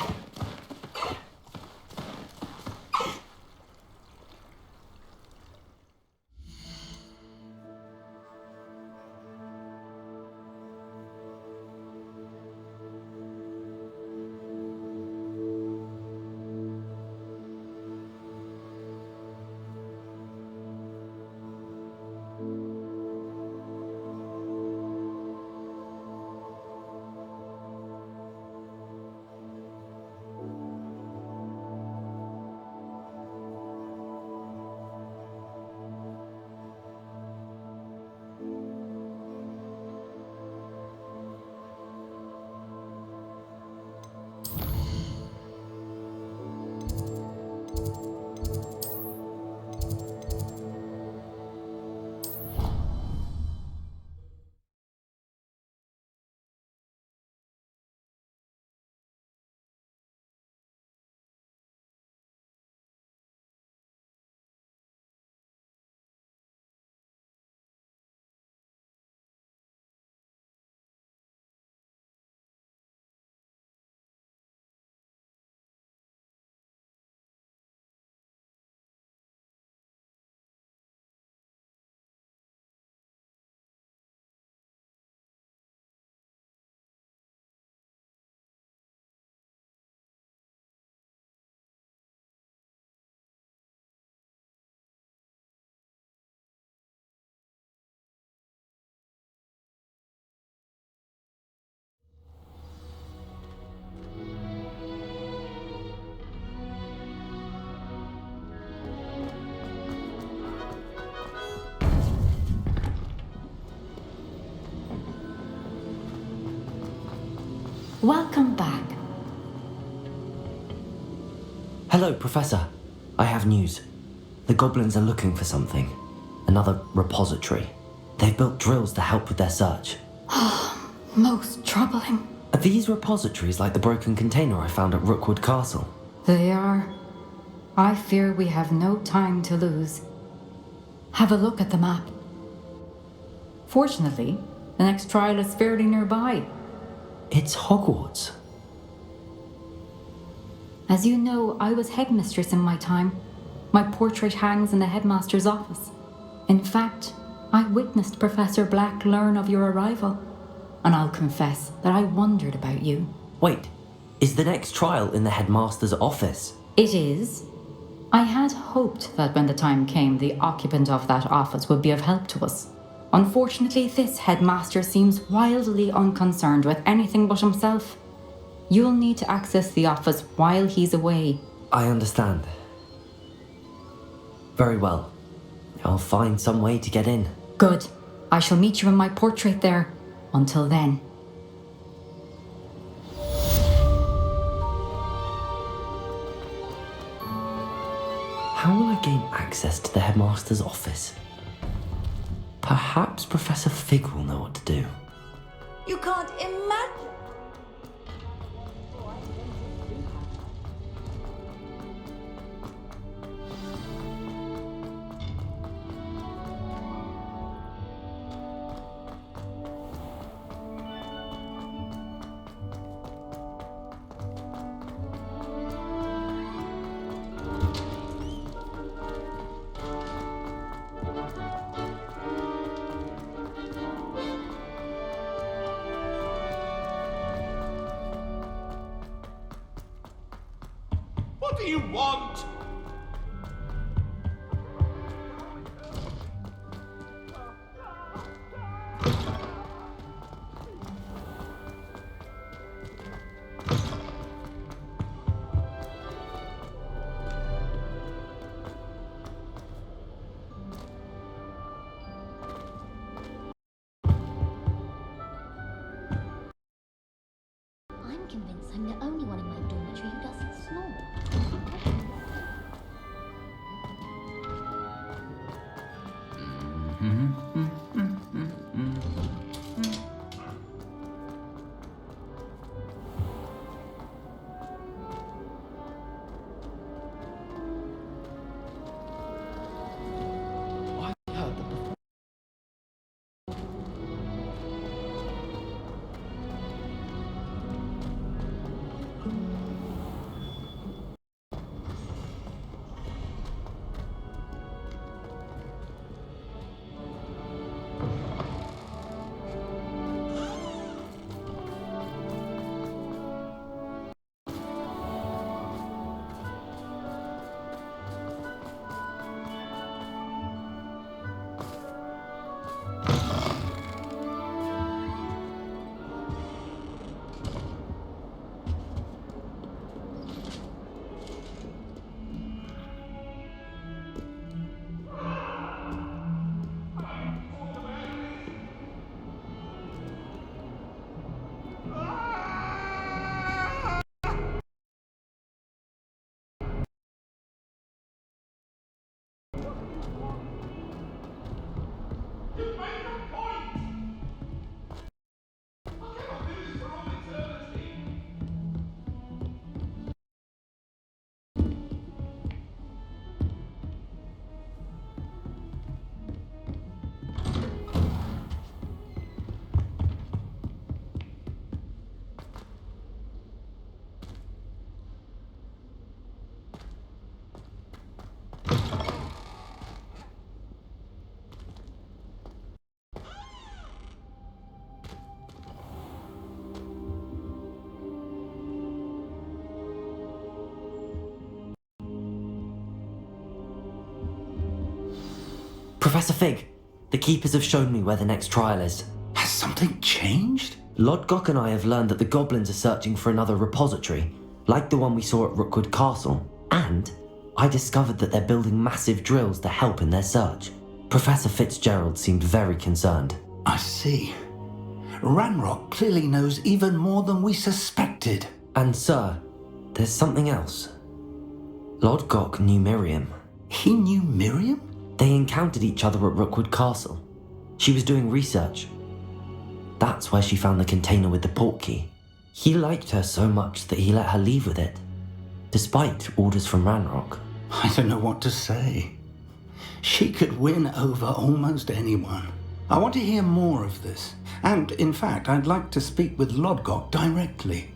Welcome back. Hello, Professor. I have news. The goblins are looking for something. Another repository. They've built drills to help with their search. Most troubling. Are these repositories like the broken container I found at Rookwood Castle? They are. I fear we have no time to lose. Have a look at the map. Fortunately, the next trial is fairly nearby. It's Hogwarts. As you know, I was headmistress in my time. My portrait hangs in the headmaster's office. In fact, I witnessed Professor Black learn of your arrival, and I'll confess that I wondered about you. Wait, is the next trial in the headmaster's office? It is. I had hoped that when the time came, the occupant of that office would be of help to us. Unfortunately, this headmaster seems wildly unconcerned with anything but himself. You'll need to access the office while he's away. I understand. Very well. I'll find some way to get in. Good. I shall meet you in my portrait there. Until then. How will I gain access to the headmaster's office? Perhaps Professor Fig will know what to do. You can't imagine. What do you want? I'm convinced I'm the only one in my dormitory who doesn't snore. Professor Fig, the keepers have shown me where the next trial is. Has something changed? Lodgok and I have learned that the goblins are searching for another repository, like the one we saw at Rookwood Castle, and I discovered that they're building massive drills to help in their search. Professor Fitzgerald seemed very concerned. I see. Ranrock clearly knows even more than we suspected. And sir, there's something else. Lodgok knew Miriam. He knew Miriam? They encountered each other at Rookwood Castle. She was doing research. That's where she found the container with the port key. He liked her so much that he let her leave with it, despite orders from Ranrock. I don't know what to say. She could win over almost anyone. I want to hear more of this. And, in fact, I'd like to speak with Lodgok directly.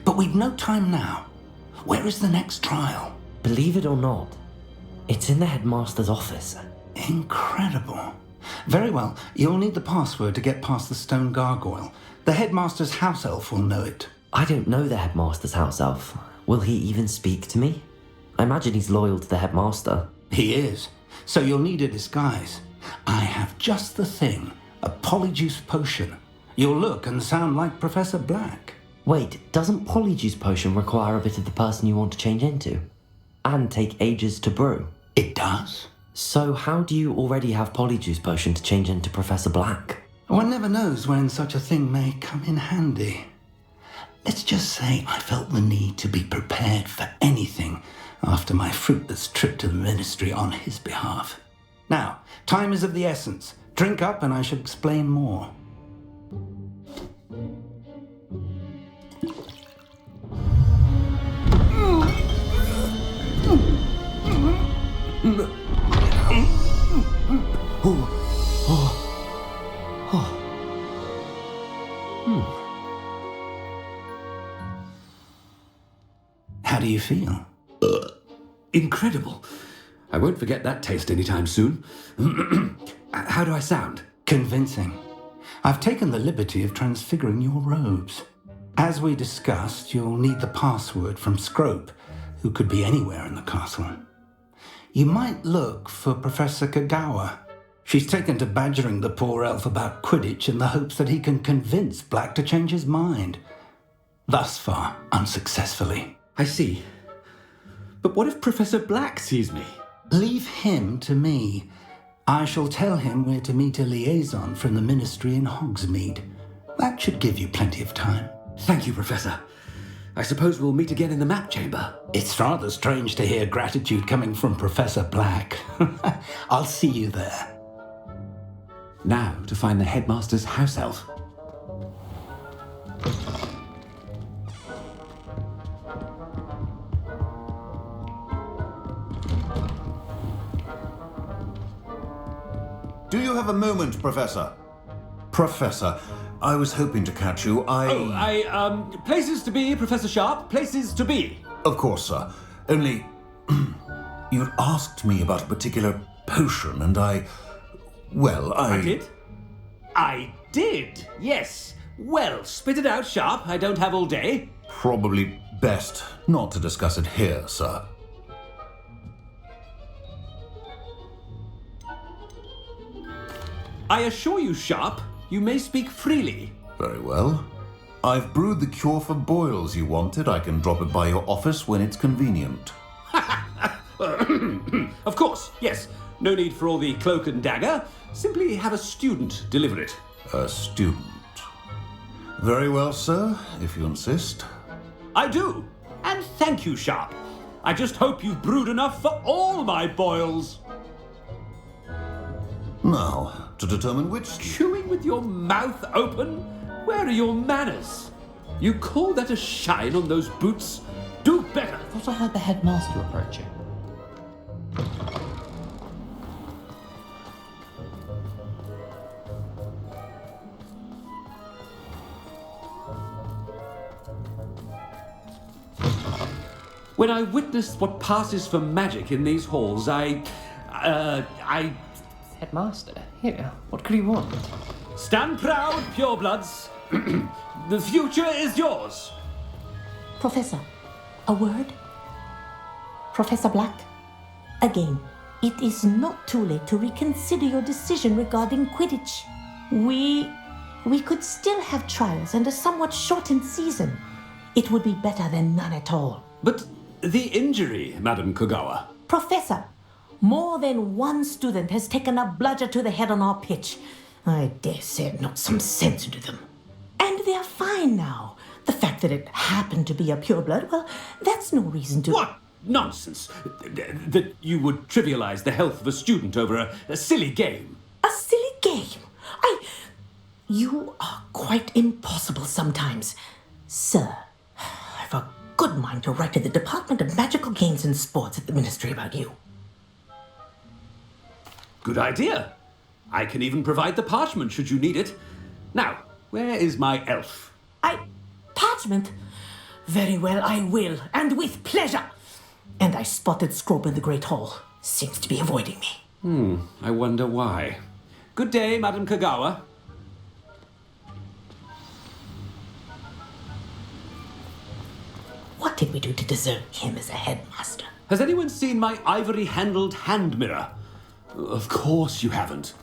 But we've no time now. Where is the next trial? Believe it or not, it's in the headmaster's office. Incredible. Very well, you'll need the password to get past the stone gargoyle. The headmaster's house elf will know it. I don't know the headmaster's house elf. Will he even speak to me? I imagine he's loyal to the headmaster. He is. So you'll need a disguise. I have just the thing. A polyjuice potion. You'll look and sound like Professor Black. Wait, doesn't polyjuice potion require a bit of the person you want to change into? And take ages to brew? It does. So how do you already have polyjuice potion to change into Professor Black? One never knows when such a thing may come in handy. Let's just say I felt the need to be prepared for anything after my fruitless trip to the ministry on his behalf. Now, time is of the essence. Drink up and I shall explain more. How do you feel? Incredible. I won't forget that taste anytime soon. How do I sound? Convincing. I've taken the liberty of transfiguring your robes. As we discussed, you'll need the password from Scrope, who could be anywhere in the castle. You might look for Professor Kagawa. She's taken to badgering the poor elf about Quidditch in the hopes that he can convince Black to change his mind. Thus far, unsuccessfully. I see. But what if Professor Black sees me? Leave him to me. I shall tell him where to meet a liaison from the ministry in Hogsmeade. That should give you plenty of time. Thank you, Professor. I suppose we'll meet again in the map chamber. It's rather strange to hear gratitude coming from Professor Black. I'll see you there. Now to find the headmaster's house elf. Do you have a moment, Professor? Professor, I was hoping to catch you. Places to be, Professor Sharp. Places to be. Of course, sir. Only, you'd asked me about a particular potion, and I did? I did, yes. Well, spit it out, Sharp. I don't have all day. Probably best not to discuss it here, sir. I assure you, Sharp, you may speak freely. Very well. I've brewed the cure for boils you wanted. I can drop it by your office when it's convenient. Of course, yes. No need for all the cloak and dagger. Simply have a student deliver it. A student. Very well, sir, if you insist. I do. And thank you, Sharp. I just hope you've brewed enough for all my boils. Now, to determine which... Chewing with your mouth open? Where are your manners? You call that a shine on those boots? Do better. I thought I heard the headmaster approaching. When I witnessed what passes for magic in these halls, I... Headmaster, here, what could he want? Stand proud, purebloods. The future is yours. Professor, a word? Professor Black, again, it is not too late to reconsider your decision regarding Quidditch. We could still have trials and a somewhat shortened season. It would be better than none at all. But the injury, Madam Kagawa. Professor, more than one student has taken a bludger to the head on our pitch. I dare say it knocked some sense into them. And they're fine now. The fact that it happened to be a pureblood, well, that's no reason to... What nonsense! That you would trivialize the health of a student over a silly game. A silly game? You are quite impossible sometimes. Sir, I've a good mind to write to the Department of Magical Games and Sports at the Ministry about you. Good idea. I can even provide the parchment should you need it. Now, where is my elf? Parchment? Very well, I will, and with pleasure. And I spotted Scrope in the Great Hall. Seems to be avoiding me. I wonder why. Good day, Madam Kagawa. What did we do to deserve him as a headmaster? Has anyone seen my ivory-handled hand mirror? Of course you haven't.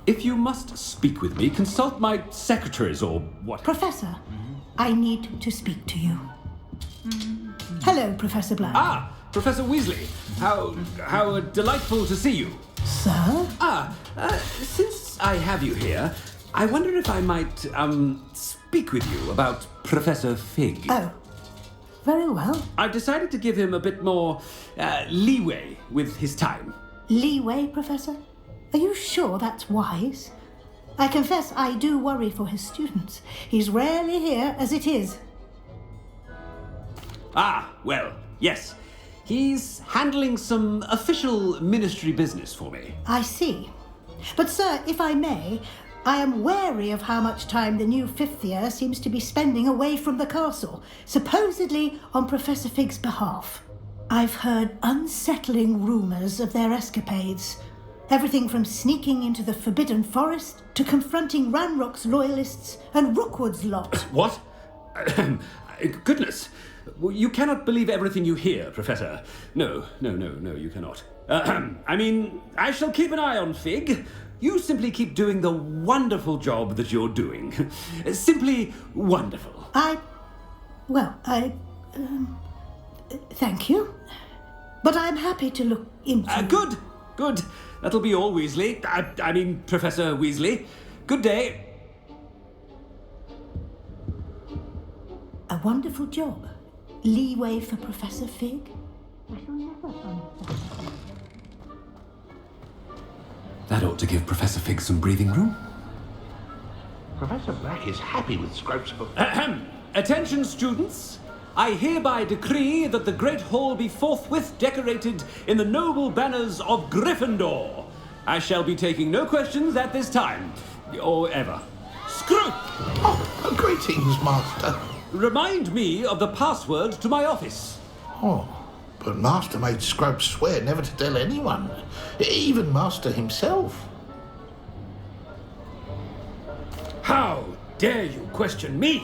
If you must speak with me, consult my secretaries or what. Professor, I need to speak to you. Hello, Professor Black. Ah, Professor Weasley. How delightful to see you. Sir? Since I have you here, I wonder if I might, speak with you about Professor Fig. Oh, very well. I've decided to give him a bit more, leeway with his time. Leeway, Professor? Are you sure that's wise? I confess I do worry for his students. He's rarely here as it is. Well, yes. He's handling some official ministry business for me. I see. But, sir, if I may, I am wary of how much time the new fifth year seems to be spending away from the castle, supposedly on Professor Fig's behalf. I've heard unsettling rumours of their escapades. Everything from sneaking into the Forbidden Forest to confronting Ranrock's loyalists and Rookwood's lot. What? Goodness. You cannot believe everything you hear, Professor. No, you cannot. I mean, I shall keep an eye on Fig. You simply keep doing the wonderful job that you're doing. Simply wonderful. Thank you. But I'm happy to look into... Good. That'll be all, Weasley. I mean, Professor Weasley. Good day. A wonderful job. Leeway for Professor Fig? I shall never understand. That ought to give Professor Fig some breathing room. Professor Black is happy with Scrope's book. Attention, students. I hereby decree that the Great Hall be forthwith decorated in the noble banners of Gryffindor. I shall be taking no questions at this time, or ever. Scrope! Oh, greetings, Master. Remind me of the password to my office. Oh, but Master made Scrope swear never to tell anyone, even Master himself. How dare you question me?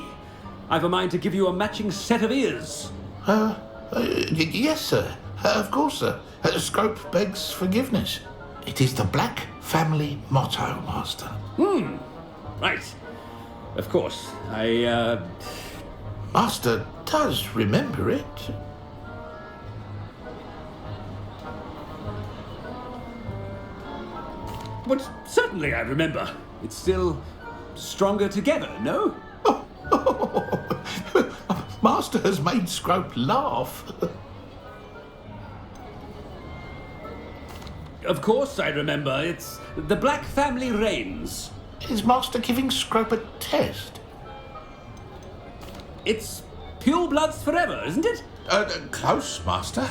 I've a mind to give you a matching set of ears. Yes, sir. Of course, sir. Scrope begs forgiveness. It is the Black family motto, Master. Right. Of course. Master does remember it. But certainly I remember. It's still stronger together, no? Master has made Scrope laugh. Of course I remember. It's the Black family reigns. Is Master giving Scrope a test? It's pure bloods forever, isn't it? Close, Master.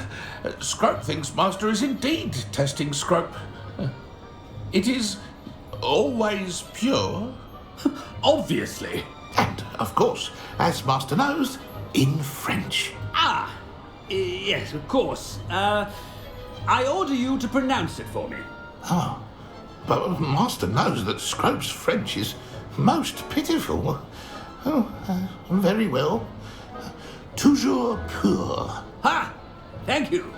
Scrope thinks Master is indeed testing Scrope. It is always pure. Obviously. And, of course, as Master knows, in French. Yes, of course. I order you to pronounce it for me. Oh, but Master knows that Scrope's French is most pitiful. Very well. Toujours pur. Ha! Thank you.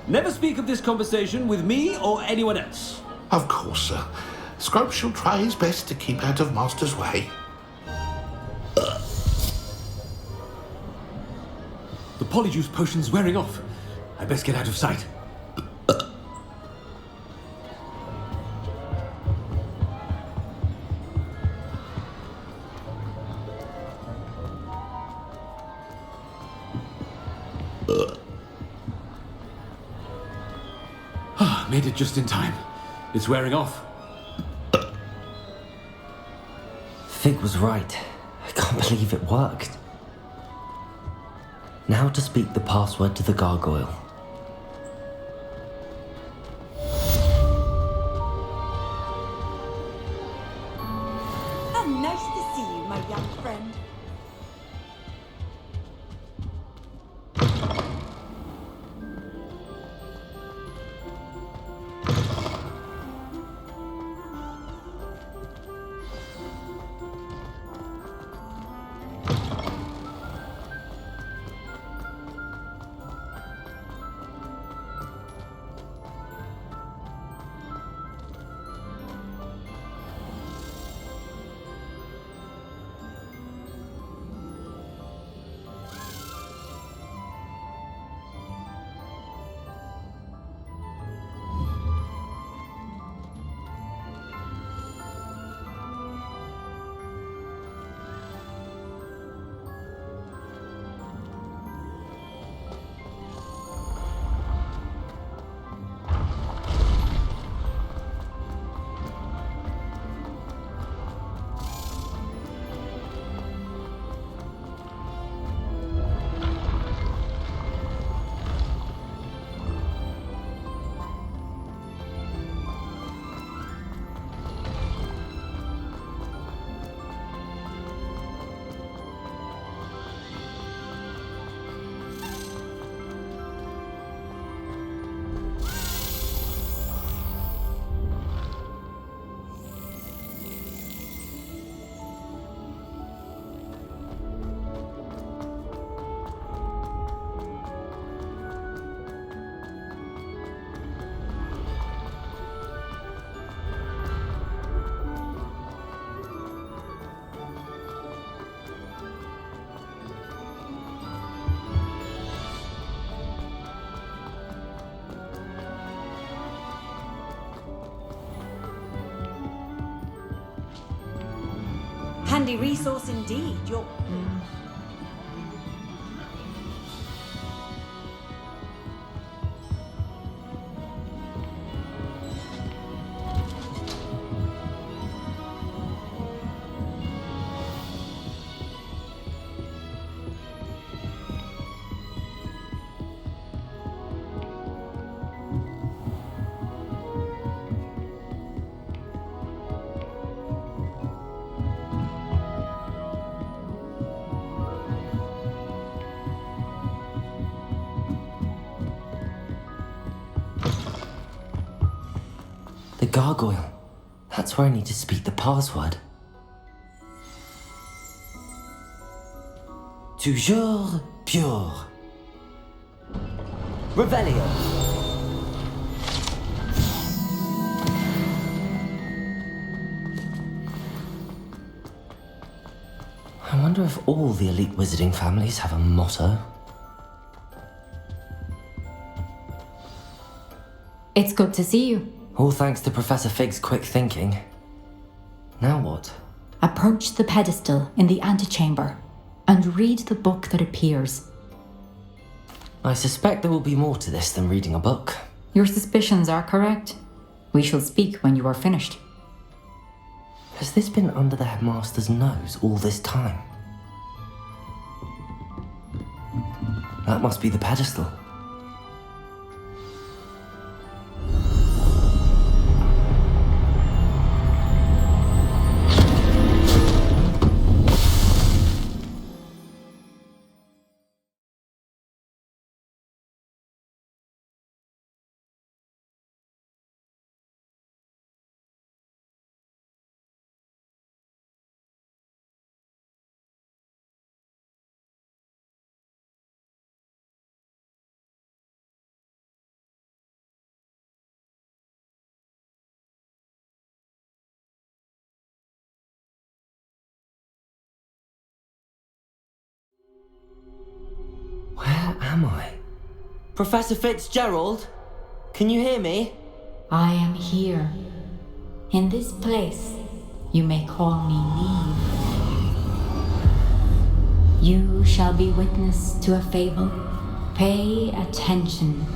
Never speak of this conversation with me or anyone else. Of course, sir. Scrope shall try his best to keep out of Master's way. The polyjuice potion's wearing off. I best get out of sight. Made it just in time. It's wearing off. Fig was right. I can't believe it worked. Now to speak the password to the gargoyle. How nice to see you, my young friend. Handy resource indeed. You're... The gargoyle. That's where I need to speak the password. Toujours pure. Revelio. I wonder if all the elite wizarding families have a motto. It's good to see you. All thanks to Professor Fig's quick thinking. Now what? Approach the pedestal in the antechamber and read the book that appears. I suspect there will be more to this than reading a book. Your suspicions are correct. We shall speak when you are finished. Has this been under the headmaster's nose all this time? That must be the pedestal. am I? Professor Fitzgerald? Can you hear me? I am here. In this place, you may call me Neve. You shall be witness to a fable. Pay attention.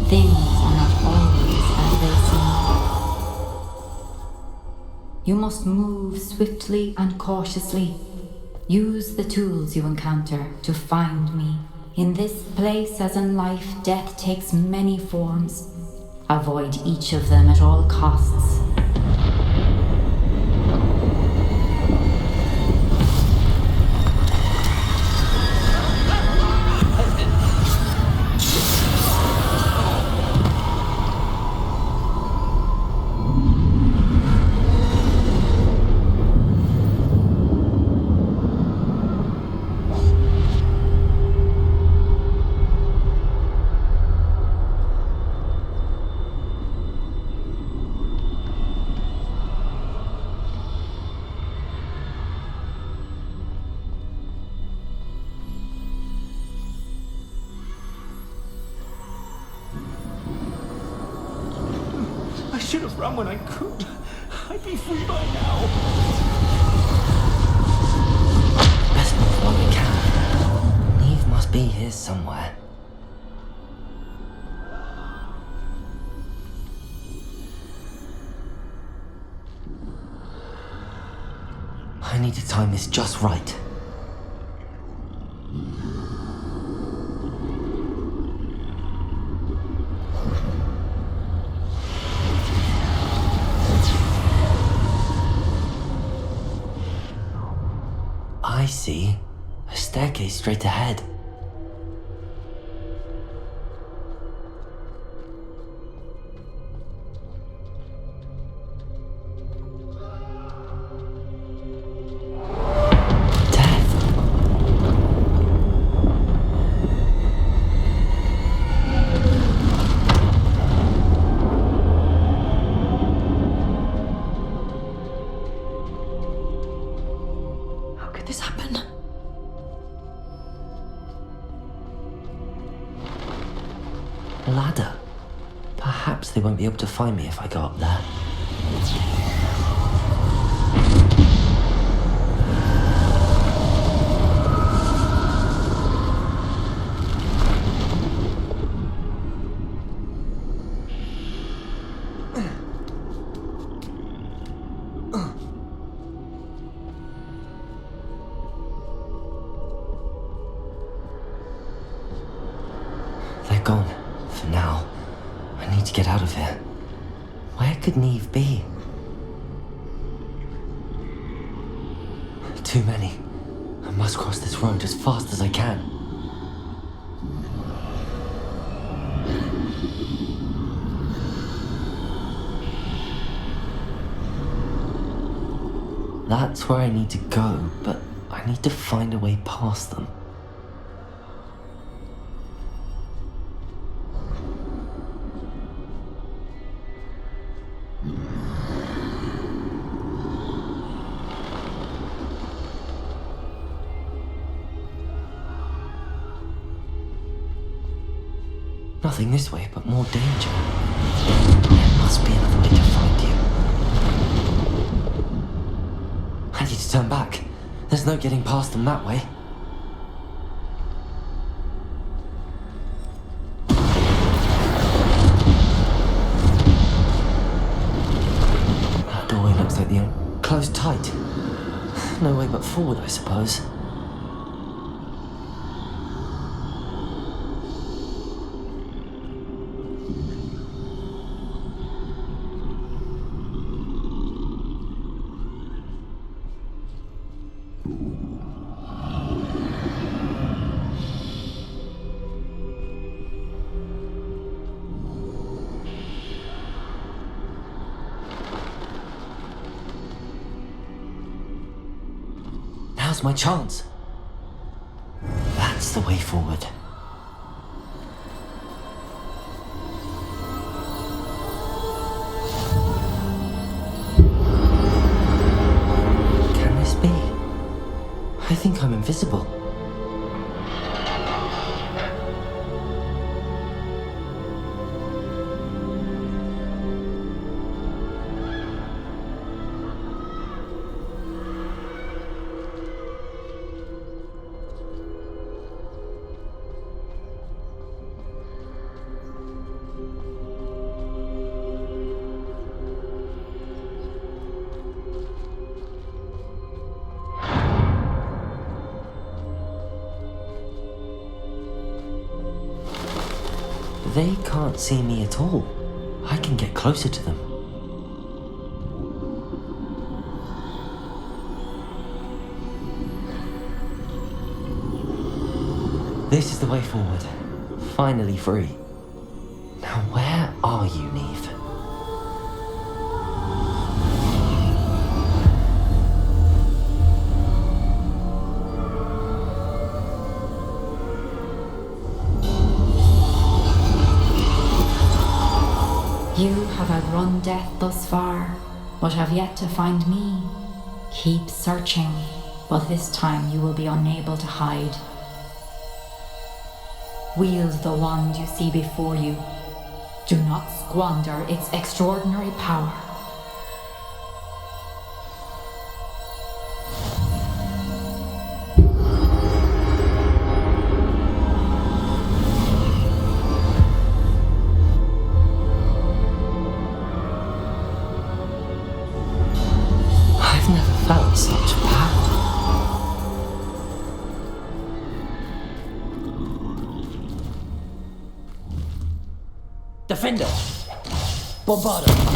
Things are not always as they seem. You must move swiftly and cautiously. Use the tools you encounter to find me. In this place, as in life, death takes many forms. Avoid each of them at all costs. I should have run when I could. I'd be free by now. Let's move while we can. Neve must be here somewhere. I need to time this just right. I see a staircase straight ahead. Ladder. Perhaps they won't be able to find me if I go up there. They're gone. For now. I need to get out of here. Where could Neve be? Too many. I must cross this road as fast as I can. That's where I need to go, but I need to find a way past them. Nothing this way, but more danger. There must be another way to find you. I need to turn back. There's no getting past them that way. That doorway looks like the closed tight. No way but forward, I suppose. Now's my chance. That's the way forward. Can this be? I think I'm invisible. They can't see me at all. I can get closer to them. This is the way forward. Finally free. Now where are you, Neve? You have outrun death thus far, but have yet to find me. Keep searching, but this time you will be unable to hide. Wield the wand you see before you. Do not squander its extraordinary power. I've never felt such power. Defender! Bombarder!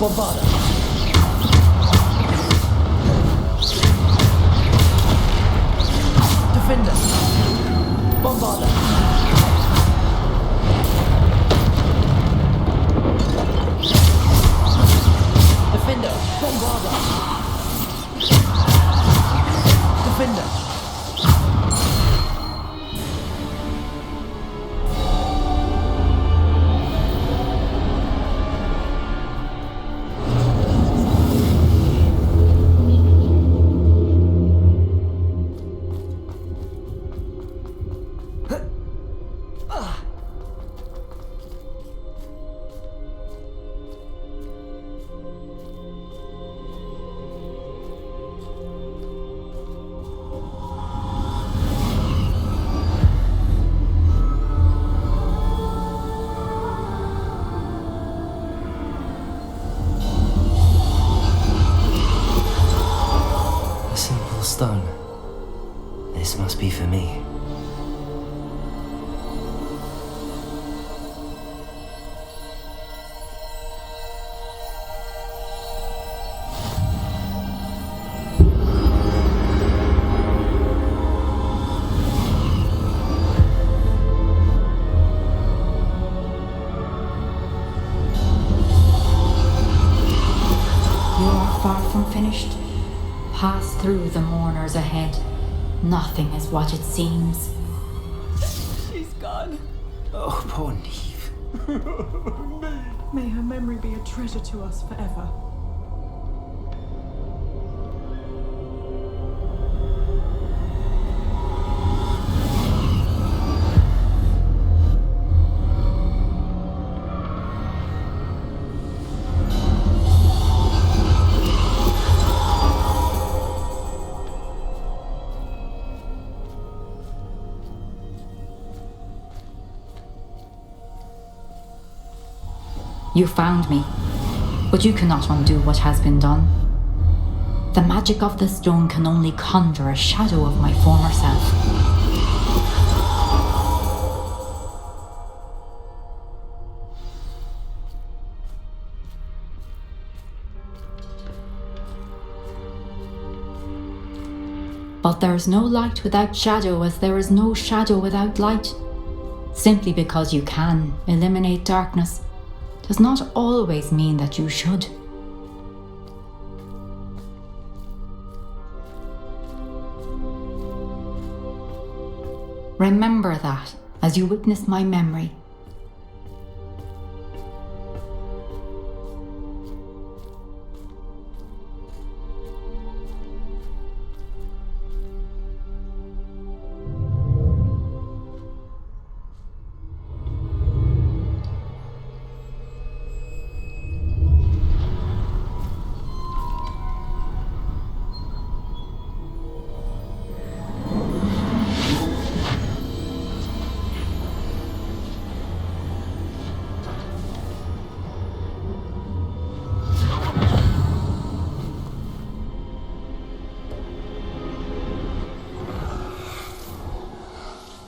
Bombarda. Defender. Bombarda. Defender. Bombarda. Defender. Stone. This must be for me. You are far from finished. Pass through the mourners ahead. Nothing is what it seems. She's gone. Oh, poor Neve. May her memory be a treasure to us forever. You found me, but you cannot undo what has been done. The magic of the stone can only conjure a shadow of my former self. But there is no light without shadow, as there is no shadow without light. Simply because you can eliminate darkness does not always mean that you should. Remember that as you witness my memory.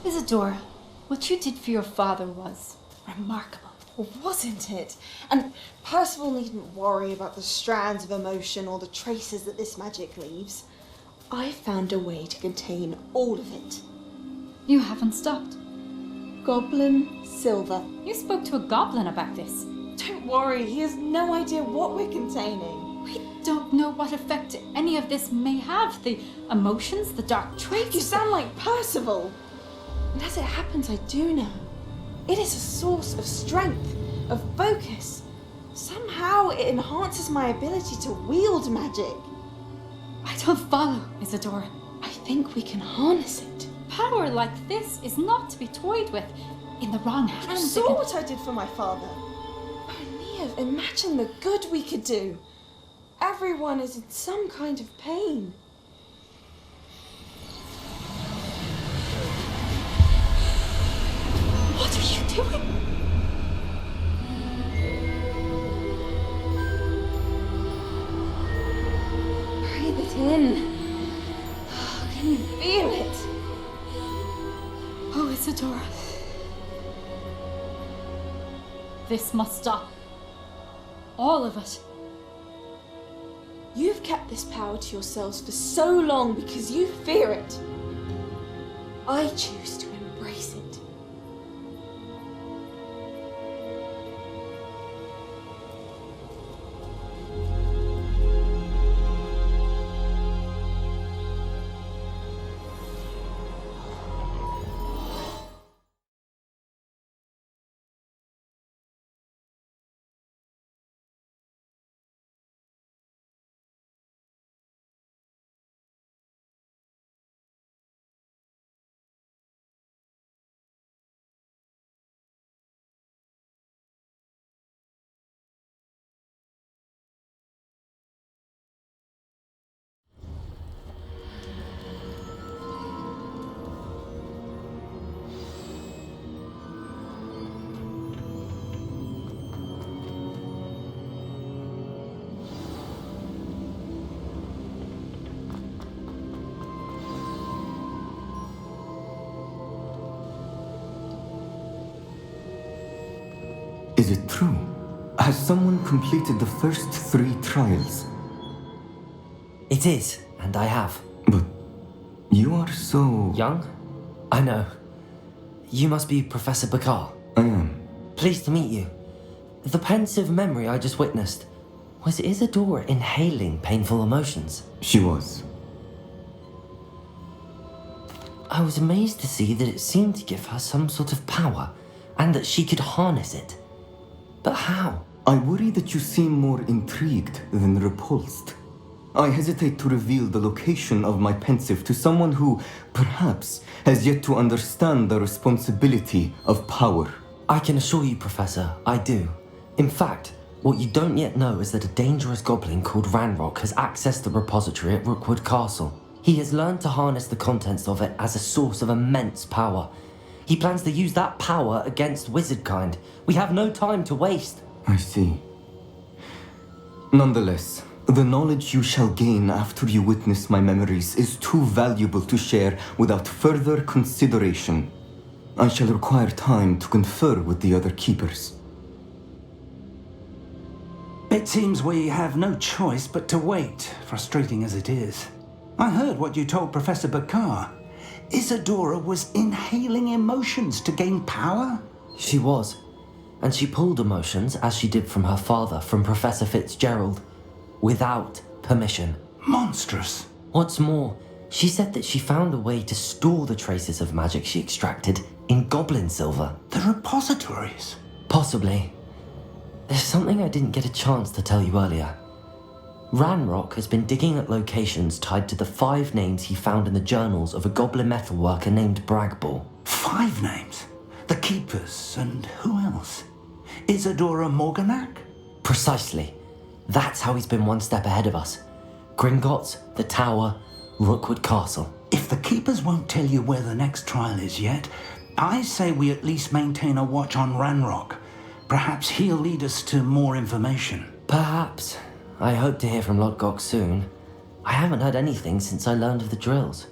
Isidore, what you did for your father was remarkable. Wasn't it? And Percival needn't worry about the strands of emotion or the traces that this magic leaves. I found a way to contain all of it. You haven't stopped. Goblin Silver. You spoke to a goblin about this. Don't worry, he has no idea what we're containing. We don't know what effect any of this may have. The emotions, the dark traits. You sound like Percival. And as it happens, I do know. It is a source of strength, of focus. Somehow it enhances my ability to wield magic. I don't follow, Isidore. I think we can harness it. Power like this is not to be toyed with. In the wrong hands. You saw what I did for my father. Oh, Neve, imagine the good we could do. Everyone is in some kind of pain. What are you doing? Breathe it in. Can you feel it? Oh, Isidore. This must stop. All of it. You've kept this power to yourselves for so long because you fear it. I choose to embrace it. Is it true? Has someone completed the first 3 trials? It is, and I have. But you are so... Young? I know. You must be Professor Bakar. I am. Pleased to meet you. The pensive memory I just witnessed, was Isadora inhaling painful emotions? She was. I was amazed to see that it seemed to give her some sort of power, and that she could harness it. But how? I worry that you seem more intrigued than repulsed. I hesitate to reveal the location of my pensive to someone who, perhaps, has yet to understand the responsibility of power. I can assure you, Professor, I do. In fact, what you don't yet know is that a dangerous goblin called Ranrock has accessed the repository at Rookwood Castle. He has learned to harness the contents of it as a source of immense power. He plans to use that power against wizardkind. We have no time to waste. I see. Nonetheless, the knowledge you shall gain after you witness my memories is too valuable to share without further consideration. I shall require time to confer with the other keepers. It seems we have no choice but to wait, frustrating as it is. I heard what you told Professor Bakar. Isadora was inhaling emotions to gain power? She was. And she pulled emotions, as she did from her father, from Professor Fitzgerald, without permission. Monstrous. What's more, she said that she found a way to store the traces of magic she extracted in goblin silver. The repositories? Possibly. There's something I didn't get a chance to tell you earlier. Ranrock has been digging at locations tied to the 5 names he found in the journals of a goblin metalworker named Bragball. 5 names? The Keepers, and who else? Isadora Morganac? Precisely. That's how he's been one step ahead of us. Gringotts, the Tower, Rookwood Castle. If the Keepers won't tell you where the next trial is yet, I say we at least maintain a watch on Ranrock. Perhaps he'll lead us to more information. Perhaps. I hope to hear from Lodgok soon. I haven't heard anything since I learned of the drills.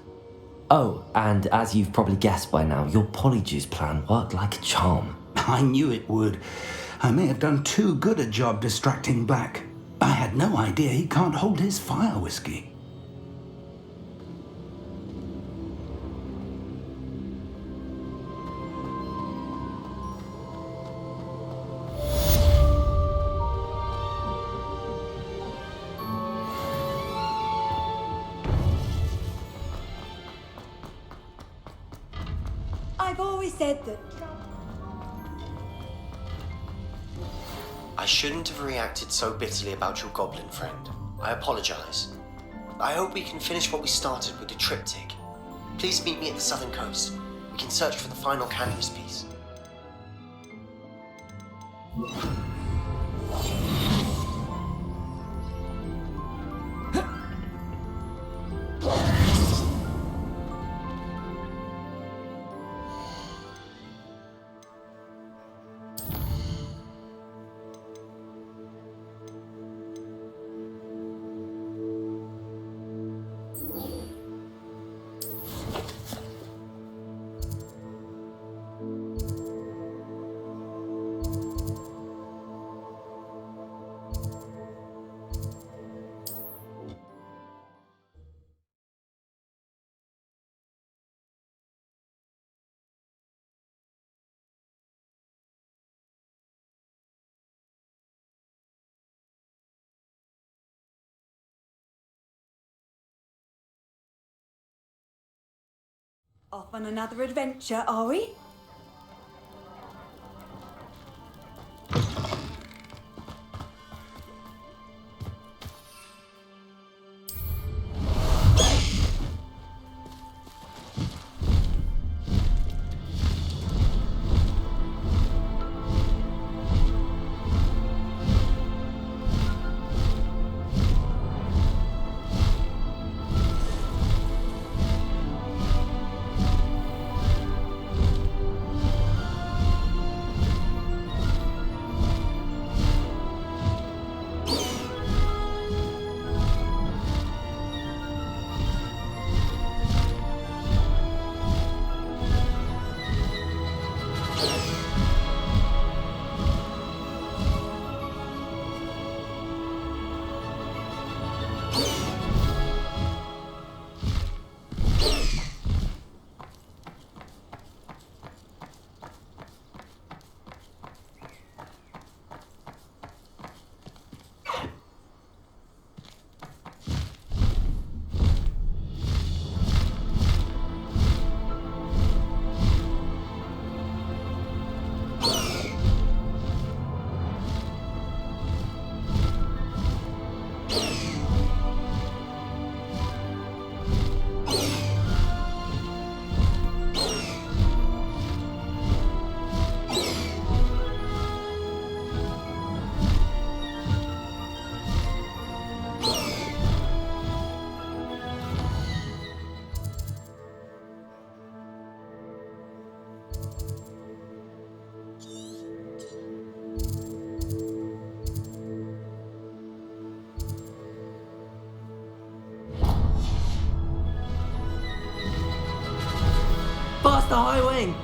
Oh, and as you've probably guessed by now, your Polyjuice plan worked like a charm. I knew it would. I may have done too good a job distracting Black. I had no idea he can't hold his fire whiskey. I've always said that. I shouldn't have reacted so bitterly about your goblin friend. I apologize. I hope we can finish what we started with the triptych. Please meet me at the southern coast. We can search for the final canvas piece. Off on another adventure, are we? Past the high wing!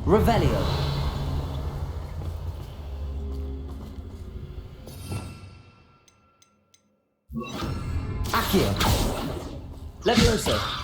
Revelio. Accio. Levioso.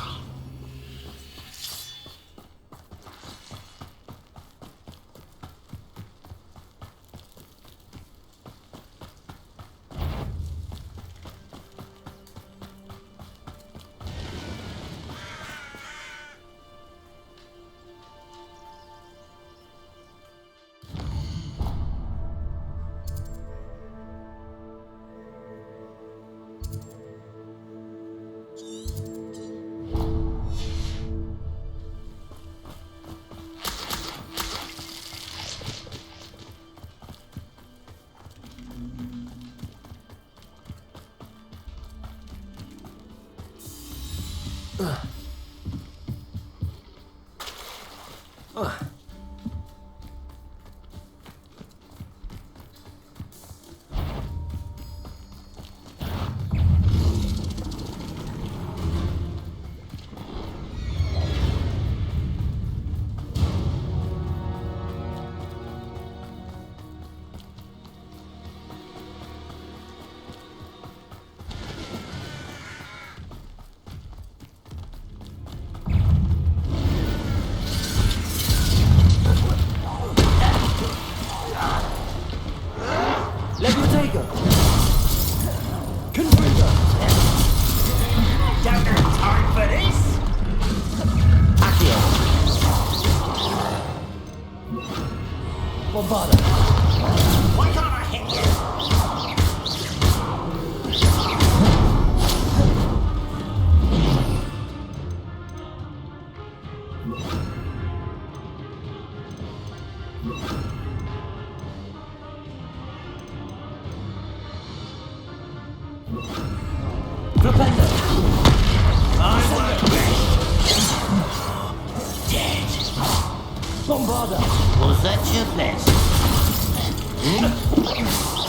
Was that your best?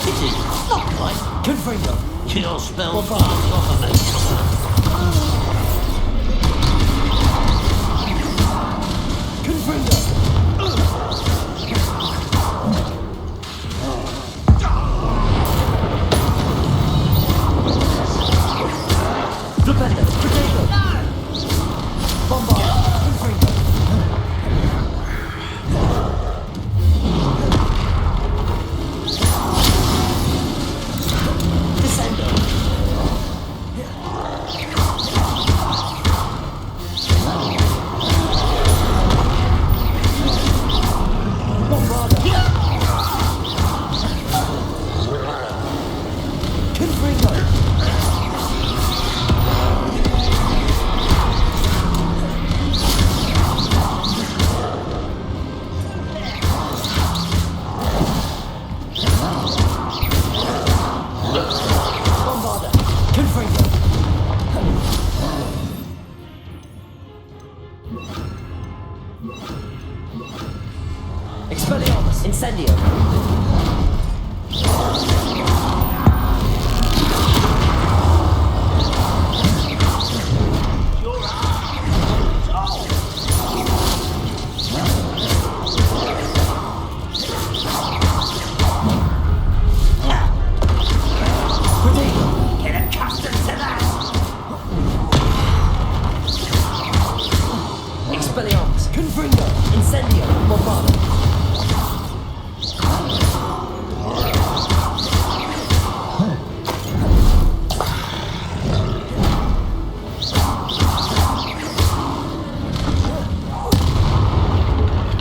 It is not quite. Confringo. Your spell fast off of me. accustomed to that! Expelliarmus, Confringo, Incendio, Bombardment.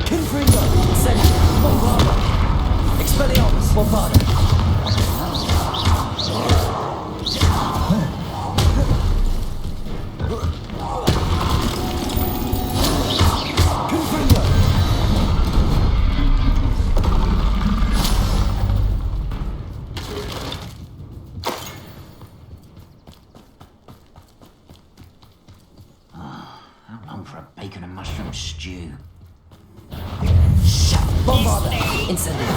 Confringo, Incendio, Bombardment. Expelliarmus, Bombardment. For a bacon and mushroom stew. Bombarder, Incendio.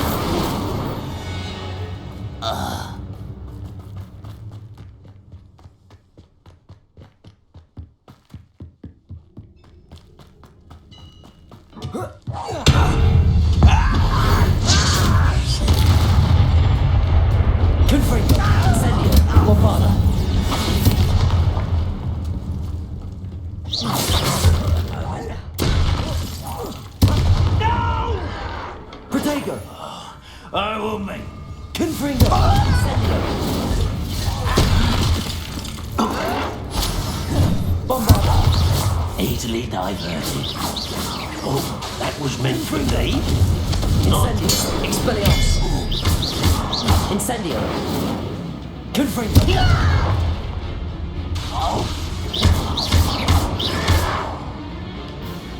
Confringo, Incendio, Bombarder. Protego! I will make. Confringo! Incendio! Bombarder! Easily diverted. Oh, that was meant for me. Incendio! Expelliarmus! Incendio! Confringo!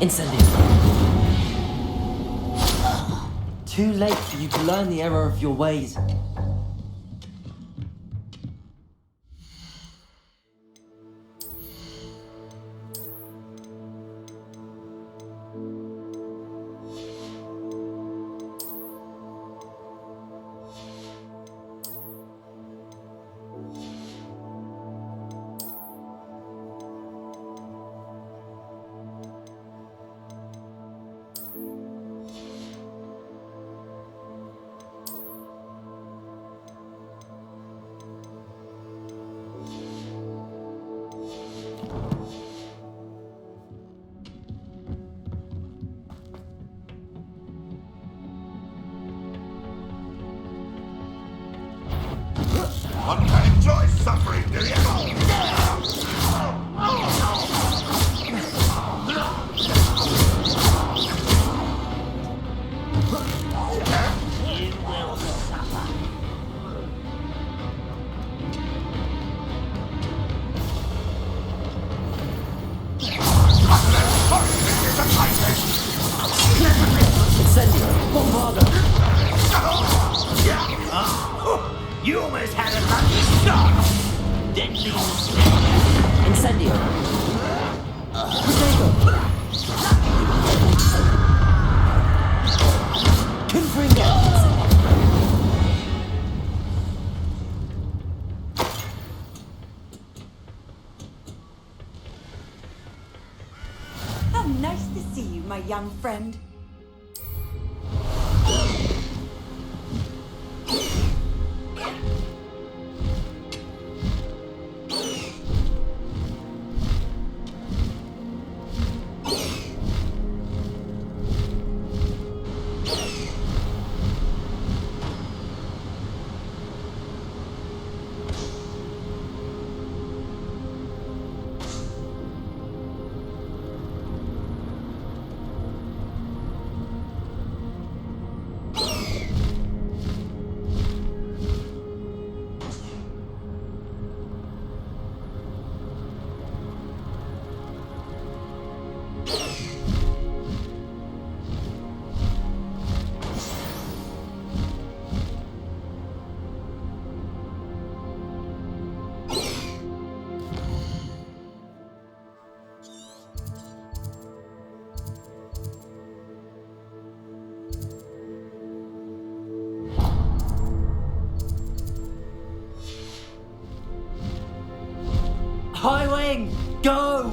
Incendio! Too late for you to learn the error of your ways. One can enjoy suffering, do you? You will suffer. Incendio! Bombarder! You almost had a lucky shot! Deadly mistake. Incendio! Protego! Confringo! How nice to see you, my young friend. High wing! Go!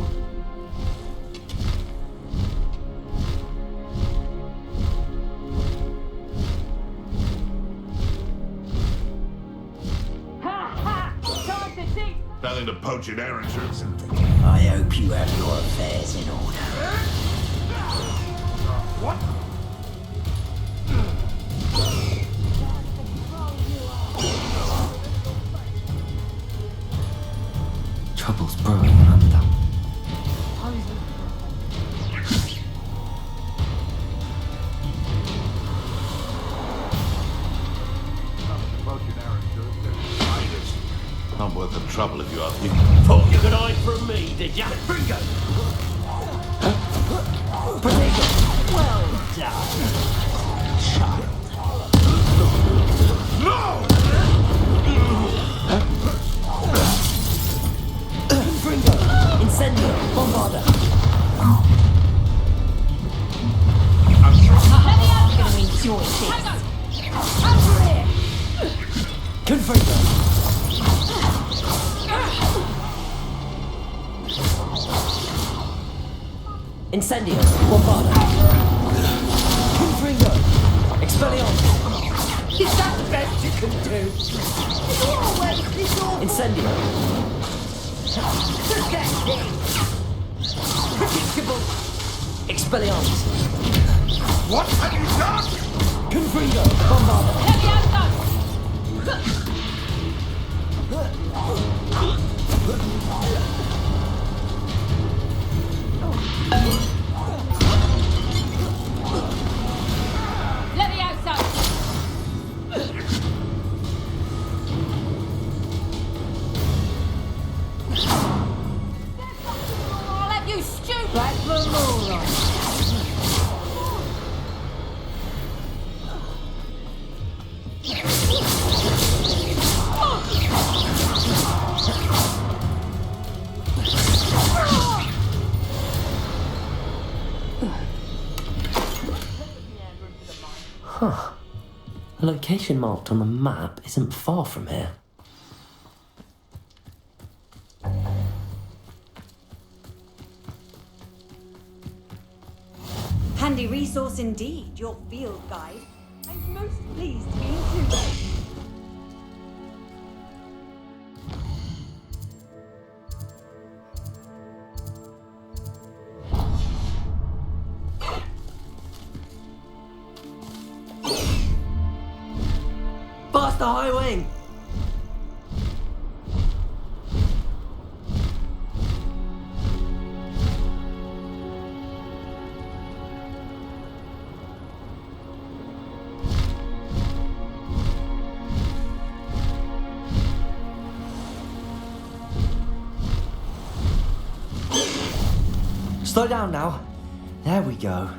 Ha ha! Time Nothing to poach an errand or something. I hope you have your affairs in order. What? Trouble's brewing around them. Not worth the trouble if you ask me. Thought you could hide from me, did ya? Bingo! Well done, child. No! Incendio, bombarda. I'm gonna enjoy this. Confringo. Incendio, bombarda. Confringo. Expelliarmus. Is that the best you can do? Incendio. Predictable. Expelliarmus. What have you done? Confringo, bombarda. Huh. The location marked on the map isn't far from here. Handy resource indeed, your field guide. I'm most pleased to be included. Blast the high wing! Slow down now. There we go.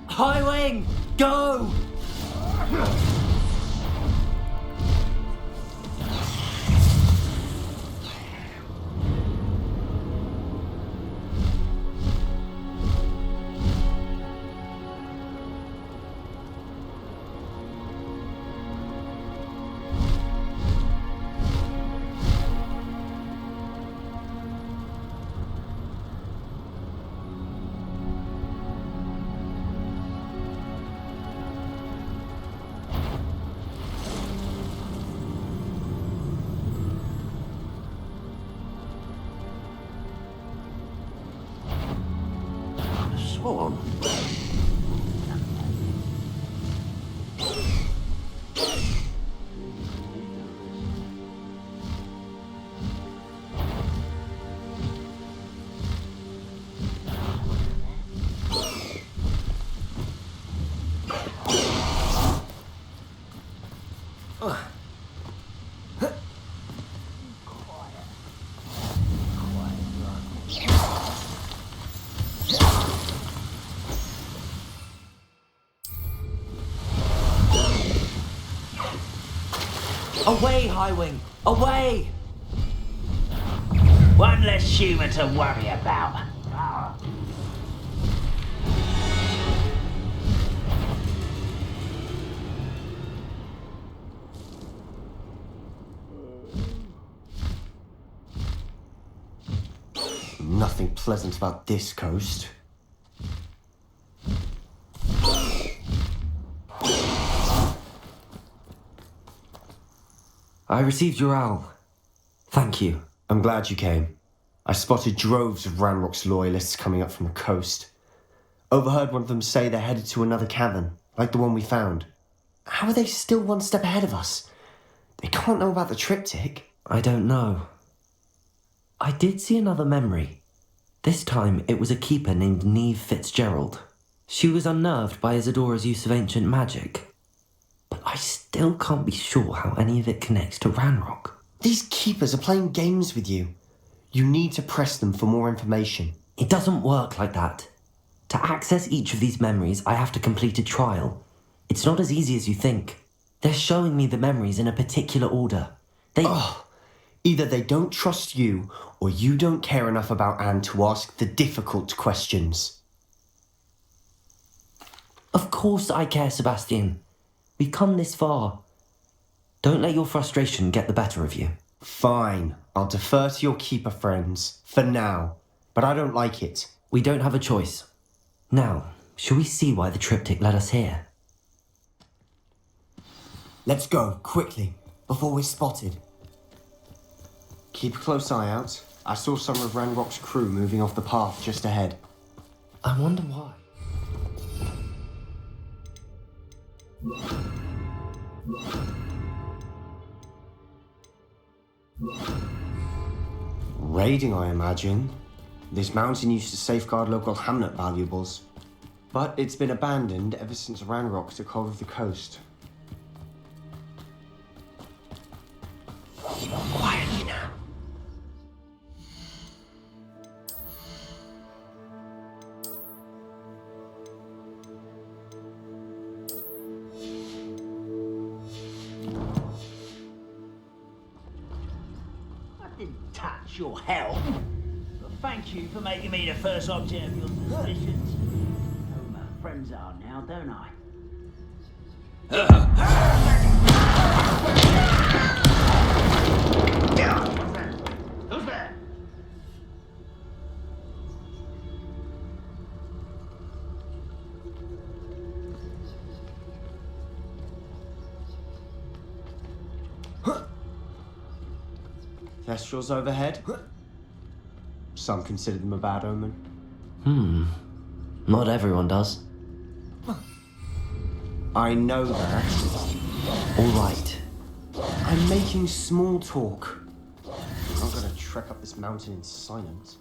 High wing, go! Swan. Away, High Wing! Away! One less human to worry about. Nothing pleasant about this coast. I received your owl. Thank you. I'm glad you came. I spotted droves of Ranrock's loyalists coming up from the coast. Overheard one of them say they're headed to another cavern, like the one we found. How are they still one step ahead of us? They can't know about the triptych. I don't know. I did see another memory. This time it was a keeper named Neve Fitzgerald. She was unnerved by Isadora's use of ancient magic. But I still can't be sure how any of it connects to Ranrock. These keepers are playing games with you. You need to press them for more information. It doesn't work like that. To access each of these memories, I have to complete a trial. It's not as easy as you think. They're showing me the memories in a particular order. Either they don't trust you, or you don't care enough about Anne to ask the difficult questions. Of course I care, Sebastian. We've come this far. Don't let your frustration get the better of you. Fine, I'll defer to your keeper friends, for now. But I don't like it. We don't have a choice. Now, shall we see why the triptych led us here? Let's go, quickly, before we're spotted. Keep a close eye out. I saw some of Ranrock's crew moving off the path just ahead. I wonder why. Raiding, I imagine. This mountain used to safeguard local hamlet valuables. But it's been abandoned ever since Ranrock took hold of the coast. Quietly now. I didn't touch your help. But thank you for making me the first object of your suspicions. I know who my friends are now, don't I? Who's there? Kestrels overhead? Some consider them a bad omen. Not everyone does. I know that. All right. I'm making small talk. I'm not gonna trek up this mountain in silence.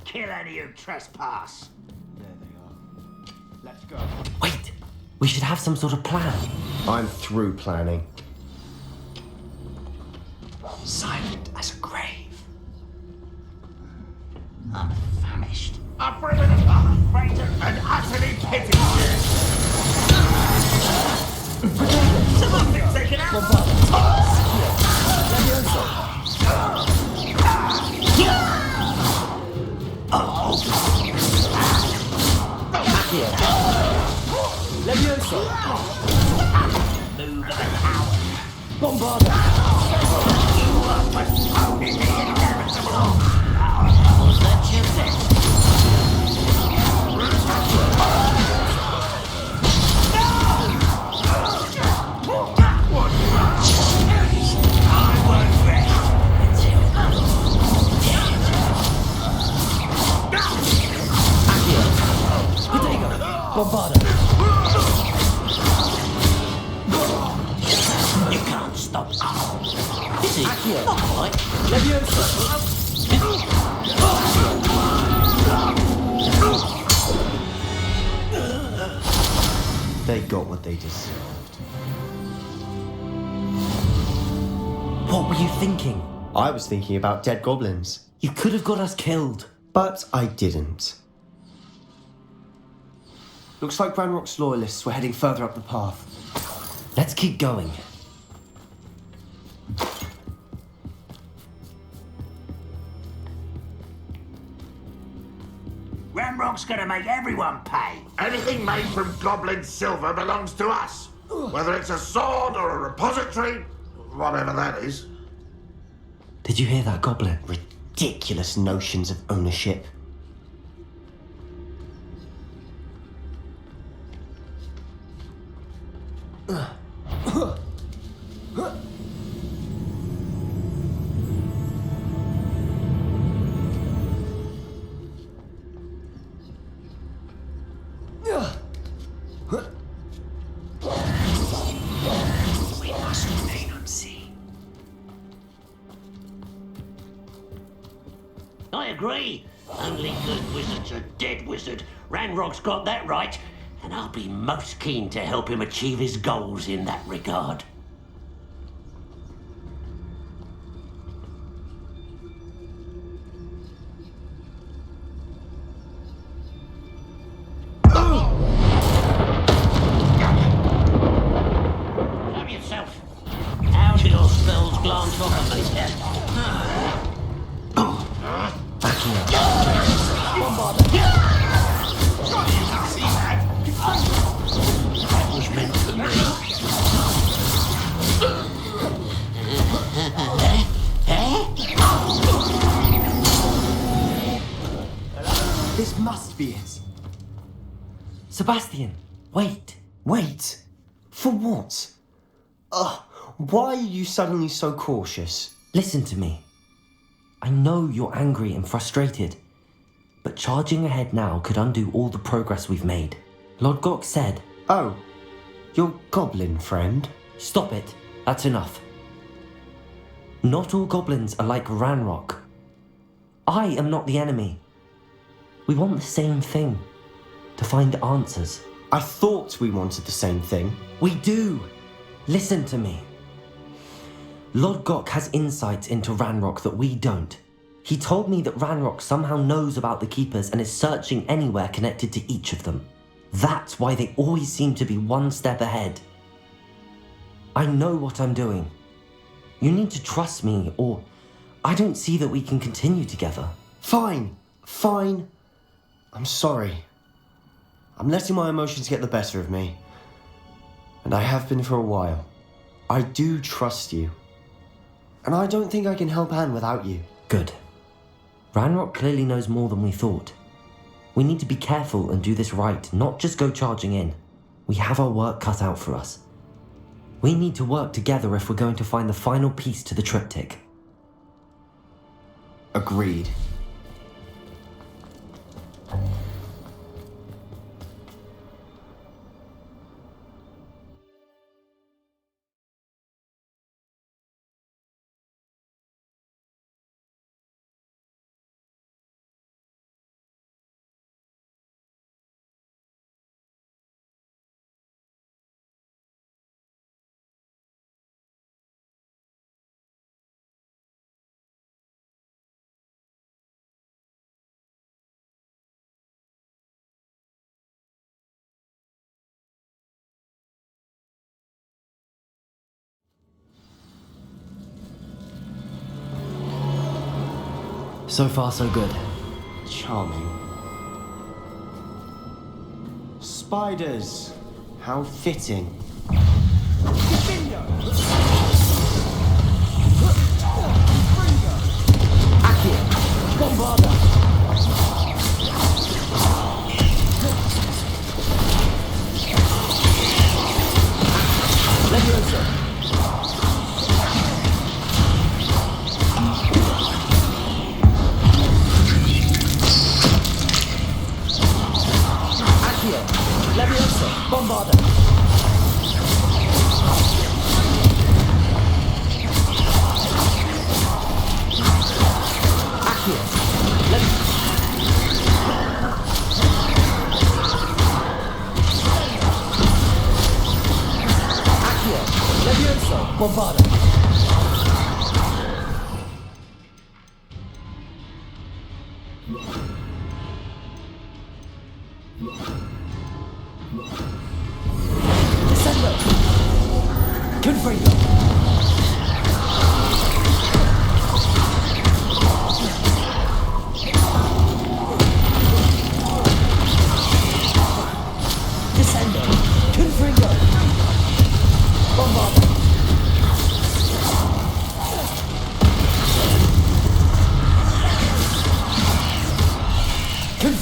Kill any who trespass. There they are. Let's go. Wait! We should have some sort of plan. I'm through planning. Silent as a grave. I'm famished. I'm driven apart, frightened, and utterly pitied. Someone been taken out. Levioso! Move the power. Bombarda! You are postponing the inevitable. How's the chipset? Bombarda! You can't stop us. This is Accio. right. Leviosa! They got what they deserved. What were you thinking? I was thinking about dead goblins. You could have got us killed. But I didn't. Looks like Ranrock's loyalists were heading further up the path. Let's keep going. Ranrock's gonna make everyone pay. Anything made from goblin silver belongs to us. Whether it's a sword or a repository, whatever that is. Did you hear that, Goblin? Ridiculous notions of ownership. We must remain unseen. I agree. Only good wizards are dead wizard. Ranrock's got that right, and I'll be most keen to help him achieve his goals in that regard. Help yourself. How do your spells glance off of me? That was meant for me. This must be it. Sebastian, wait. Wait? For what? Why are you suddenly so cautious? Listen to me. I know you're angry and frustrated, but charging ahead now could undo all the progress we've made. Lord Gok said... Oh, your goblin friend? Stop it. That's enough. Not all goblins are like Ranrock. I am not the enemy. We want the same thing. To find answers. I thought we wanted the same thing. We do. Listen to me. Lord Gok has insights into Ranrock that we don't. He told me that Ranrock somehow knows about the Keepers and is searching anywhere connected to each of them. That's why they always seem to be one step ahead. I know what I'm doing. You need to trust me, or I don't see that we can continue together. Fine. I'm sorry. I'm letting my emotions get the better of me. And I have been for a while. I do trust you. And I don't think I can help Anne without you. Good. Ranrock clearly knows more than we thought. We need to be careful and do this right, not just go charging in. We have our work cut out for us. We need to work together if we're going to find the final piece to the triptych. Agreed. So far, so good. Charming. Spiders. How fitting.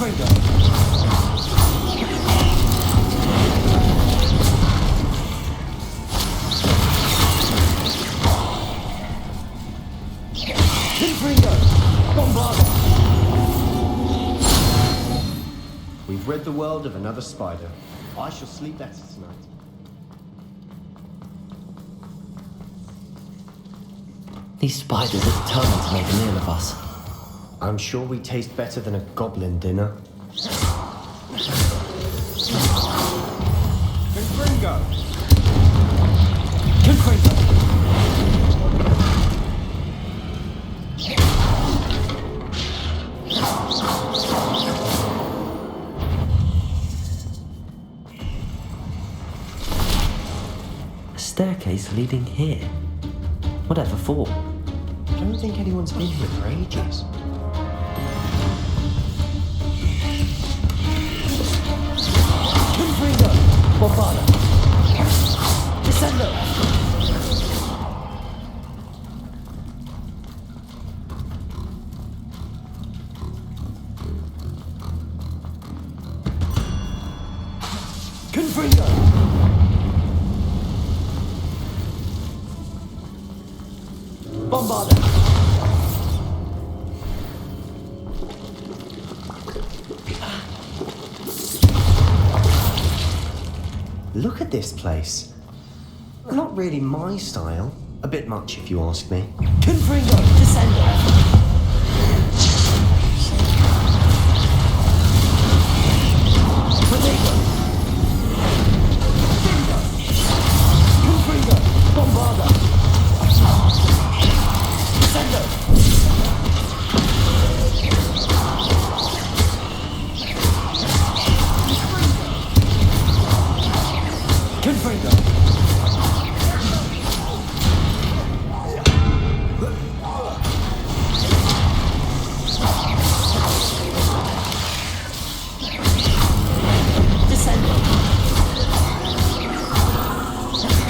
Confringo. Confringo. Bombarda. We've rid the world of another spider. I shall sleep better tonight. These spiders are determined to make a meal of us. I'm sure we taste better than a goblin dinner. Confringo. Confringo. A staircase leading here. Whatever for? I don't think anyone's been here for ages. Confringo. Bombarda. Descendo. Confringo. Bombarda. Look at this place. Not really my style. A bit much, if you ask me. Confringo. Descendo. Protego. Confringo. Bombarda. Descendo. Confringo. Descendo.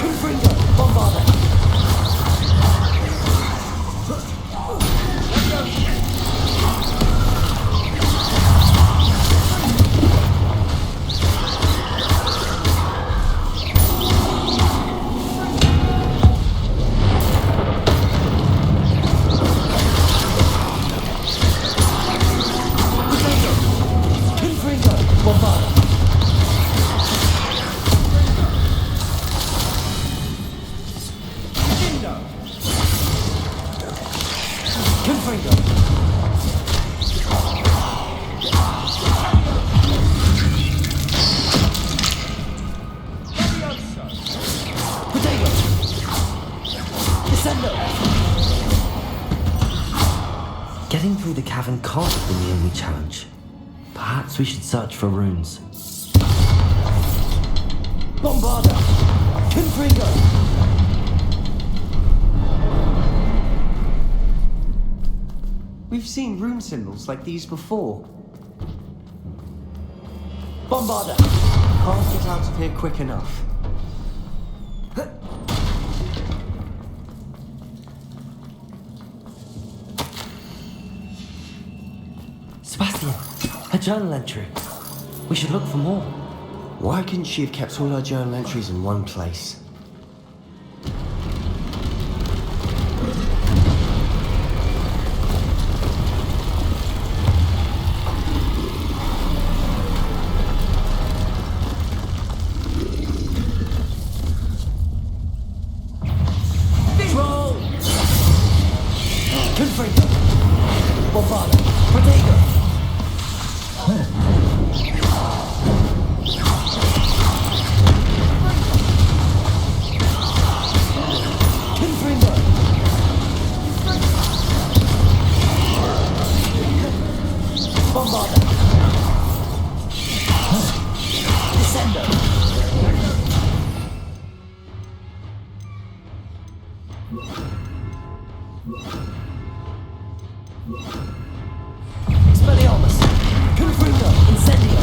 Confringo. Bombarda. Confringo. Bombarda. Confringo. Protego. Descendo. Getting through the cavern can't have been the only challenge. Perhaps we should search for runes. Bombarda. Confringo. We've seen rune symbols like these before. Bombarda. Can't get out of here quick enough. Sebastian, a journal entry. We should look for more. Why couldn't she have kept all her journal entries in one place? Roll. Confringo. Bombarda. Protego. Confringo. Bombarda. Descendo. Expelliarmus. Confringo. Incendio.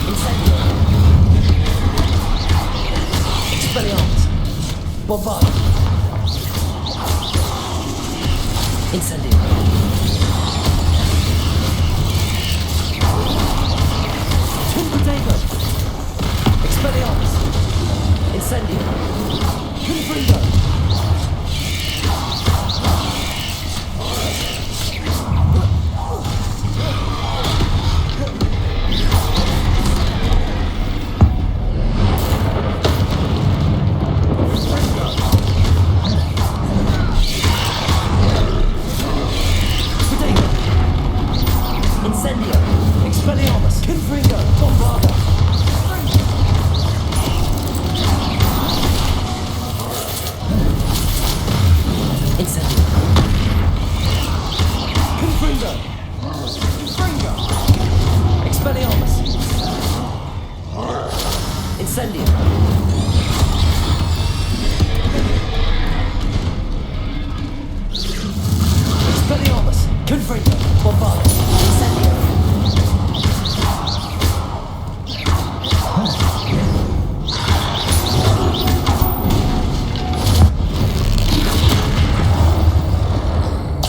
Incendio. Expelliarmus. Bombarda. Incendio. Twin Potato. Expelliarmus. Incendio. Confringo. Incendio. Expelliarmus. Confringo. Bombarda. Incendio. Confringo. Confringo. Expelliarmus. Incendio. Expelliarmus. Confringo. Bombarda. Incendio.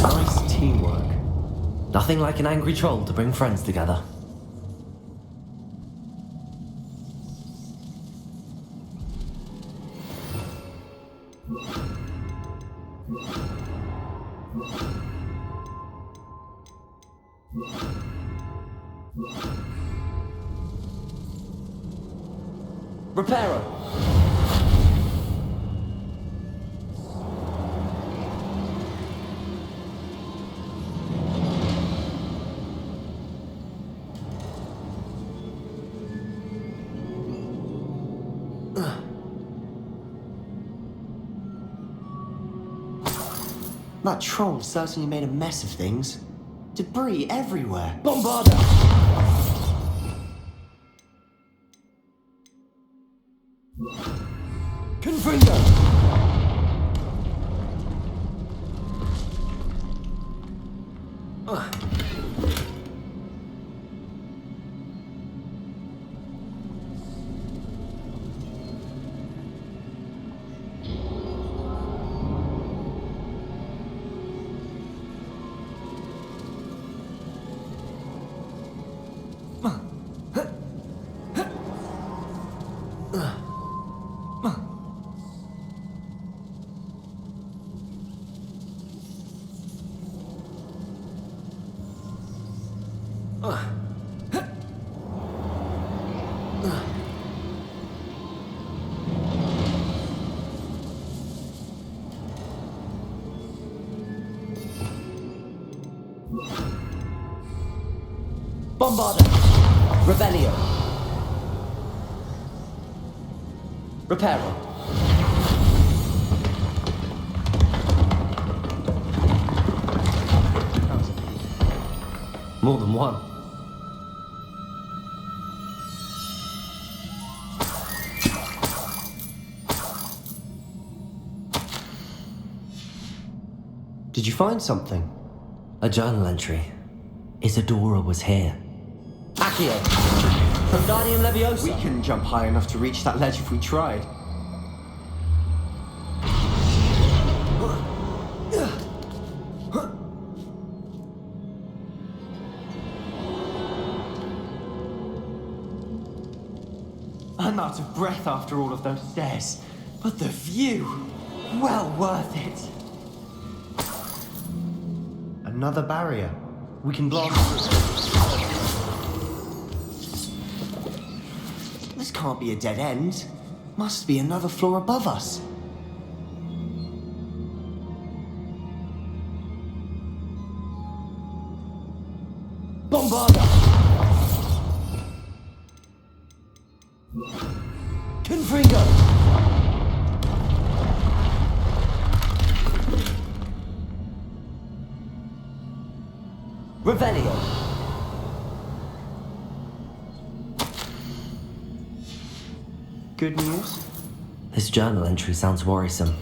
Nice teamwork. Nothing like an angry troll to bring friends together. Reparo. That troll certainly made a mess of things. Debris everywhere. Bombarda. Confringo. Bombarda. Revelio. Reparo. More than one. Did you find something? A journal entry. Isadora was here. Accio. Wingardium Leviosa. We couldn't jump high enough to reach that ledge if we tried. I'm out of breath after all of those stairs, but the view, well worth it. Another barrier. We can blast through. This can't be a dead end. Must be another floor above us. Bombarda. Confringo. Revelio. Good news? This journal entry sounds worrisome.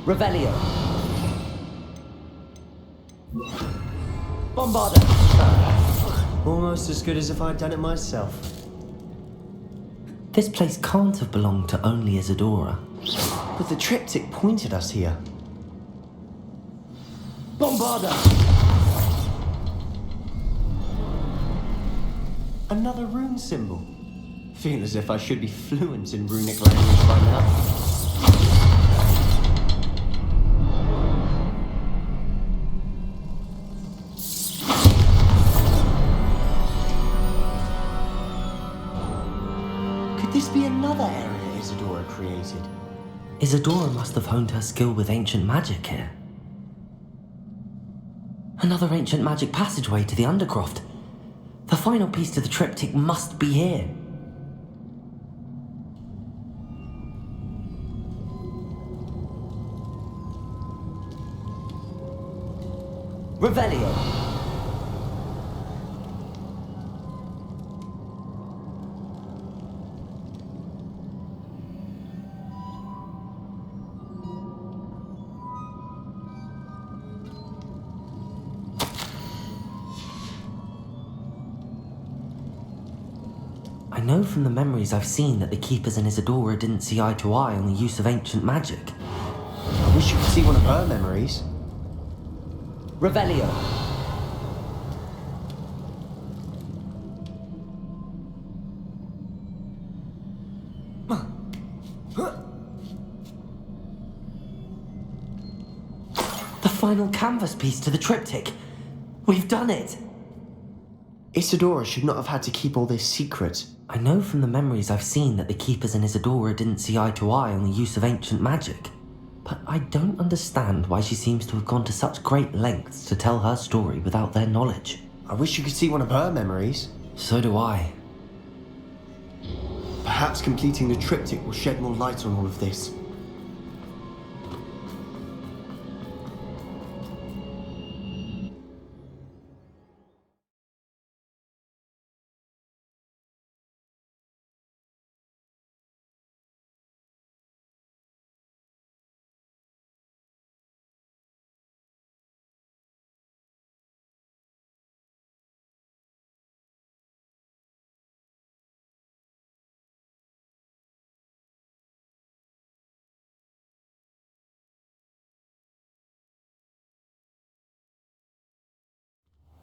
Revelio. Bombarda. Almost as good as if I'd done it myself. This place can't have belonged to only Isadora. But the triptych pointed us here. Bombarda. Another rune symbol. Feel as if I should be fluent in runic language by now. Could this be another area Isadora created? Isadora must have honed her skill with ancient magic here. Another ancient magic passageway to the Undercroft. The final piece to the triptych must be here. Revelio. I know from the memories I've seen that the Keepers and Isadora didn't see eye to eye on the use of ancient magic. I wish you could see one of her memories. Revelio. The final canvas piece to the triptych. We've done it. Isadora should not have had to keep all this secret. I know from the memories I've seen that the Keepers and Isadora didn't see eye to eye on the use of ancient magic. But I don't understand why she seems to have gone to such great lengths to tell her story without their knowledge. I wish you could see one of her memories. So do I. Perhaps completing the triptych will shed more light on all of this.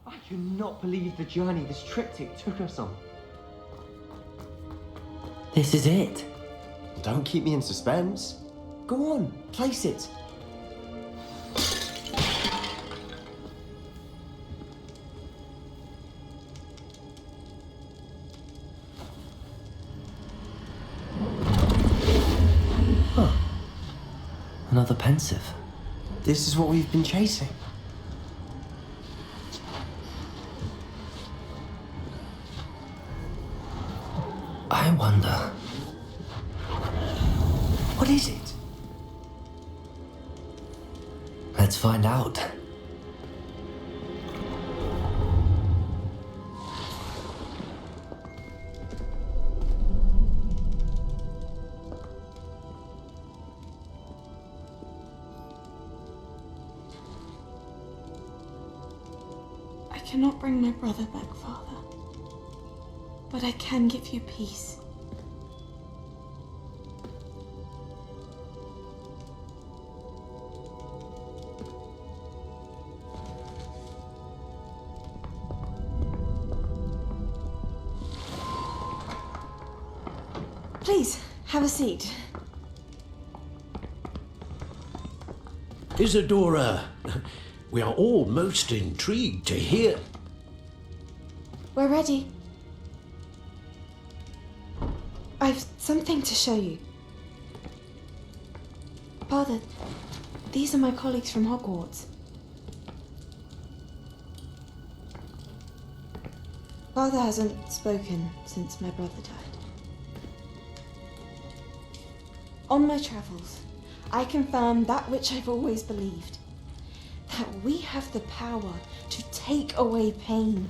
I cannot believe the journey this triptych took us on. This is it. Don't keep me in suspense. Go on, place it. Huh. Another pensive. This is what we've been chasing. I wonder. What is it? Let's find out. I cannot bring my brother back, Father. But I can give you peace. Please, have a seat. Isadora, we are all most intrigued to hear. We're ready. I've something to show you. Father, these are my colleagues from Hogwarts. Father hasn't spoken since my brother died. On my travels, I confirmed that which I've always believed. That we have the power to take away pain.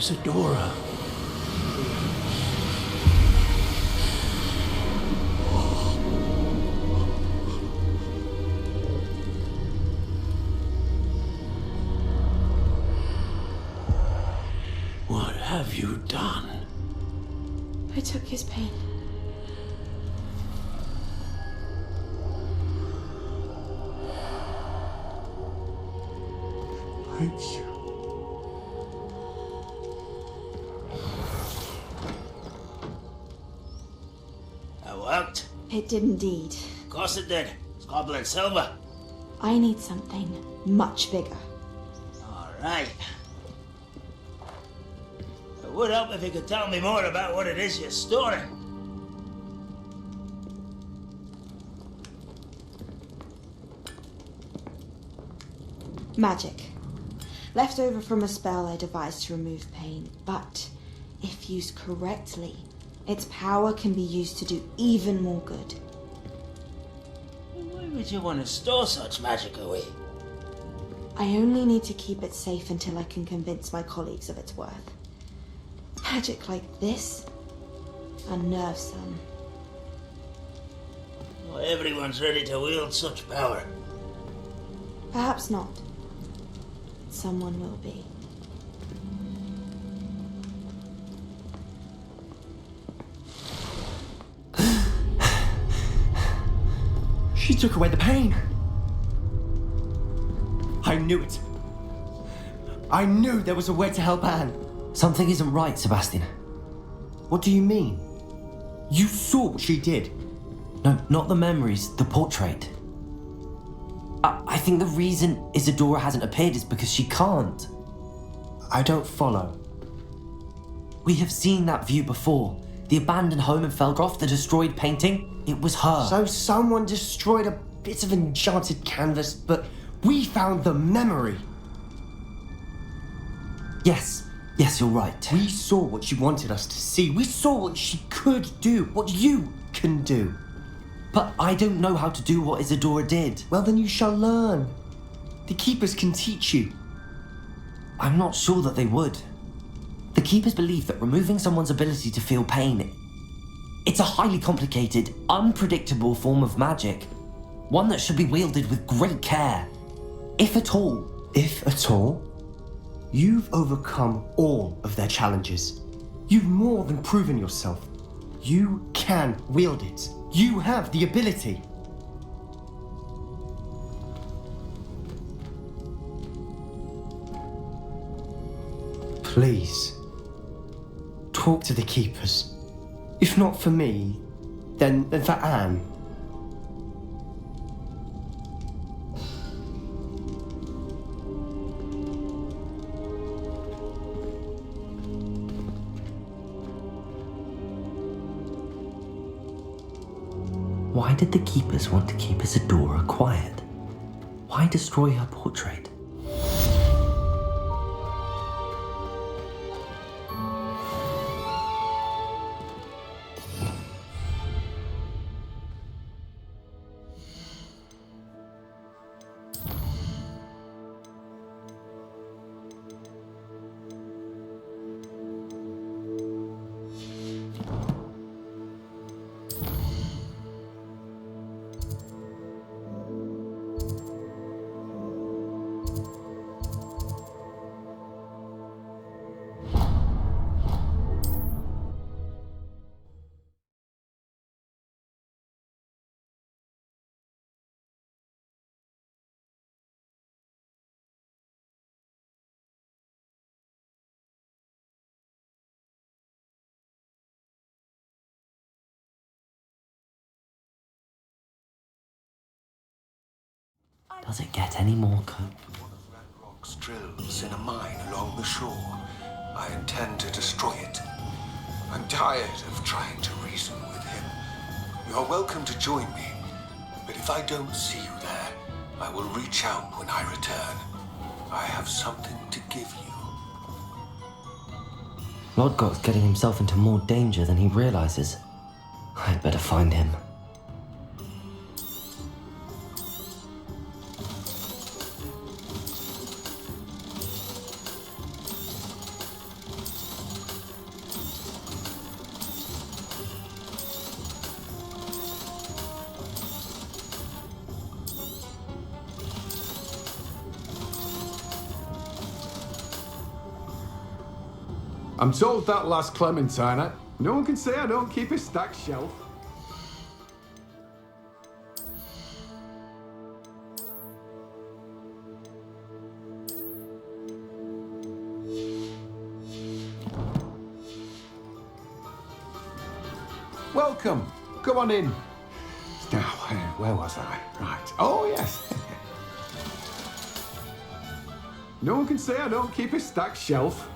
Isadora. What have you done? I took his pain. Thank you. That worked. It did indeed. Of course it did. It's copper and silver. I need something much bigger. All right. It would help if you could tell me more about what it is you're storing. Magic. Left over from a spell I devised to remove pain, but if used correctly, its power can be used to do even more good. Why would you want to store such magic away? I only need to keep it safe until I can convince my colleagues of its worth. Magic like this unnerves some. Not everyone's ready to wield such power. Perhaps not. Someone will be. She took away the pain. I knew it. I knew there was a way to help Anne. Something isn't right, Sebastian. What do you mean? You saw what she did. No, not the memories, the portrait. I think the reason Isadora hasn't appeared is because she can't. I don't follow. We have seen that view before. The abandoned home in Felgroth, the destroyed painting, it was her. So someone destroyed a bit of enchanted canvas, but we found the memory. Yes, you're right. We saw what she wanted us to see. We saw what she could do, what you can do. But I don't know how to do what Isadora did. Well, then you shall learn. The Keepers can teach you. I'm not sure that they would. The Keepers believe that removing someone's ability to feel pain, it's a highly complicated, unpredictable form of magic. One that should be wielded with great care. If at all. If at all? You've overcome all of their challenges. You've more than proven yourself. You can wield it. You have the ability. Please, talk to the Keepers. If not for me, then for Anne. Why did the Keepers want to keep Isadora quiet? Why destroy her portrait? Does it get any more Rocks drills in a mine along the shore. I intend to destroy it. I'm tired of trying to reason with him. You're welcome to join me, but if I don't see you there, I will reach out when I return. I have something to give you. Lodgok's getting himself into more danger than he realizes. I'd better find him. I'm told that last Clementine. No one can say I don't keep a stacked shelf. Welcome. Come on in. Now, where was I? Right. Oh, yes. No one can say I don't keep a stacked shelf.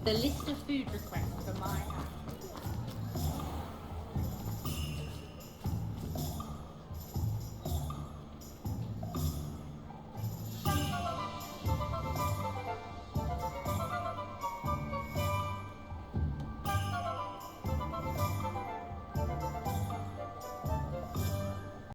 The list of food requests for my house.